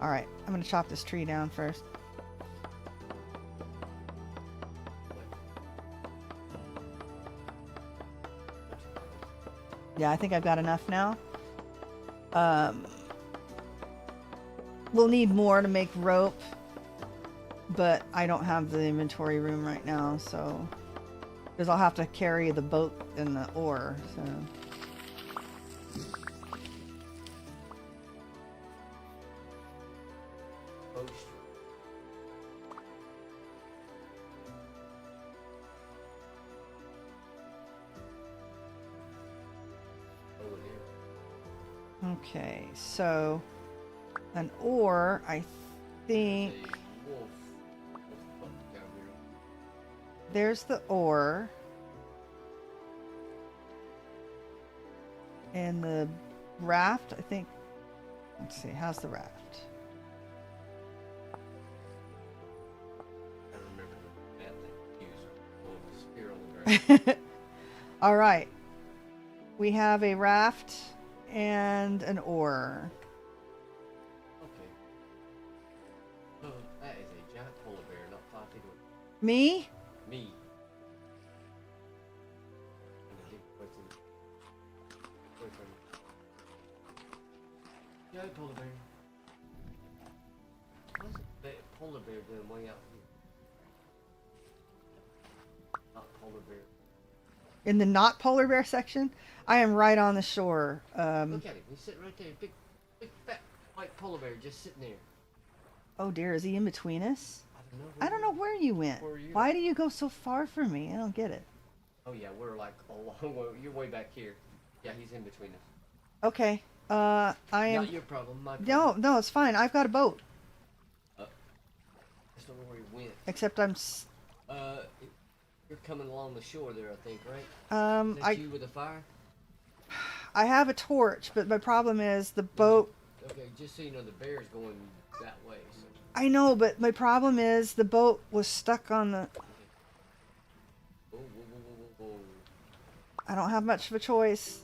Alright, I'm gonna chop this tree down first. Yeah, I think I've got enough now. We'll need more to make rope, but I don't have the inventory room right now, so... Because I'll have to carry the boat and the ore, so... Okay, so an ore, I think there's the ore and the raft, I think. Let's see, how's the raft? All right, we have a raft and an ore. Okay. Oh, that is a giant polar bear, not 5 feet away. Me? Me. Giant polar bear. What's the polar bear doing way out here? Not polar bear. In the not polar bear section? I am right on the shore. Look at him. He's sitting right there. Big fat white polar bear just sitting there. Oh dear, is he in between us? I don't know where you went. Where are you? Why do you go so far from me? I don't get it. Oh yeah, we're like a long way. You're way back here. Yeah, he's in between us. Okay. I am... Not your problem, my problem. No, it's fine. I've got a boat. I just don't know where he went. Except I'm... You're coming along the shore there, I think, right? Is that I... you with a fire? I have a torch, but my problem is the boat... Okay, just so you know, the bear's going that way. So. I know, but my problem is the boat was stuck on the... Whoa. I don't have much of a choice.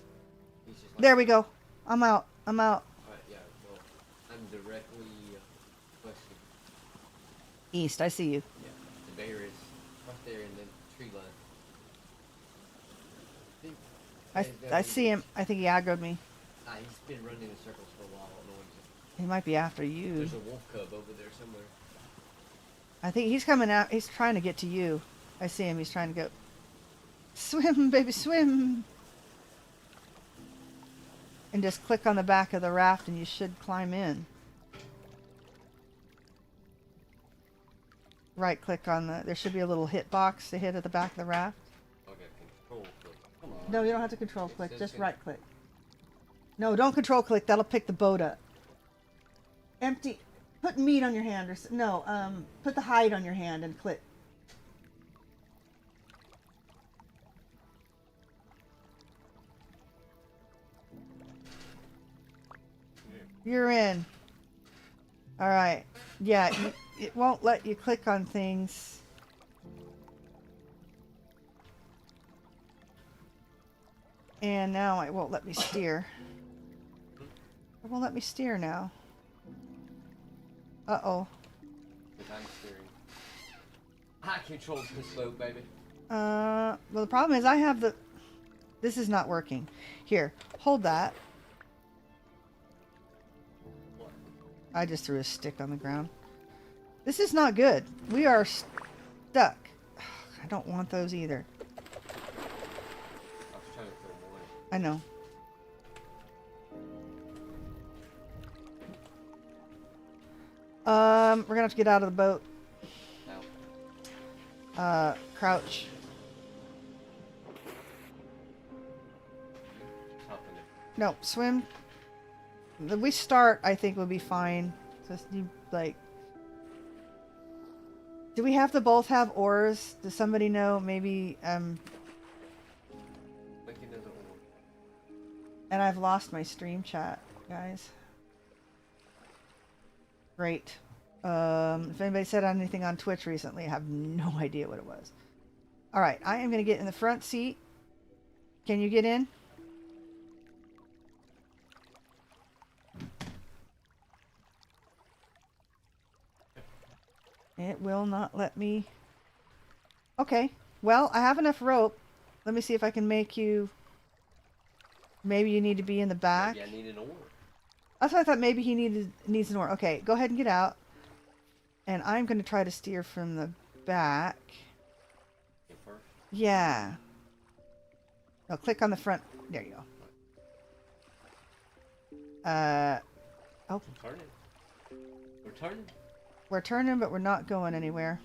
He's just like, There we go. I'm out. Alright, yeah, well, I'm directly west of East, I see you. Yeah, the bear is right there in the tree line. I see him. I think he aggroed me. He's been running in circles for a while. I don't know what He might be after you. There's a wolf cub over there somewhere. I think he's coming out. He's trying to get to you. I see him. He's trying to go. Swim, baby, swim. And just click on the back of the raft and you should climb in. Right click on the... There should be a little hit box to hit at the back of the raft. Okay, control click. Come on. No, you don't have to control click. Just right click. No, don't control click. That'll pick the boat up. Empty. Put meat on your hand. Or no, put the hide on your hand and click. You're in. All right. Yeah, it won't let you click on things. And now it won't let me steer. It won't let me steer now. Uh-oh. But I'm steering. I control this boat, baby. Well, the problem is I have the... This is not working. Here, hold that. What? I just threw a stick on the ground. This is not good. We are stuck. I don't want those either. I was trying to throw them away. I know. We're gonna have to get out of the boat. Now, Crouch. hop in it. No, swim. We start, I think, will be fine. Just you like. Do we have to both have oars? Does somebody know? Maybe. Make another orb. And I've lost my stream chat, guys. Great. If anybody said anything on Twitch recently, I have no idea what it was. All right, I am going to get in the front seat. Can you get in? It will not let me. Okay. Well, I have enough rope. Let me see if I can make you. Maybe you need to be in the back. Maybe I need an oar. That's what I thought. Maybe he needs an oar. Okay, go ahead and get out. And I'm going to try to steer from the back. Get first. Yeah. No, click on the front. There you go. Oh, Turning. We're turning. we're turning, but we're not going anywhere.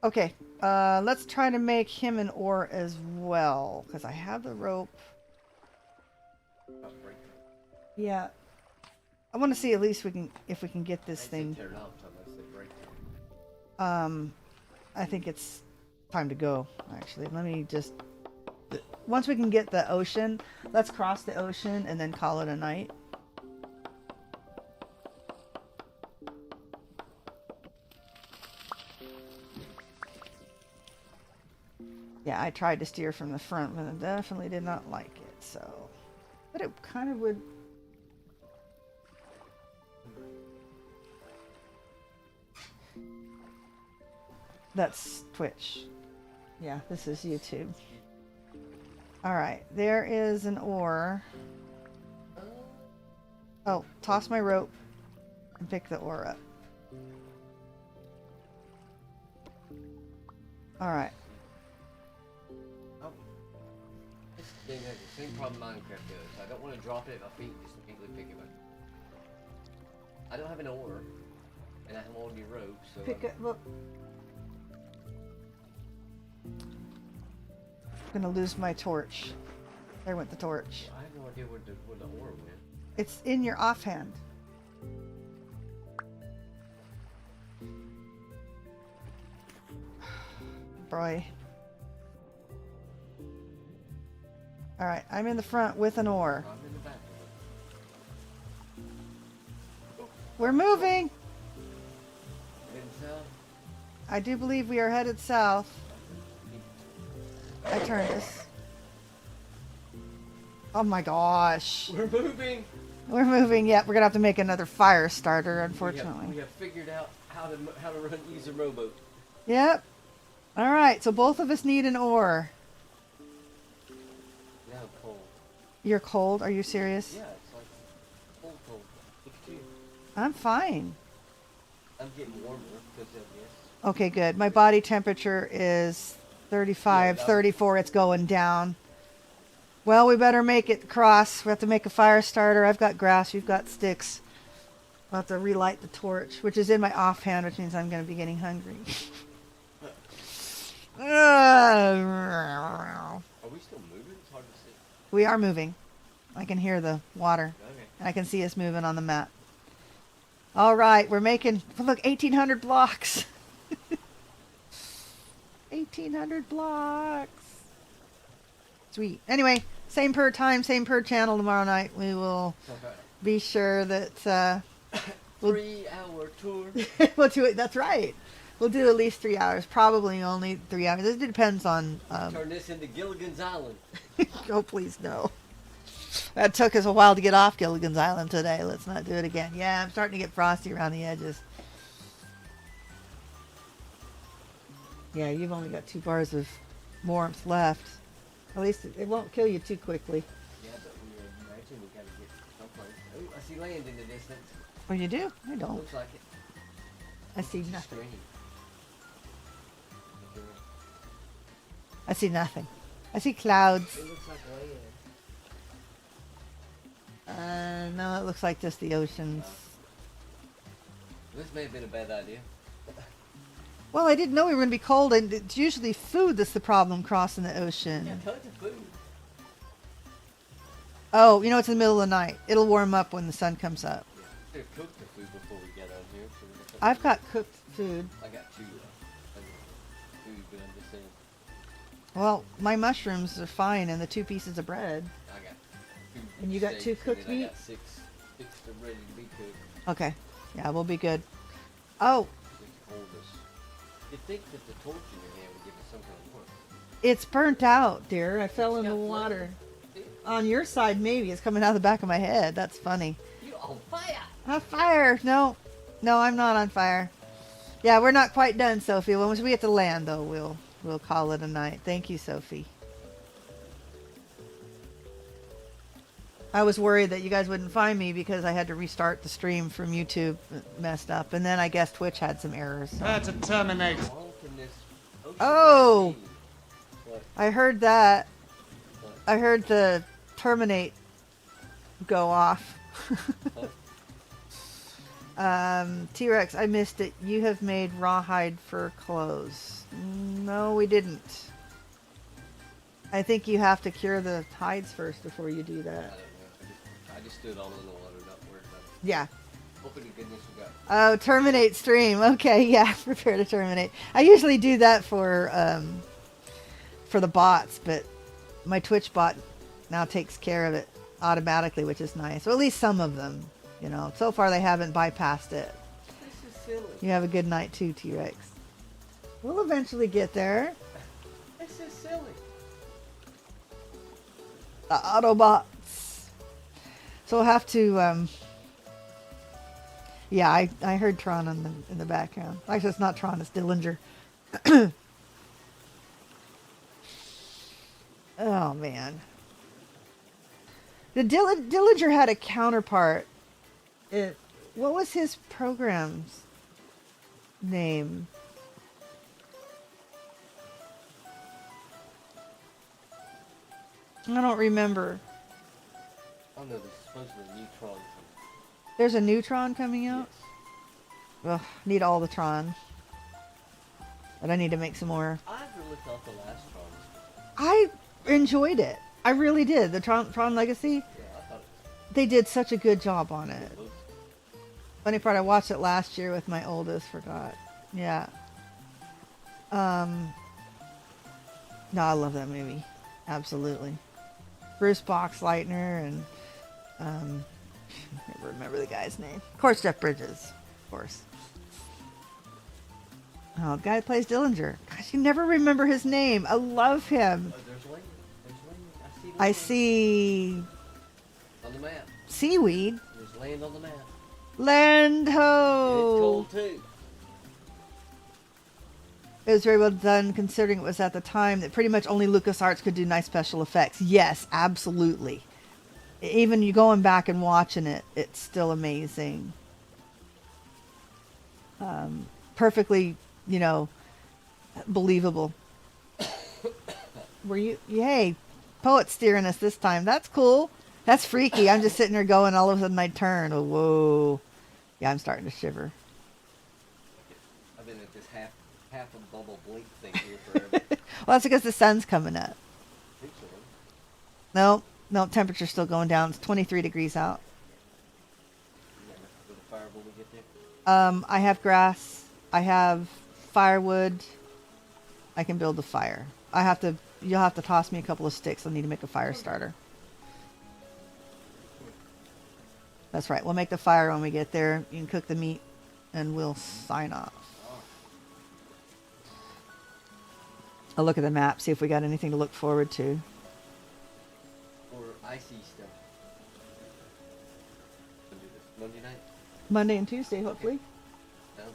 Okay, let's try to make him an oar as well, because I have the rope. About to break it. Yeah. I want to see at least if we can get this I thing. said tear it off, so unless they break it. I think it's time to go, actually. Let me just... Once we can get the ocean, let's cross the ocean and then call it a night. Yeah, I tried to steer from the front, but I definitely did not like it, so... But it kind of would... That's Twitch. Yeah, this is YouTube. Alright, there is an oar. Oh, toss my rope and pick the oar up. Alright. Oh. This thing has the same problem Minecraft does. I don't want to drop it at my feet, just immediately pick it up. I don't have an oar, and I have all your rope, so... Pick it, look. I'm gonna lose my torch. There went the torch. I have no idea where the oar went. It's in your offhand. Boy. Alright, I'm in the front with an oar. I'm in the back of it. We're moving! Heading south. I do believe we are headed south. I turned this. Oh my gosh. We're moving! We're moving. Yep, we're gonna have to make another fire starter, unfortunately. We have figured out how to use a rowboat. Yep. Alright, so both of us need an oar. Now I'm cold. You're cold? Are you serious? Yeah, it's like cold. Look at you. I'm fine. I'm getting warmer because of this. Okay, good. My body temperature is 35, Yeah, 34. It's going down. Well, we better make it across. We have to make a fire starter. I've got grass. You've got sticks. I'll have to relight the torch, which is in my offhand, which means I'm going to be getting hungry. Are we still moving? It's hard to see. We are moving. I can hear the water. Okay. And I can see us moving on the map. All right, we're making, look, 1,800 blocks. 1,800 blocks. Sweet. Anyway, same per time, same per channel tomorrow night. We will Okay. be sure that 3-hour tour. we'll do it. That's right. We'll do at least 3 hours. Probably only 3 hours. It depends on... Turn this into Gilligan's Island. oh, please, no. That took us a while to get off Gilligan's Island today. Let's not do it again. Yeah, I'm starting to get frosty around the edges. Yeah, you've only got 2 bars of warmth left. At least it won't kill you too quickly. Yeah, but we imagine we gotta get someplace. Oh, I see land in the distance. Oh, you do? I don't. Looks like it. I see nothing. Strange. I see nothing. I see clouds. It looks like land. No, it looks like just the oceans. This may have been a bad idea. Well, I didn't know we were going to be cold, and it's usually food that's the problem crossing the ocean. Yeah, tons of food. Oh, you know, it's in the middle of the night. It'll warm up when the sun comes up. Yeah, we could have cooked the food before we get on here. So we got I've got cooked food. I got 2 food, but I'm just saying. Well, my mushrooms are fine, and the 2 pieces of bread. I got 2 And you got 2 steaks, cooked and then meat? I got 6 that are ready to be cooked. Okay. Yeah, we'll be good. Oh, It's cold as... You'd think that the torch in your hand would give us some kind of warmth. it's burnt out, dear. I fell in It's the got water. flame. On your side, maybe. It's coming out of the back of my head. That's funny. You on fire! On fire. No. No, I'm not on fire. Yeah, we're not quite done, Sophie. Once we get to land, though, we'll call it a night. Thank you, Sophie. I was worried that you guys wouldn't find me because I had to restart the stream from YouTube. It messed up. And then I guess Twitch had some errors. So. Prepare to terminate. How long can this ocean Oh! be? What? I heard that. What? I heard the terminate go off. T-Rex, I missed it. You have made rawhide fur clothes. No, we didn't. I think you have to cure the hides first before you do I that. don't know. I just threw it all in the water, not worried about it. Yeah. Hoping to goodness we got. Oh, terminate stream. Okay, yeah, prepare to terminate. I usually do that for the bots, but my Twitch bot now takes care of it automatically, which is nice. Or at least some of them. You know, so far they haven't bypassed it. This is silly. You have a good night too, T-Rex. We'll eventually get there. This is silly. The Autobots. So we'll have to, yeah, I heard Tron in the background. Actually, it's not Tron, it's Dillinger. Oh, man. The Dillinger had a counterpart. What was his program's name? I don't remember. Oh no, there's supposedly a neutron. There's a neutron coming out? Yes. Ugh, need all the Tron. But I need to make some more. I really thought the last Tron was good. I enjoyed it. I really did. The Tron Legacy, Yeah, I thought they did such a good job on it. it looked. Funny part, I watched it last year with my oldest, forgot. Yeah. No, I love that movie. Absolutely. Bruce Boxleitner and I never remember the guy's name. Of course, Jeff Bridges. Of course. Oh, the guy that plays Dillinger. Gosh, you never remember his name. I love him. Oh, there's land. There's land. I land. see On the map. seaweed. There's land on the map. Land And it's ho! cold too. It was very well done considering it was at the time that pretty much only LucasArts could do nice special effects. Yes, absolutely. Even you going back and watching it, it's still amazing. Perfectly, you know, believable. Were you? Yay, poet steering us this time. That's cool. That's freaky. I'm just sitting there going, all of a sudden I turn. Oh, whoa. Yeah, I'm starting to shiver. I've been at this half a bubble blink thing here forever. Well, that's because the sun's coming up. I think so. No, temperature's still going down. It's 23 degrees out. Yeah, with the fire when we get there. I have grass. I have firewood. I can build a fire. You'll have to toss me a couple of sticks. I need to make a fire starter. That's right. We'll make the fire when we get there. You can cook the meat and we'll sign off. I'll look at the map, see if we got anything to look forward to. Or icy stuff. We'll do this Monday night. Monday and Tuesday, hopefully. Sounds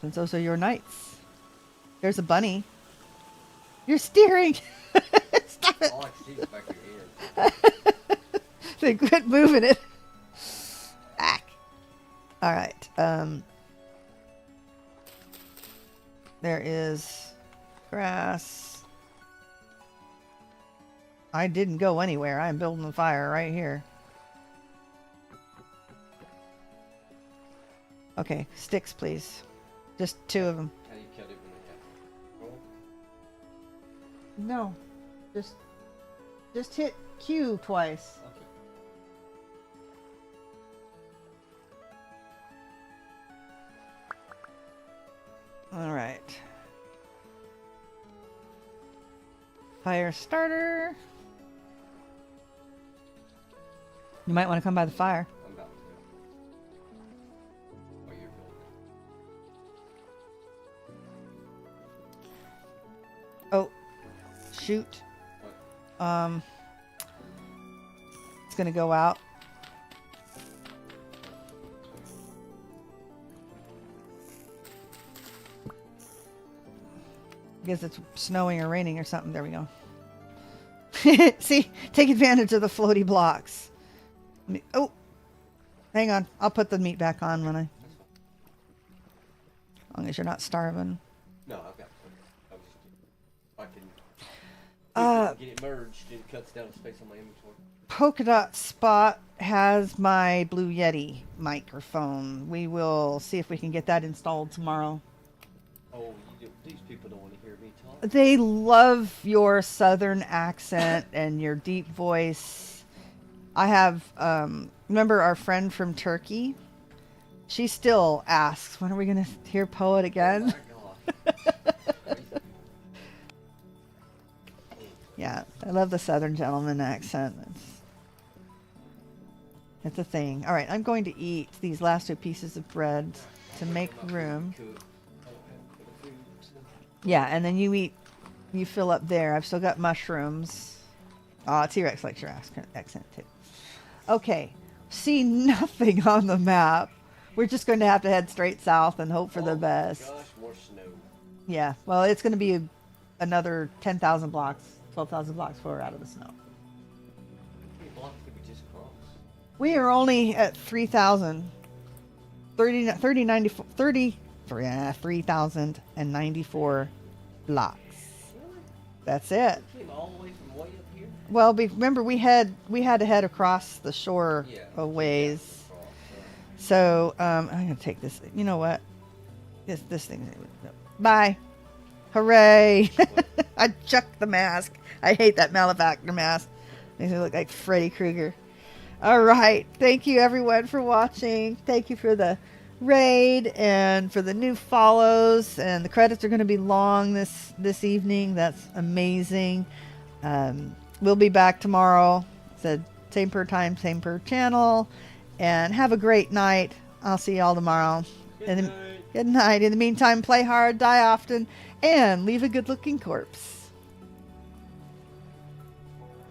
Since those are your nights. There's a bunny. You're steering. Stop good. it. All I can see is back your ear. They quit moving it. Ack. All right. There is grass. I didn't go anywhere. I'm building a fire right here. Okay, sticks, please. Just 2 of them. How do you kill it when you have roll? No, just hit Q twice. Okay. All right. Fire starter. You might want to come by the fire. I'm about to. Oh, you're building. Oh, shoot. What? It's gonna go out. I guess it's snowing or raining or something. There we go. See, take advantage of the floaty blocks. Oh, hang on. I'll put the meat back on when I. As long as you're not starving. No, I've got plenty. I was just. I can. Get it merged. It cuts down the space on my inventory. Polka Dot Spot has my Blue Yeti microphone. We will see if we can get that installed tomorrow. Oh, these people don't want to hear me talk. They love your southern accent and your deep voice. I have, remember our friend from Turkey? She still asks, when are we going to hear Poet again? Oh my gosh. Yeah, I love the southern gentleman accent. It's a thing. All right, I'm going to eat these last 2 pieces of bread to make room. Yeah, and then you fill up there. I've still got mushrooms. T-Rex likes your accent too. Okay, see nothing on the map. We're just going to have to head straight south and hope for the best. Gosh, more snow. Yeah, well, it's going to be another 10,000 blocks, 12,000 blocks before we're out of the snow. How many blocks did we just cross? We are only at 3,000. 3,094 blocks. Really? That's it. We came all the way from way up here? Well, remember we had to head across the shore Yeah. a ways. Cross, So I'm gonna take this. You know what? This thing. Bye. Hooray! I chucked the mask. I hate that malefactor mask. Makes me look like Freddy Krueger. All right. Thank you everyone for watching. Thank you for the raid and for the new follows, and the credits are going to be long this evening. That's amazing. We'll be back tomorrow. Said same per time, same per channel, and have a great night. I'll see y'all tomorrow. Good night. Good night. In the meantime, play hard, die often, and leave a good looking corpse.